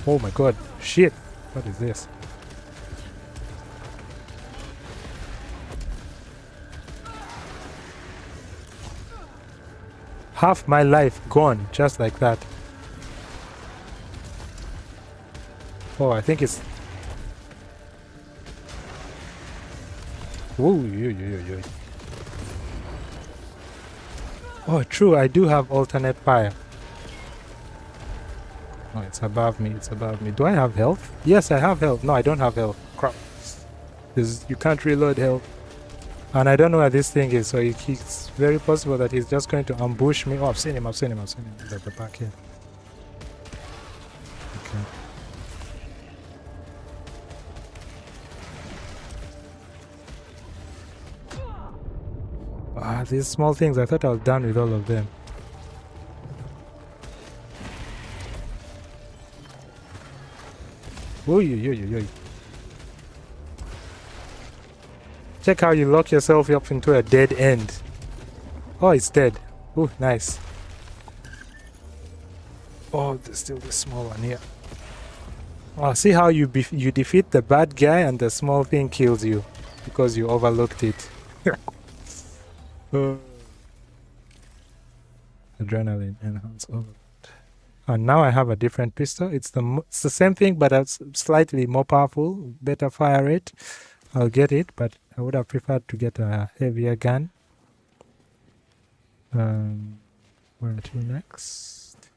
Oh my god, shit! What is this? Half my life gone, just like that. Oh, I think it's... Whoa, Oh, true, I do have alternate fire. Oh, it's above me, it's above me. Do I have health? Yes, I have health. No, I don't have health. Crap. You can't reload health. And I don't know where this thing is, so it's very possible that he's just going to ambush me. Oh, I've seen him. He's at the back here. Okay. These small things, I thought I was done with all of them. Oy. Check how you lock yourself up into a dead end. Oh, it's dead. Oh, nice. Oh, there's still this small one here. Oh, see how you defeat the bad guy and the small thing kills you because you overlooked it. Adrenaline enhance overload. And now I have a different pistol. It's the same thing, but it's slightly more powerful, better fire rate. I'll get it, but I would have preferred to get a heavier gun. Where to next?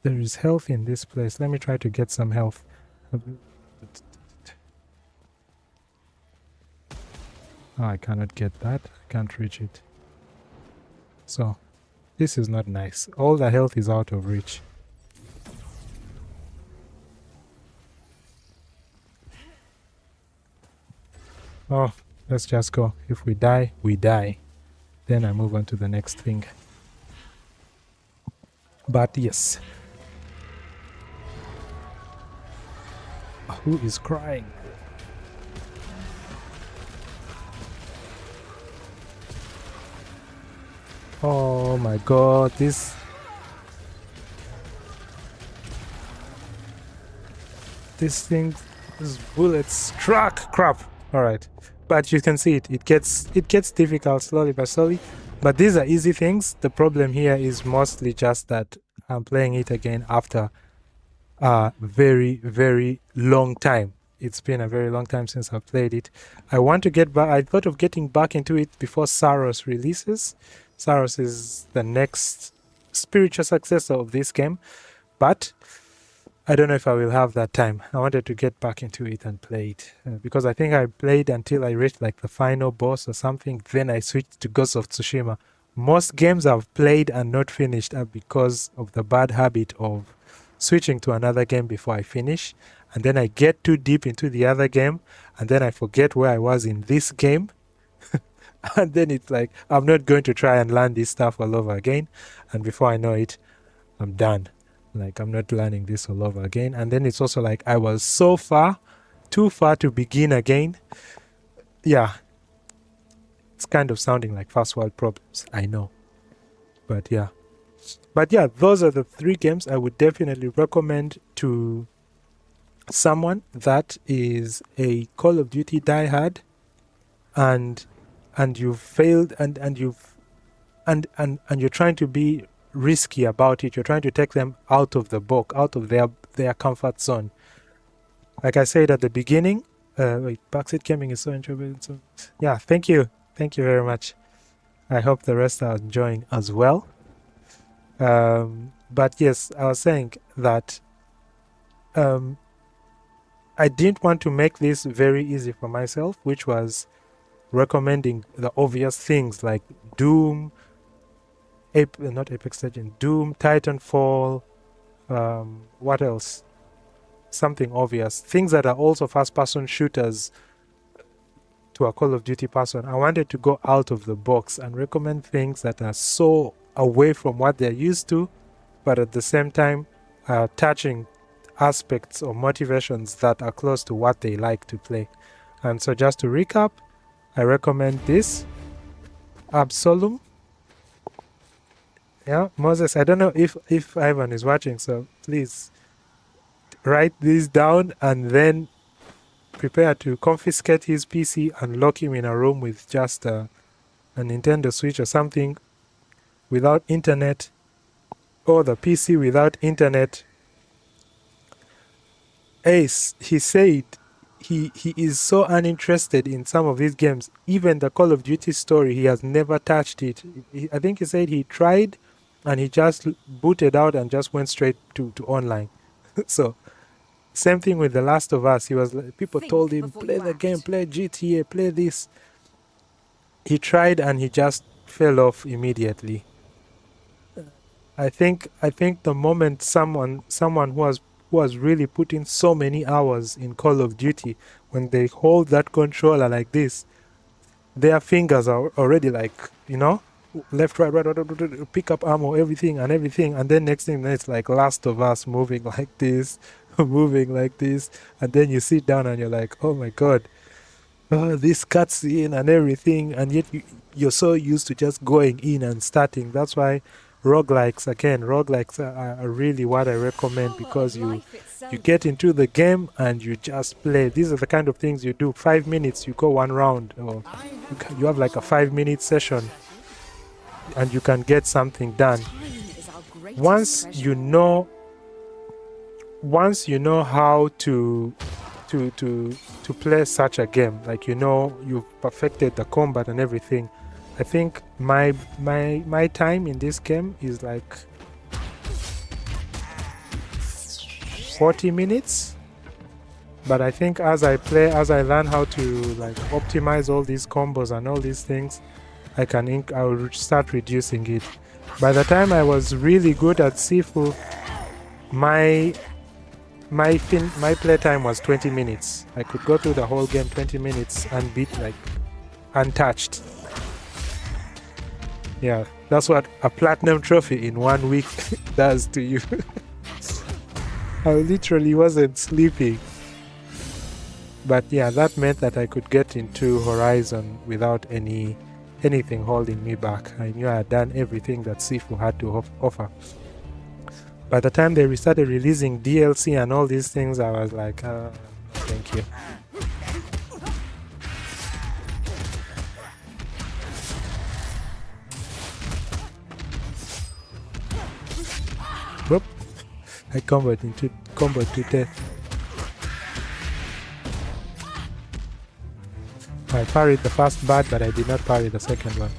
There is health in this place. Let me try to get some health. Oh, I cannot get that. I can't reach it. So, this is not nice. All the health is out of reach. Oh, let's just go. If we die, we die. Then I move on to the next thing. But yes. Who is crying? Oh my god, these things, these bullets struck. Crap. All right, but you can see it gets difficult slowly but slowly, but these are easy things. The problem here is mostly just that I'm playing it again after a very, very long time. It's been a very long time since I've played it. I want to get back. I thought of getting back into it before Saros releases. Saros is the next spiritual successor of this game, but I don't know if I will have that time. I wanted to get back into it and play it because I think I played until I reached like the final boss or something. Then I switched to Ghost of Tsushima. Most games I've played and not finished are because of the bad habit of switching to another game before I finish, and then I get too deep into the other game, and then I forget where I was in this game, and then it's like I'm not going to try and learn this stuff all over again, and before I know it, I'm done. Like, I'm not learning this all over again. And then it's also like I was so far, too far to begin again. Yeah, it's kind of sounding like first world problems, I know, but yeah. But yeah, those are the 3 games I would definitely recommend to someone that is a Call of Duty diehard, and you've failed, and you're trying to be risky about it. You're trying to take them out of the box, out of their comfort zone. Like I said at the beginning, Backseat Gaming is so enjoyable. So yeah, thank you very much. I hope the rest are enjoying as well. But yes, I was saying that I didn't want to make this very easy for myself, which was recommending the obvious things like Doom, not Apex Legends, Doom, Titanfall, what else? Something obvious. Things that are also first-person shooters to a Call of Duty person. I wanted to go out of the box and recommend things that are so away from what they're used to, but at the same time touching aspects or motivations that are close to what they like to play. And so just to recap, I recommend this, Absolum. Yeah, Moses, I don't know if Ivan is watching, so please write this down and then prepare to confiscate his PC and lock him in a room with just a Nintendo Switch or something without internet, or the PC without internet. Ace, he said he is so uninterested in some of these games. Even the Call of Duty story, he has never touched it. I think he said he tried and he just booted out and just went straight to online. So same thing with The Last of Us. He was like, people told him, play the game, play GTA, play this. He tried and he just fell off immediately. I think the moment someone who has really put in so many hours in Call of Duty, when they hold that controller like this, their fingers are already like, left, right, pick up ammo, everything, and then next thing it's like Last of Us moving like this, moving like this, and then you sit down and you're like, oh my god, this cutscene and everything, and yet you're so used to just going in and starting. That's why roguelikes are really what I recommend, because you get into the game and you just play. These are the kind of things you do. 5 minutes, you go one round, or you have like a 5-minute session and you can get something done. Once you know how to play such a game, like you've perfected the combat and everything, I think my time in this game is like 40 minutes. But I think as I learn how to like optimize all these combos and all these things, I will start reducing it. By the time I was really good at Sifu, my playtime was 20 minutes. I could go through the whole game 20 minutes and beat like untouched. Yeah, that's what a platinum trophy in 1 week does to you. I literally wasn't sleeping. But yeah, that meant that I could get into Horizon without any anything holding me back. I knew I had done everything that Sifu had to offer. By the time they started releasing DLC and all these things, I was like, thank you. Whoop. I comboed to death. I parried the first bat, but I did not parry the second one.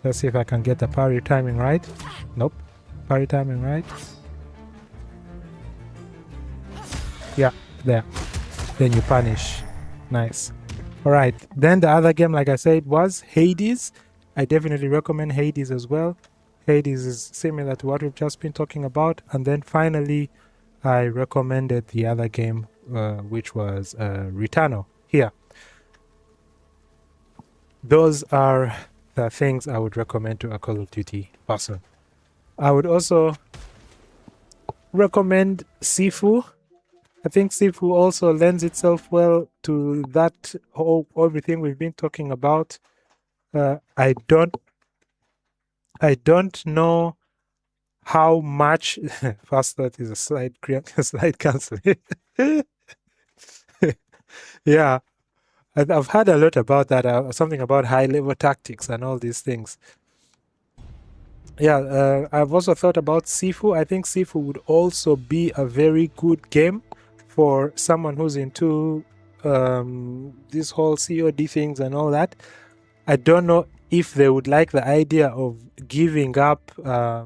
Let's see if I can get the parry timing right. Nope. Parry timing right. Yeah, there. Then you punish. Nice. Alright, then the other game, like I said, was Hades. I definitely recommend Hades as well. Hades is similar to what we've just been talking about. And then finally, I recommended the other game, which was Returnal. Here. Those are the things I would recommend to a Call of Duty person. I would also recommend Sifu. I think Sifu also lends itself well to that whole everything we've been talking about. I don't know how much fast thought is a slide cancel. Yeah, I've heard a lot about that. Something about high level tactics and all these things. Yeah, I've also thought about Sifu. I think Sifu would also be a very good game for someone who's into this whole COD things and all that. I don't know if they would like the idea of giving up. I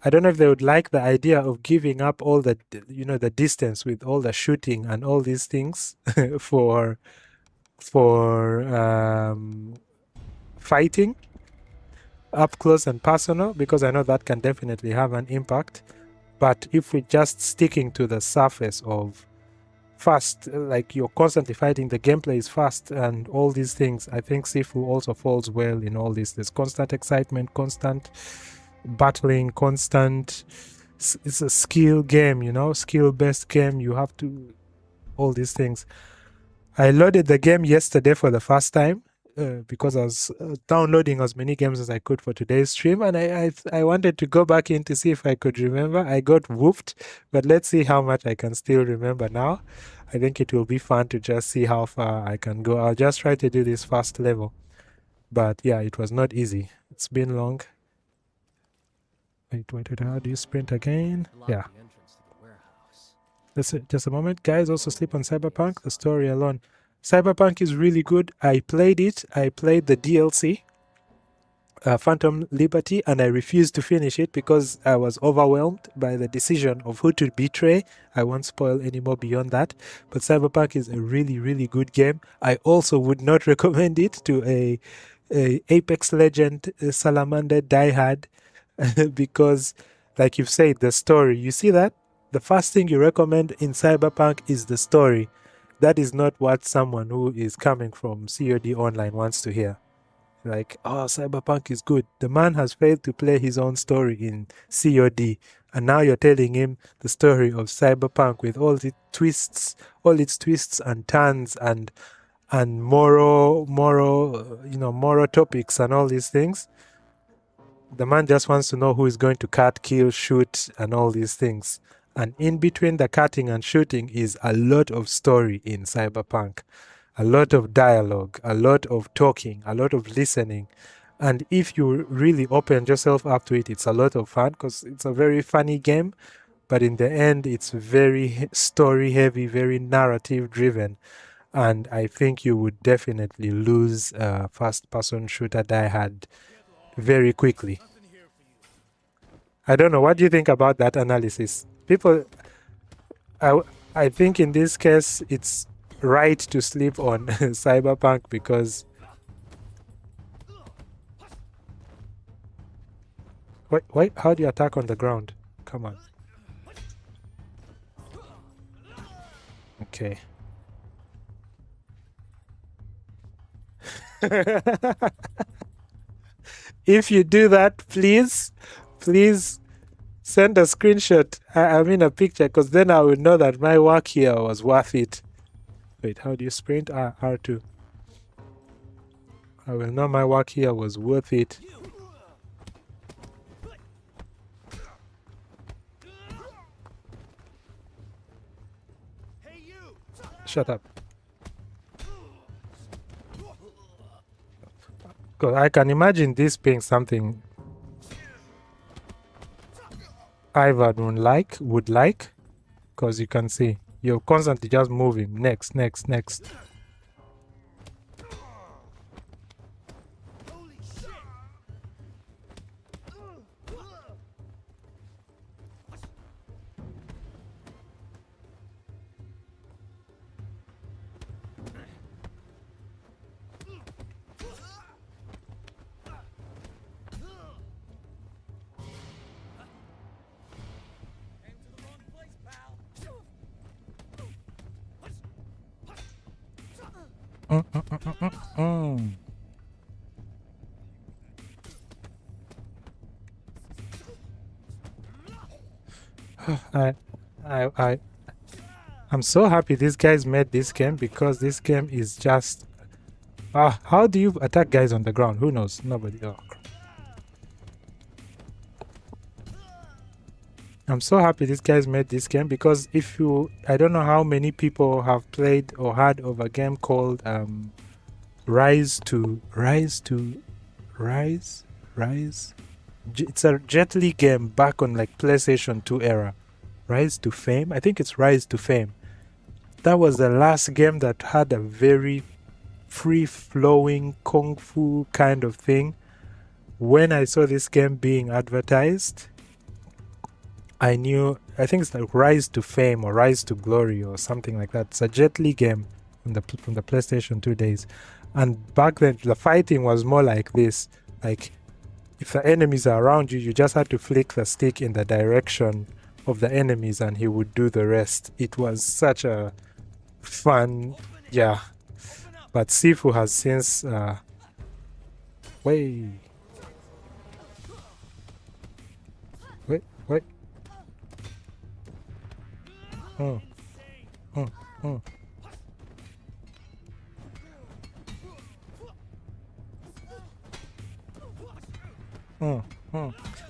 don't know if they would like the idea of giving up all the, the distance with all the shooting and all these things for fighting up close and personal, because I know that can definitely have an impact. But if we're just sticking to the surface of fast, like you're constantly fighting, the gameplay is fast and all these things, I think Sifu also falls well in all this. There's constant excitement, constant battling, constant, it's a skill game, skill-based game. You have to, all these things. I loaded the game yesterday for the first time because I was downloading as many games as I could for today's stream, and I wanted to go back in to see if I could remember. I got whooped, but let's see how much I can still remember now. I think it will be fun to just see how far I can go. I'll just try to do this first level, but yeah, it was not easy. It's been long. Wait, how do you sprint again? Yeah. Just a moment. Guys, also sleep on Cyberpunk, the story alone. Cyberpunk is really good. I played it. I played the DLC, Phantom Liberty, and I refused to finish it because I was overwhelmed by the decision of who to betray. I won't spoil any more beyond that. But Cyberpunk is a really, really good game. I also would not recommend it to a Apex Legend Salamander diehard because, like you've said, the story. You see that? The first thing you recommend in Cyberpunk is the story. That is not what someone who is coming from COD Online wants to hear. Like, oh, Cyberpunk is good. The man has failed to play his own story in COD, and now you're telling him the story of Cyberpunk with all its twists and turns and moral topics and all these things. The man just wants to know who is going to cut, kill, shoot, and all these things. And in between the cutting and shooting is a lot of story in Cyberpunk, a lot of dialogue, a lot of talking, a lot of listening. And if you really open yourself up to it, it's a lot of fun because it's a very funny game. But in the end, it's very story heavy, very narrative driven. And I think you would definitely lose a first-person shooter diehard very quickly. I don't know. What do you think about that analysis? People, I think in this case, it's right to sleep on Cyberpunk because... Wait, how do you attack on the ground? Come on. Okay. If you do that, please send a screenshot, I mean a picture, because then I will know that my work here was worth it. Wait, how do you sprint? R2. I will know my work here was worth it. Shut up. Because I can imagine this being something Ivan would like, because you can see you're constantly just moving. Next. I'm so happy these guys made this game, because this game is just how do you attack guys on the ground? Who knows? Nobody. Oh. I'm so happy these guys made this game, because if you, I don't know how many people have played or heard of a game called Rise. It's a Jet Li game back on like PlayStation 2 era. Rise to Fame? I think it's Rise to Fame. That was the last game that had a very free-flowing kung fu kind of thing. When I saw this game being advertised, I knew, I think it's like Rise to Fame or Rise to Glory or something like that. It's a Jet Li game from the PlayStation 2 days. And back then, the fighting was more like this. Like, if the enemies are around you, you just had to flick the stick in the direction of the enemies and he would do the rest. It was such a fun, yeah. But Sifu has since wait.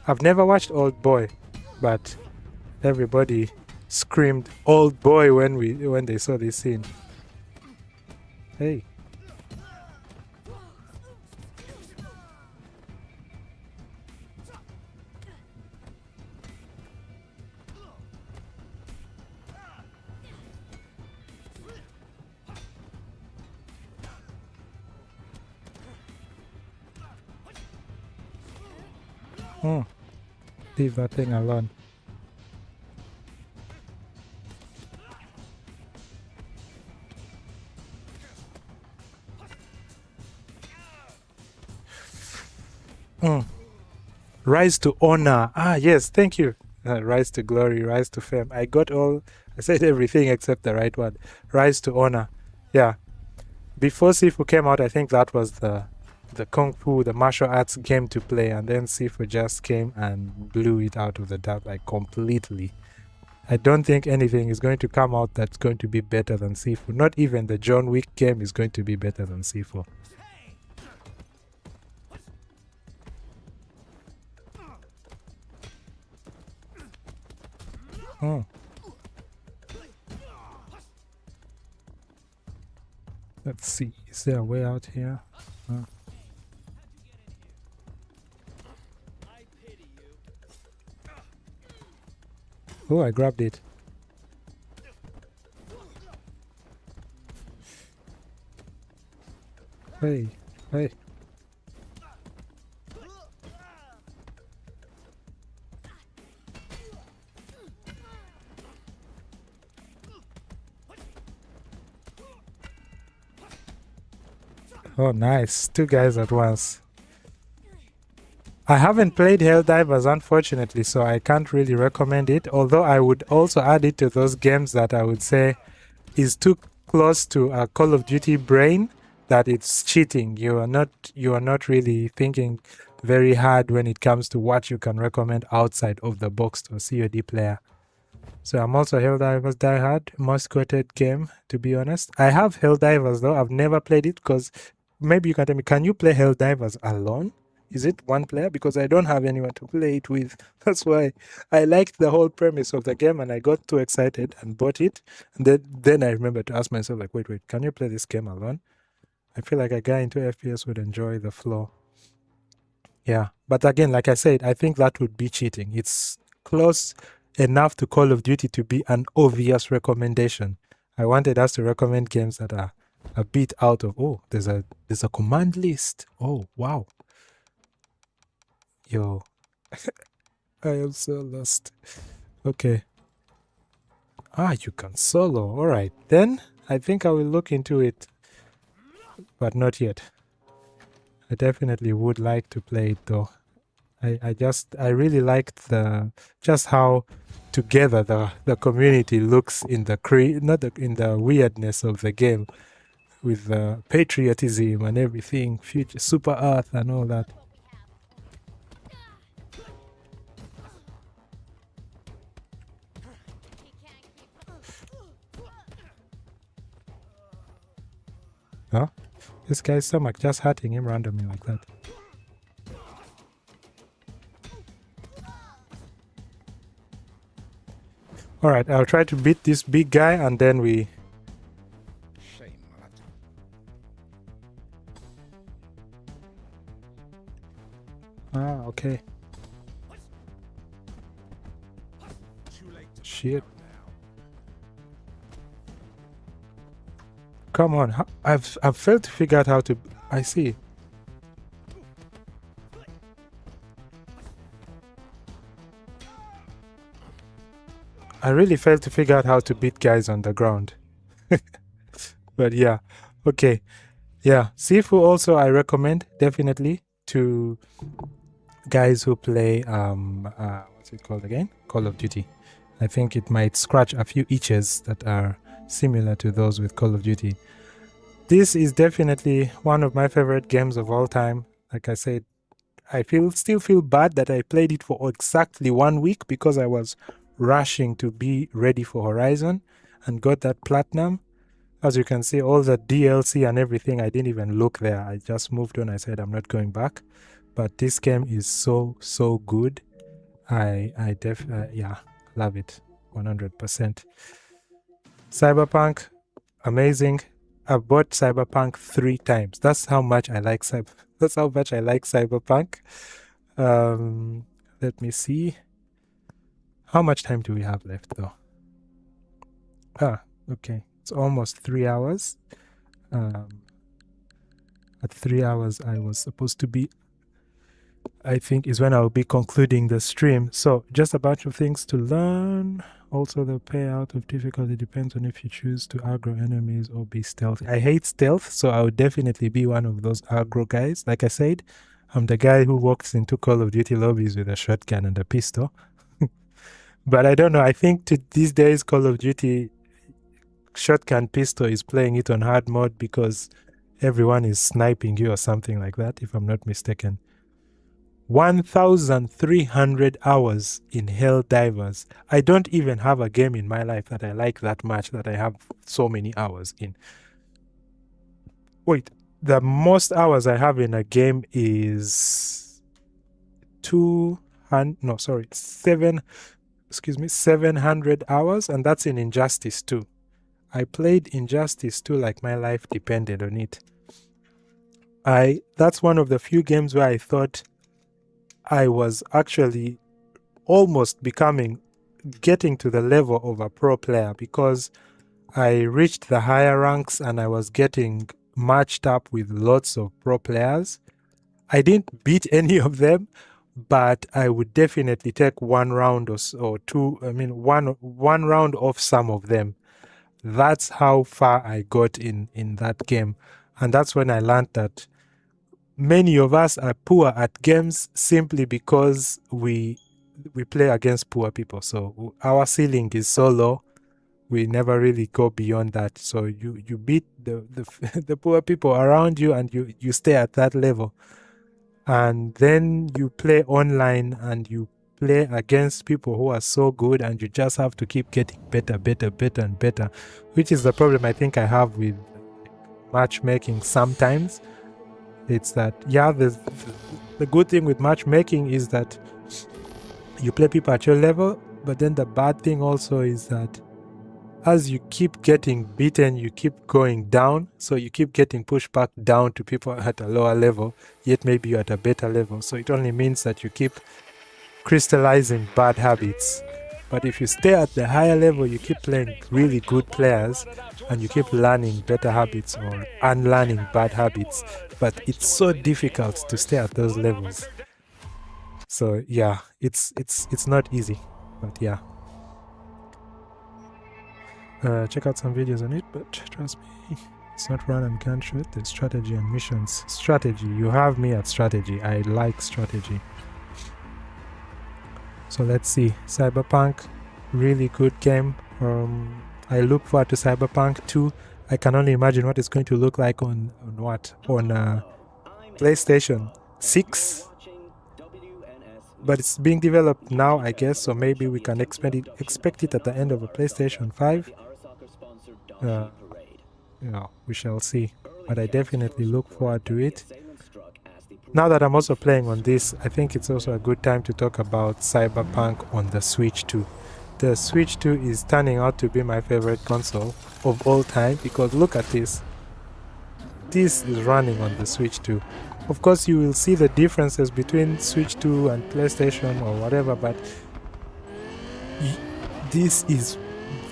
I've never watched Old Boy, but everybody screamed "Old Boy" when they saw this scene. Hey. Leave that thing alone. Rise to honor. Yes, thank you. Rise to glory, rise to fame. I said everything except the right word. Rise to honor. Yeah. Before Sifu came out, I think that was the Kung Fu, the martial arts game to play, and then Sifu just came and blew it out of the dark, like completely. I don't think anything is going to come out that's going to be better than Sifu. Not even the John Wick game is going to be better than Sifu. Let's see, is there a way out here? Oh, I grabbed it. Hey. Oh, nice. 2 guys at once. I haven't played Helldivers, unfortunately, so I can't really recommend it. Although I would also add it to those games that I would say is too close to a Call of Duty brain that it's cheating. You are not really thinking very hard when it comes to what you can recommend outside of the box to a COD player. So I'm also Helldivers Die Hard, most quoted game, to be honest. I have Helldivers though. I've never played it because maybe you can tell me, can you play Helldivers alone? Is it one player? Because I don't have anyone to play it with. That's why I liked the whole premise of the game and I got too excited and bought it. And then I remembered to ask myself, like, wait, can you play this game alone? I feel like a guy into FPS would enjoy the flow. Yeah. But again, like I said, I think that would be cheating. It's close enough to Call of Duty to be an obvious recommendation. I wanted us to recommend games that are a bit out of, oh, there's a command list. Oh, wow. Yo. I am so lost. Okay. You can solo. All right. Then I think I will look into it, but not yet. I definitely would like to play it though. I really liked just how together the community looks in the weirdness of the game, with the patriotism and everything, future super Earth and all that. Huh? This guy's stomach just hurting him randomly like that. Alright, I'll try to beat this big guy and then we... Okay. Shit. Come on, I've failed to figure out how to... I see. I really failed to figure out how to beat guys on the ground. But yeah, okay. Yeah, Sifu also I recommend definitely to guys who play what's it called again? Call of Duty. I think it might scratch a few itches that are similar to those with Call of Duty. This is definitely one of my favorite games of all time. Like I said, I still feel bad that I played it for exactly 1 week because I was rushing to be ready for Horizon and got that platinum. As you can see, all the DLC and everything, I didn't even look there. I just moved on. I said I'm not going back. But this game is so good. Yeah, love it 100%. Cyberpunk, amazing. I've bought Cyberpunk 3 times. That's how much I like Cyberpunk. Let me see. How much time do we have left though? Okay. It's almost 3 hours. At 3 hours I was supposed to be, I think is when I'll be concluding the stream. So just a bunch of things to learn. Also the payout of difficulty depends on if you choose to aggro enemies or be stealthy. I hate stealth, so I would definitely be one of those aggro guys. Like I said, I'm the guy who walks into Call of Duty lobbies with a shotgun and a pistol. But I don't know, I think these days Call of Duty shotgun pistol is playing it on hard mode because everyone is sniping you or something like that, if I'm not mistaken. 1,300 hours in Helldivers. I don't even have a game in my life that I like that much that I have so many hours in. Wait, the most hours I have in a game is 700 hours, and that's in Injustice 2. I played Injustice 2 like my life depended on it. That's one of the few games where I thought I was actually almost getting to the level of a pro player, because I reached the higher ranks and I was getting matched up with lots of pro players. I didn't beat any of them, but I would definitely take one round or two. I mean, one round off some of them. That's how far I got in that game. And that's when I learned that many of us are poor at games simply because we play against poor people. So our ceiling is so low, we never really go beyond that. So you beat the poor people around you and you stay at that level. And then you play online and you play against people who are so good, and you just have to keep getting better and better, which is the problem I think I have with matchmaking sometimes. It's that, yeah, the good thing with matchmaking is that you play people at your level, but then the bad thing also is that as you keep getting beaten, you keep going down, so you keep getting pushed back down to people at a lower level, yet maybe you're at a better level. So it only means that you keep crystallizing bad habits. But if you stay at the higher level, you keep playing really good players and you keep learning better habits or unlearning bad habits. But it's so difficult to stay at those levels. So yeah, it's not easy, but yeah. Check out some videos on it, but trust me, it's not run and gun shoot. There's strategy and missions. Strategy, you have me at strategy. I like strategy. So let's see. Cyberpunk, really good game. I look forward to Cyberpunk 2. I can only imagine what it's going to look like on PlayStation 6. But it's being developed now, I guess, so maybe we can expect it at the end of a PlayStation 5. We shall see. But I definitely look forward to it. Now that I'm also playing on this, I think it's also a good time to talk about Cyberpunk on the Switch 2. The Switch 2 is turning out to be my favorite console of all time, because look at this. This is running on the Switch 2. Of course, you will see the differences between Switch 2 and PlayStation or whatever, but this is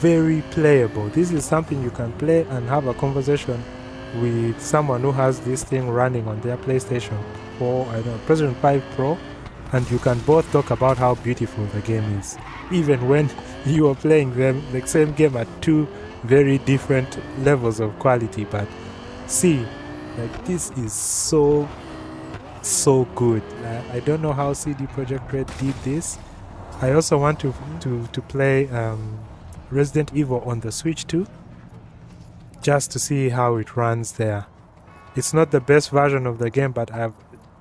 very playable. This is something you can play and have a conversation with someone who has this thing running on their PlayStation 4, I don't know, PlayStation 5 Pro, and you can both talk about how beautiful the game is, even when you are playing the same game at two very different levels of quality. But see, like, this is so good. I don't know how CD Projekt Red did this. I also want to play Resident Evil on the Switch 2, just to see how it runs there. It's not the best version of the game, but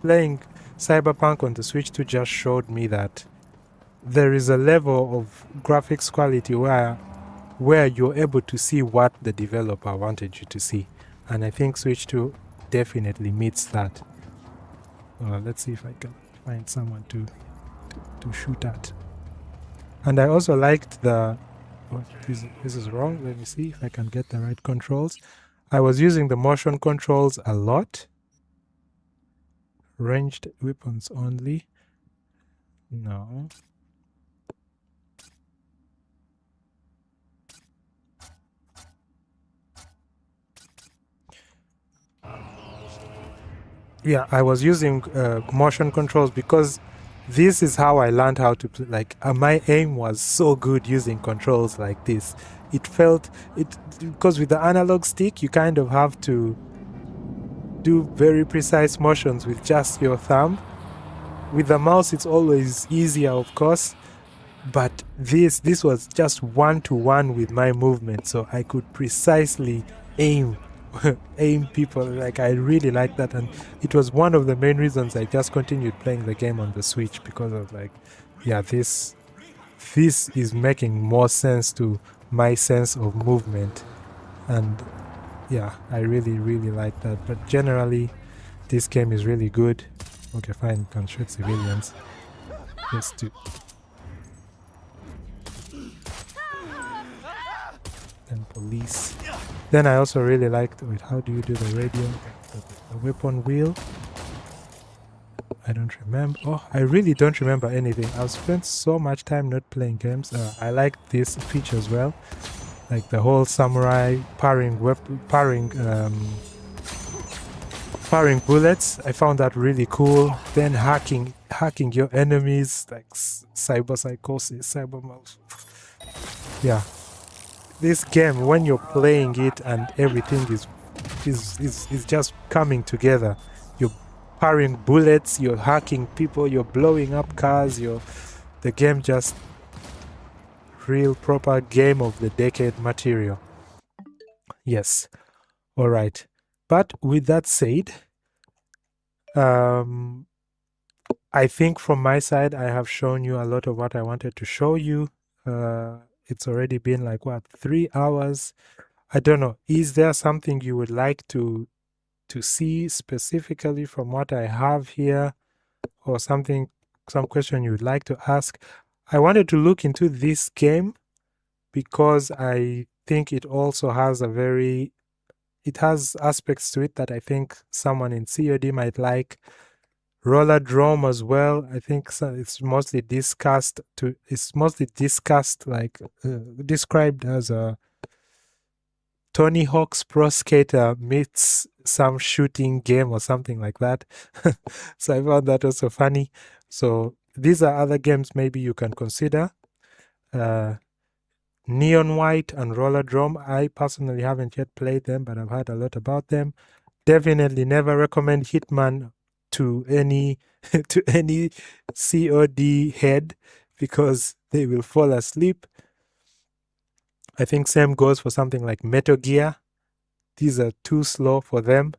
playing Cyberpunk on the Switch 2 just showed me that there is a level of graphics quality where you're able to see what the developer wanted you to see. And I think Switch 2 definitely meets that. Let's see if I can find someone to shoot at. And I also liked this is wrong. Let me see if I can get the right controls. I was using the motion controls a lot. Ranged weapons only. No. Yeah, I was using motion controls because this is how I learned how to play. Like, my aim was so good using controls like this. It felt because with the analog stick you kind of have to do very precise motions with just your thumb. With the mouse it's always easier, of course, but this was just one-to-one with my movement, so I could precisely aim people. Like, I really like that, and it was one of the main reasons I just continued playing the game on the Switch, because I was like, yeah, this is making more sense to my sense of movement, and yeah, I really like that. But generally this game is really good. Okay, fine, you can shoot civilians. Let's do. And police. Then I also really liked, wait, how do you do the radio? The weapon wheel? I don't remember. Oh, I really don't remember anything. I've spent so much time not playing games. I like this feature as well. Like the whole samurai parrying bullets. I found that really cool. Then hacking your enemies, like cyber psychosis, yeah. This game, when you're playing it and everything is just coming together. You're parrying bullets, you're hacking people, you're blowing up cars, the game just real proper game of the decade material. Yes. All right. But with that said, I think from my side, I have shown you a lot of what I wanted to show you. It's already been like, what, 3 hours? I don't know. Is there something you would like to see specifically from what I have here, or some question you would like to ask? I wanted to look into this game because I think it also has it has aspects to it that I think someone in COD might like. Roller Drome as well. I think it's mostly discussed like described as a Tony Hawk's Pro Skater meets some shooting game or something like that. So I found that also funny. So these are other games maybe you can consider. Neon White and Roller Drome. I personally haven't yet played them, but I've heard a lot about them. Definitely never recommend Hitman to any COD head because they will fall asleep. I think same goes for something like Metal Gear. These are too slow for them.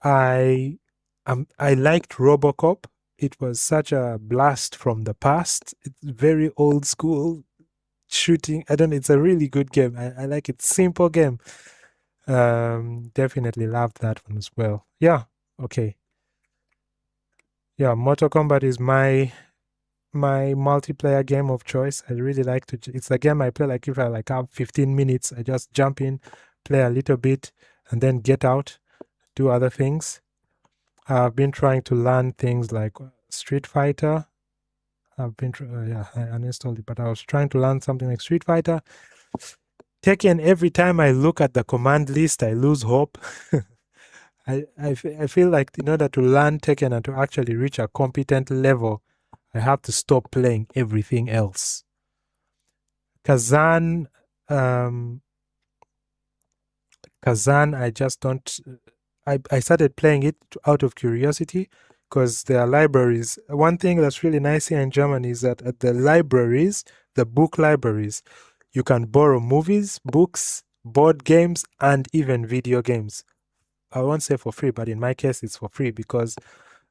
I liked RoboCop. It was such a blast from the past. It's very old school shooting. It's a really good game. I like it. Simple game. Definitely loved that one as well. Yeah. Okay. Yeah, Mortal Kombat is my multiplayer game of choice. I really like to. It's the game I play like if I have 15 minutes, I just jump in, play a little bit, and then get out, do other things. I've been trying to learn things like Street Fighter. I've been I uninstalled it, but I was trying to learn something like Street Fighter. Tekken. Every time I look at the command list, I lose hope. I feel like in order to learn Tekken and to actually reach a competent level, I have to stop playing everything else. Kazan, I just don't. I started playing it out of curiosity because there are libraries. One thing that's really nice here in Germany is that at the libraries, the book libraries, you can borrow movies, books, board games, and even video games. I won't say for free, but in my case, it's for free because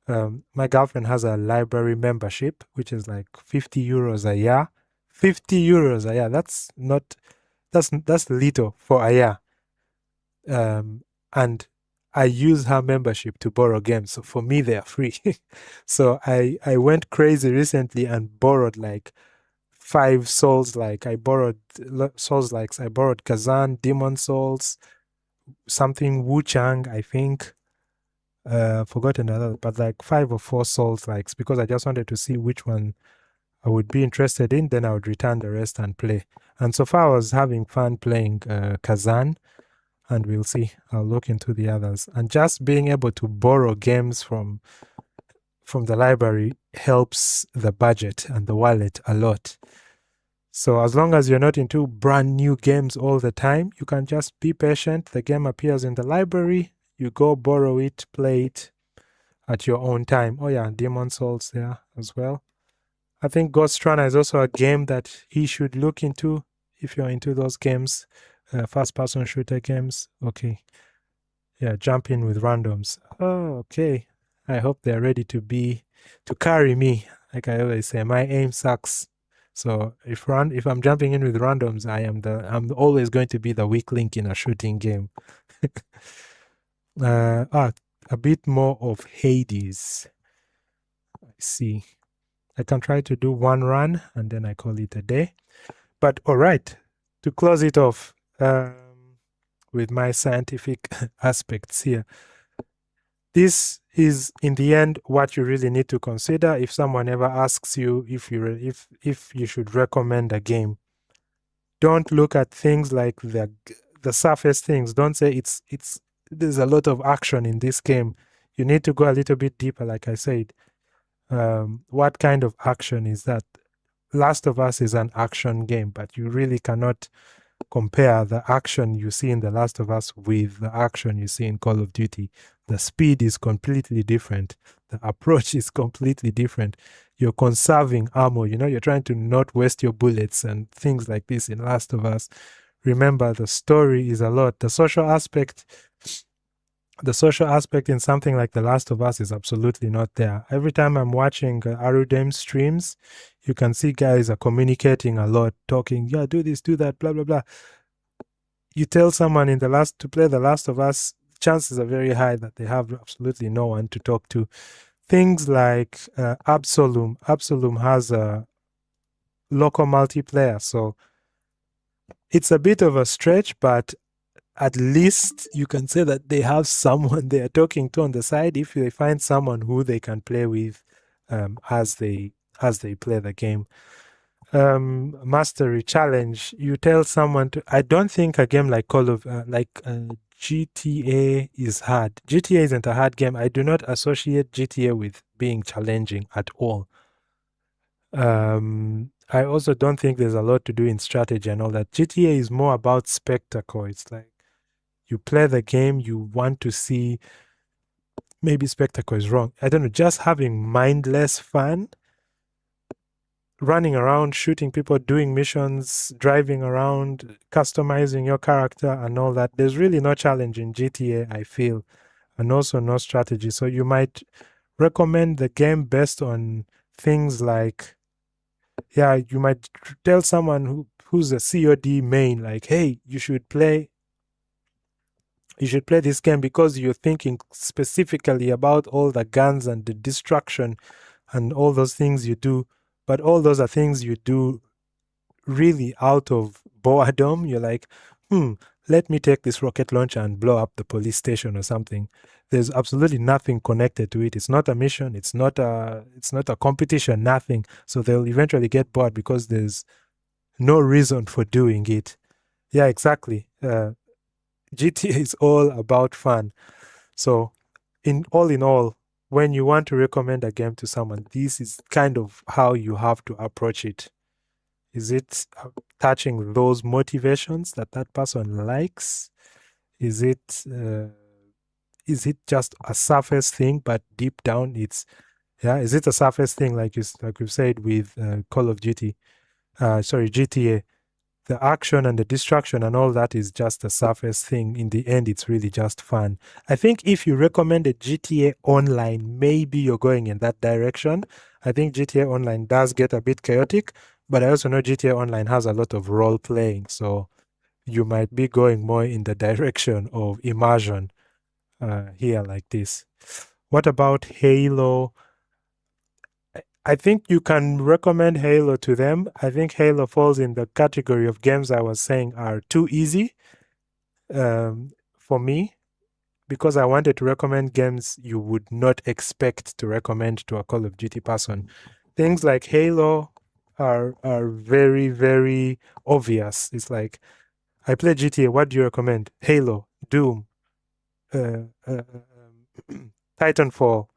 my girlfriend has a library membership, which is like 50 euros a year. 50 euros a year. That's little for a year. And I use her membership to borrow games. So for me, they are free. So I went crazy recently and borrowed like 5 Souls. Like I borrowed Souls likes. I borrowed Kazan, Demon Souls, something Wu Chang, I think. Forgotten another, but like 5 or 4 Souls likes because I just wanted to see which one I would be interested in. Then I would return the rest and play. And so far, I was having fun playing Kazan, and we'll see. I'll look into the others. And just being able to borrow games from the library helps the budget and the wallet a lot. So as long as you're not into brand new games all the time, you can just be patient. The game appears in the library. You go borrow it, play it at your own time. Oh yeah, Demon Souls there as well. I think Ghost Runner is also a game that he should look into if you're into those games, first-person shooter games. Okay. Yeah, jump in with randoms. Oh, okay. I hope they're ready to carry me. Like I always say, my aim sucks. So if I'm jumping in with randoms, I'm always going to be the weak link in a shooting game. A bit more of Hades. I see. I can try to do one run and then I call it a day. But all right, to close it off with my scientific aspects here, this is in the end what you really need to consider if someone ever asks you if you should recommend a game. Don't look at things like the surface things. Don't say there's a lot of action in this game. You need to go a little bit deeper, like I said. What kind of action is that? Last of Us is an action game, but you really cannot compare the action you see in The Last of Us with the action you see in Call of Duty. The speed is completely different. The approach is completely different. You're conserving ammo, you're trying to not waste your bullets and things like this in Last of Us. Remember, the story is a lot. The social aspect the social aspect in something like The Last of Us is absolutely not there. Every time I'm watching Arudem streams, you can see guys are communicating a lot, talking, yeah, do this, do that, blah, blah, blah. You tell someone to play The Last of Us, chances are very high that they have absolutely no one to talk to. Things like Absolum has a local multiplayer, so it's a bit of a stretch, but at least you can say that they have someone they are talking to on the side if they find someone who they can play with as they play the game. Mastery challenge, you tell someone to, I don't think a game like GTA is hard. GTA isn't a hard game. I do not associate GTA with being challenging at all. I also don't think there's a lot to do in strategy and all that. GTA is more about spectacle. It's like you play the game, you want to see, maybe spectacle is wrong, I don't know, just having mindless fun, running around, shooting people, doing missions, driving around, customizing your character and all that. There's really no challenge in GTA, I feel, and also no strategy. So you might recommend the game based on things like, yeah, you might tell someone who's a COD main, like, hey, you should play this game because you're thinking specifically about all the guns and the destruction and all those things you do. But all those are things you do really out of boredom. You're like, let me take this rocket launcher and blow up the police station or something. There's absolutely nothing connected to it. It's not a mission. It's not a competition, nothing. So they'll eventually get bored because there's no reason for doing it. Yeah, exactly. GTA is all about fun. So in all, when you want to recommend a game to someone, this is kind of how you have to approach it. Is it touching those motivations that person likes? Is it just a surface thing, but deep down it's, yeah, is it a surface thing like we've said with Call of Duty, GTA? The action and the destruction and all that is just a surface thing. In the end, it's really just fun. I think if you recommend a GTA Online, maybe you're going in that direction. I think GTA Online does get a bit chaotic, but I also know GTA Online has a lot of role playing, so you might be going more in the direction of immersion here like this. What about Halo? I think you can recommend Halo to them. I think Halo falls in the category of games I was saying are too easy for me, because I wanted to recommend games you would not expect to recommend to a Call of Duty person. Things like Halo are very, very obvious. It's like, I play GTA, what do you recommend? Halo, Doom, Titanfall.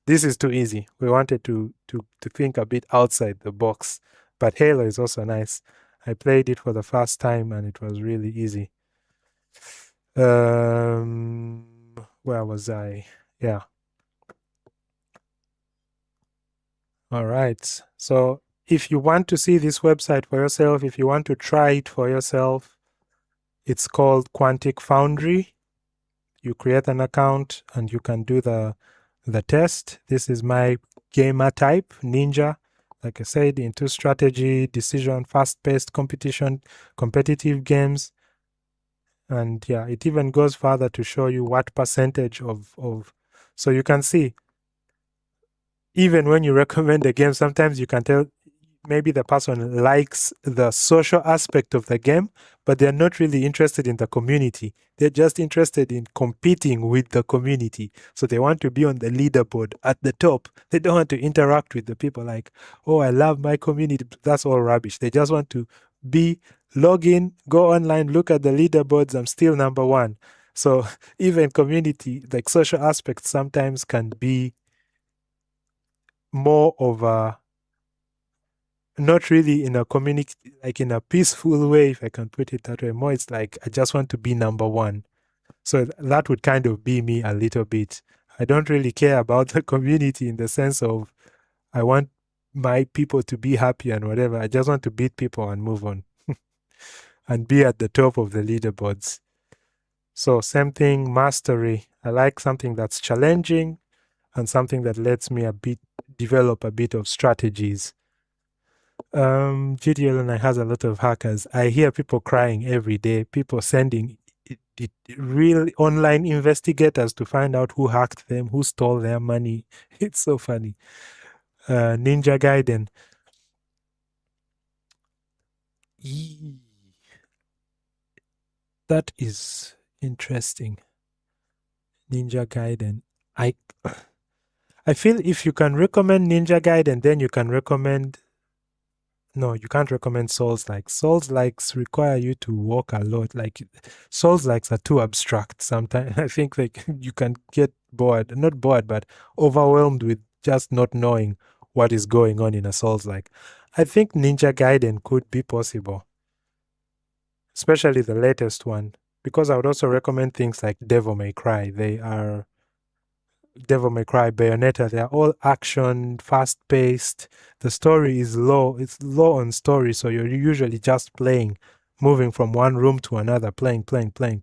This is too easy. We wanted to think a bit outside the box. But Halo is also nice. I played it for the first time and it was really easy. Where was I? Yeah. All right. So if you want to see this website for yourself, if you want to try it for yourself, it's called Quantic Foundry. You create an account and you can do the test. This is my gamer type, Ninja. Like I said, into strategy, decision, fast-paced competition, competitive games. And yeah, it even goes further to show you what percentage of so you can see, even when you recommend a game, sometimes you can tell maybe the person likes the social aspect of the game, but they're not really interested in the community. They're just interested in competing with the community. So they want to be on the leaderboard at the top. They don't want to interact with the people like, oh, I love my community. That's all rubbish. They just want to log in, go online, look at the leaderboards. I'm still number one. So even community, like social aspects, sometimes can be more of a, not really in a community, like in a peaceful way, if I can put it that way. More, it's like, I just want to be number one. So that would kind of be me a little bit. I don't really care about the community in the sense of, I want my people to be happy and whatever. I just want to beat people and move on and be at the top of the leaderboards. So same thing, mastery. I like something that's challenging and something that lets me develop a bit of strategies. GTA Online has a lot of hackers. I hear people crying every day, people sending real online investigators to find out who hacked them, who stole their money. It's so funny. Ninja Gaiden. That is interesting. Ninja Gaiden. I feel if you can recommend Ninja Gaiden, then you can recommend. No, you can't recommend Souls likes. Souls likes require you to walk a lot. Like Souls likes are too abstract sometimes. I think like you can get bored, not bored, but overwhelmed with just not knowing what is going on in a Souls like. I think Ninja Gaiden could be possible, especially the latest one, because I would also recommend things like Devil May Cry. Devil May Cry, Bayonetta, they are all action, fast-paced. The story is low. It's low on story, so you're usually just playing, moving from one room to another, playing. The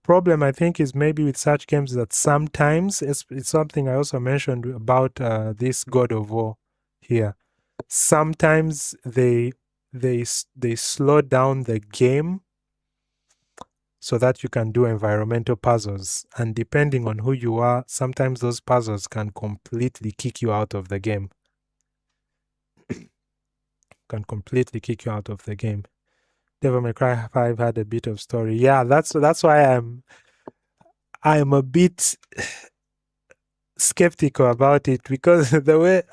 problem, I think, is maybe with such games that sometimes, it's something I also mentioned about this God of War here. Sometimes they slow down the game so that you can do environmental puzzles. And depending on who you are, sometimes those puzzles can completely kick you out of the game. Devil May Cry 5 had a bit of story. Yeah, that's why I'm a bit skeptical about it, because the way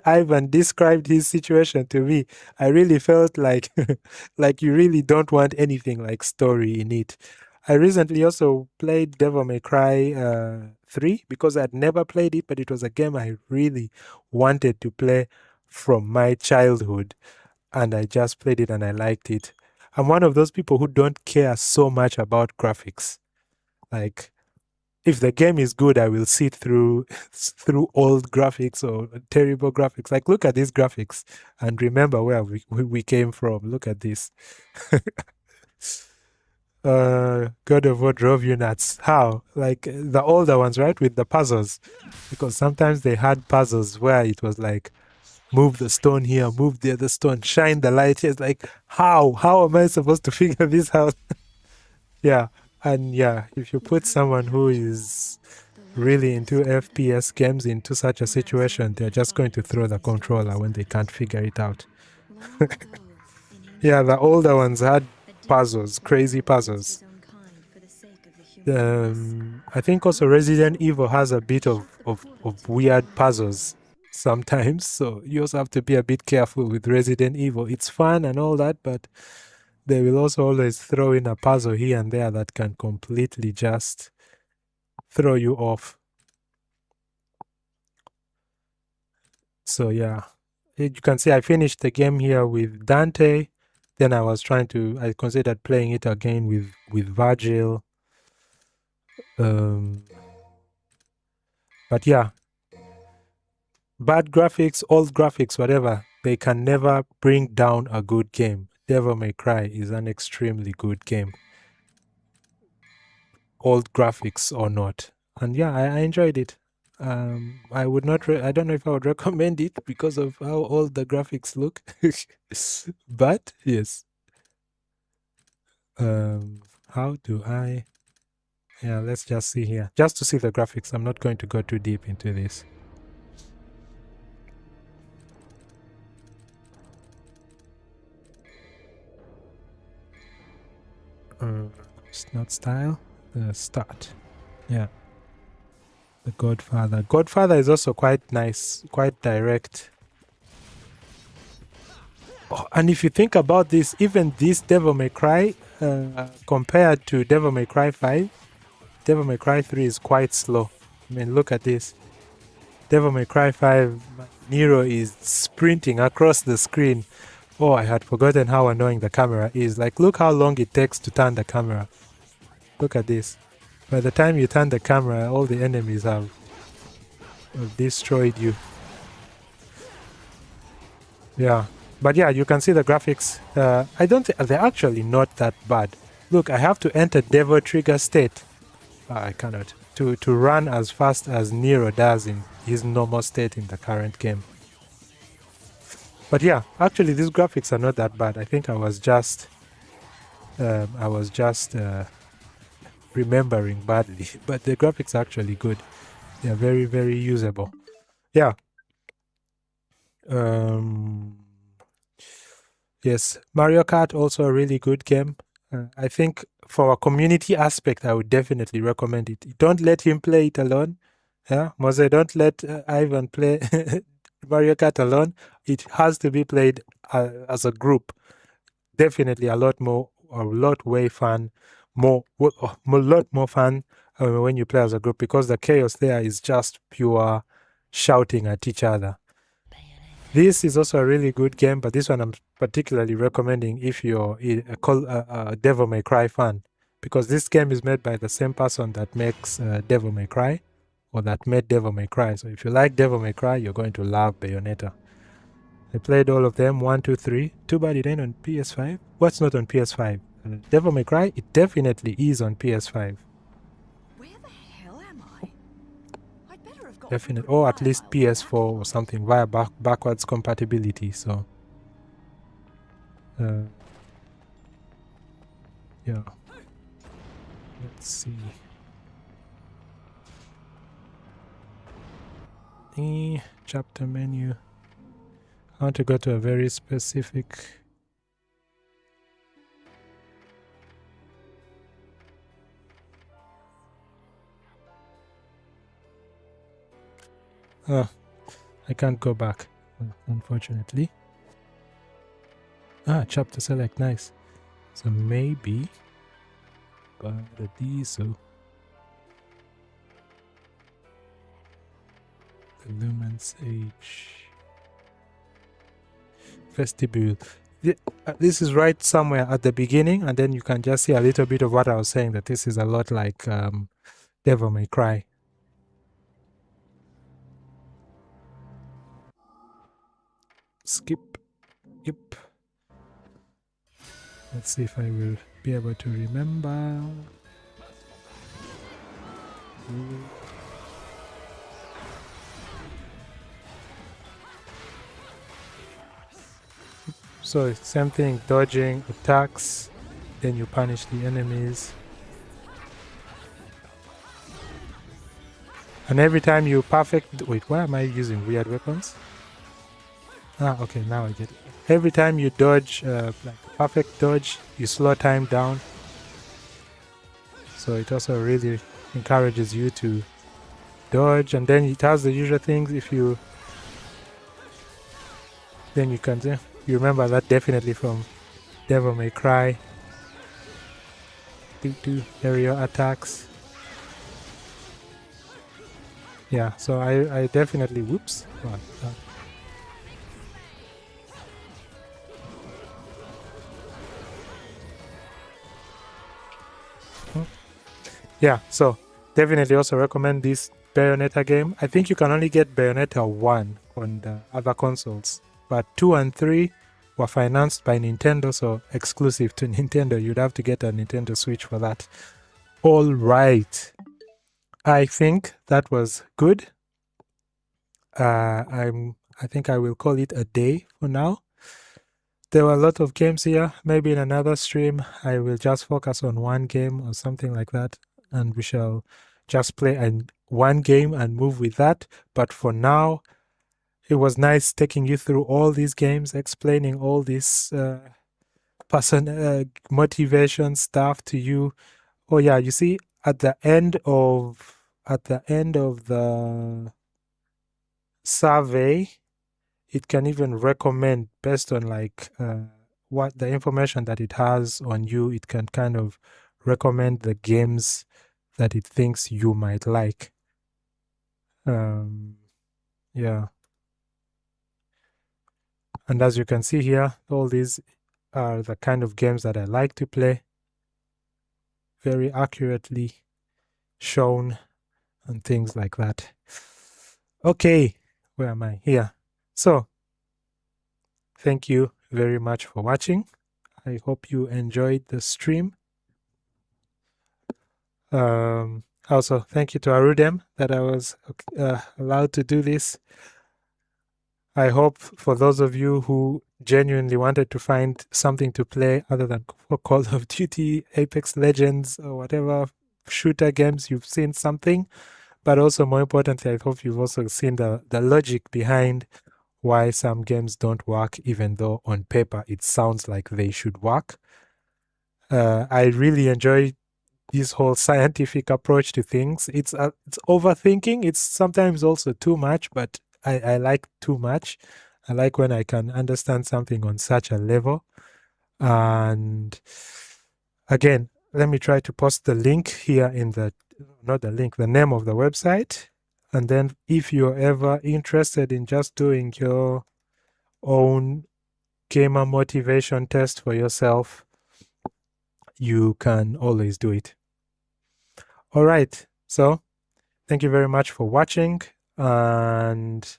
Ivan described his situation to me, I really felt like like you really don't want anything like story in it. I recently also played Devil May Cry 3 because I'd never played it, but it was a game I really wanted to play from my childhood, and I just played it and I liked it. I'm one of those people who don't care so much about graphics. Like, if the game is good, I will sit through old graphics or terrible graphics. Like, look at these graphics and remember where we came from. Look at this. God of War drove you nuts. How? Like the older ones, right? With the puzzles. Because sometimes they had puzzles where it was like, move the stone here, move the other stone, shine the light here. It's like, how? How am I supposed to figure this out? Yeah. And yeah, if you put someone who is really into FPS games into such a situation, they're just going to throw the controller when they can't figure it out. Yeah, the older ones had puzzles, crazy puzzles. I think also Resident Evil has a bit of weird puzzles sometimes, so you also have to be a bit careful with Resident Evil. It's fun and all that, but they will also always throw in a puzzle here and there that can completely just throw you off. So yeah, you can see I finished the game here with Dante. Then I considered playing it again with Virgil. But yeah, bad graphics, old graphics, whatever, they can never bring down a good game. Devil May Cry is an extremely good game, old graphics or not. And yeah, I enjoyed it. I would not. I don't know if I would recommend it because of how old the graphics look, but yes. How do I? Yeah, let's just see here, just to see the graphics. I'm not going to go too deep into this. It's not style. The start. Yeah. The Godfather. Godfather is also quite nice, quite direct. Oh, and if you think about this, even this Devil May Cry, compared to Devil May Cry 5, Devil May Cry 3 is quite slow. I mean, look at this. Devil May Cry 5, Nero is sprinting across the screen. Oh, I had forgotten how annoying the camera is. Like, look how long it takes to turn the camera. Look at this. By the time you turn the camera, all the enemies have destroyed you. Yeah. But yeah, you can see the graphics. I don't think they're actually not that bad. Look, I have to enter Devil Trigger state. I cannot. To run as fast as Nero does in his normal state in the current game. But yeah, actually these graphics are not that bad. I think I was just remembering badly, but the graphics are actually good. They are very, very usable. Yeah. Yes, Mario Kart also a really good game. I think for a community aspect, I would definitely recommend it. Don't let him play it alone. Yeah, Mose, don't let Ivan play Mario Kart alone. It has to be played as a group. Definitely a lot way fun, a lot more fun when you play as a group, because the chaos there is just pure shouting at each other. This is also a really good game, but this one I'm particularly recommending if you're a Devil May Cry fan, because this game is made by the same person that makes Devil May Cry, or that made Devil May Cry. So if you like Devil May Cry, you're going to love Bayonetta. I played all of them, 1, 2, 3. Too bad it ain't on PS5. What's not on PS5? Devil May Cry, it definitely is on PS5.
Where the hell am I? I'd better have got
Definitely, or at least PS4 or something via backwards compatibility. So, yeah. Let's see. Chapter menu. I want to go to a very specific. Oh, I can't go back, unfortunately. Chapter select, nice. So maybe Paradiso. The Lumen's Age. Vestibule. This is right somewhere at the beginning, and then you can just see a little bit of what I was saying, that this is a lot like Devil May Cry. Skip. Yep. Let's see if I will be able to remember. So same thing, dodging attacks, then you punish the enemies. And every time you wait, why am I using weird weapons? Okay, now I get it. Every time you dodge, like perfect dodge, you slow time down. So it also really encourages you to dodge, and then it has the usual things. If you, then you can, you remember that definitely from Devil May Cry. Do area attacks. Yeah, so I definitely, whoops. Yeah, so definitely also recommend this Bayonetta game. I think you can only get Bayonetta 1 on the other consoles, but 2 and 3 were financed by Nintendo, so exclusive to Nintendo. You'd have to get a Nintendo Switch for that. All right. I think that was good. I think I will call it a day for now. There were a lot of games here. Maybe in another stream, I will just focus on one game or something like that, and we shall just play one game and move with that. But for now, it was nice taking you through all these games, explaining all this motivation stuff to you. Oh yeah, you see, at the end of the survey, it can even recommend, based on like what the information that it has on you, it can kind of recommend the games that it thinks you might like. Yeah. And as you can see here, all these are the kind of games that I like to play. Very accurately shown and things like that. Okay, where am I? Here. So, thank you very much for watching. I hope you enjoyed the stream. Also, thank you to Arudem that I was allowed to do this. I hope for those of you who genuinely wanted to find something to play other than Call of Duty, Apex Legends, or whatever shooter games, you've seen something. But also, more importantly, I hope you've also seen the logic behind why some games don't work, even though on paper it sounds like they should work. I really enjoy this whole scientific approach to things. It's overthinking. It's sometimes also too much, but I like too much. I like when I can understand something on such a level. And again, let me try to post the link here in the, not the link, the name of the website. And then if you're ever interested in just doing your own gamer motivation test for yourself, you can always do it. All right. So thank you very much for watching. And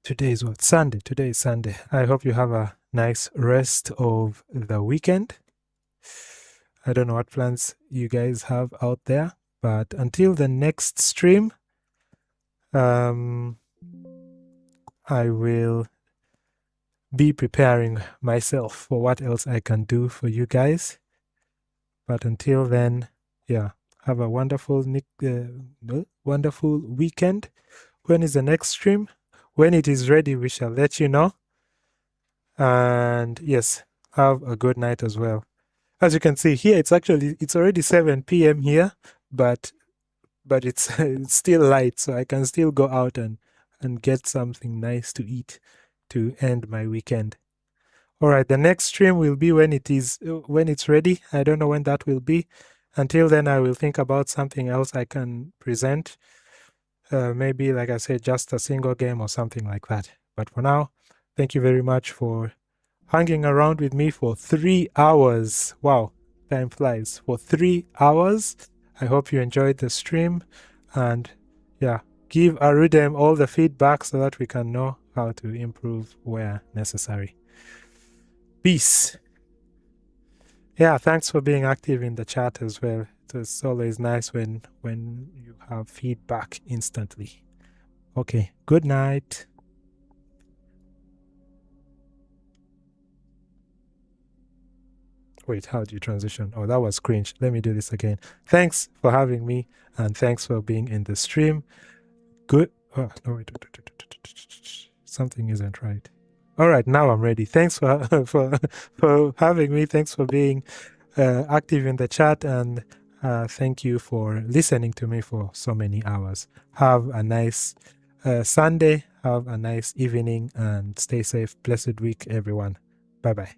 today is what? Sunday. Today is Sunday. I hope you have a nice rest of the weekend. I don't know what plans you guys have out there, but until the next stream, I will be preparing myself for what else I can do for you guys. But until then, yeah, have a wonderful weekend. When is the next stream? When it is ready, we shall let you know. And yes, have a good night as well. As you can see here, it's already 7 p.m. here, but it's it's still light, so I can still go out and get something nice to eat to end my weekend. All right, the next stream will be when it's ready. I don't know when that will be. Until then, I will think about something else I can present. Maybe, like I said, just a single game or something like that. But for now, thank you very much for hanging around with me for 3 hours. Wow, time flies. For 3 hours. I hope you enjoyed the stream. And yeah, give Arudem all the feedback so that we can know how to improve where necessary. Peace. Yeah, thanks for being active in the chat as well. It's always nice when you have feedback instantly. Okay, good night. Wait, how do you transition? Oh, that was cringe. Let me do this again. Thanks for having me, and thanks for being in the stream. Good. Oh, no, wait. Something isn't right. All right, now I'm ready. Thanks for for having me. Thanks for being active in the chat, and thank you for listening to me for so many hours. Have a nice Sunday. Have a nice evening, and stay safe. Blessed week, everyone. Bye-bye.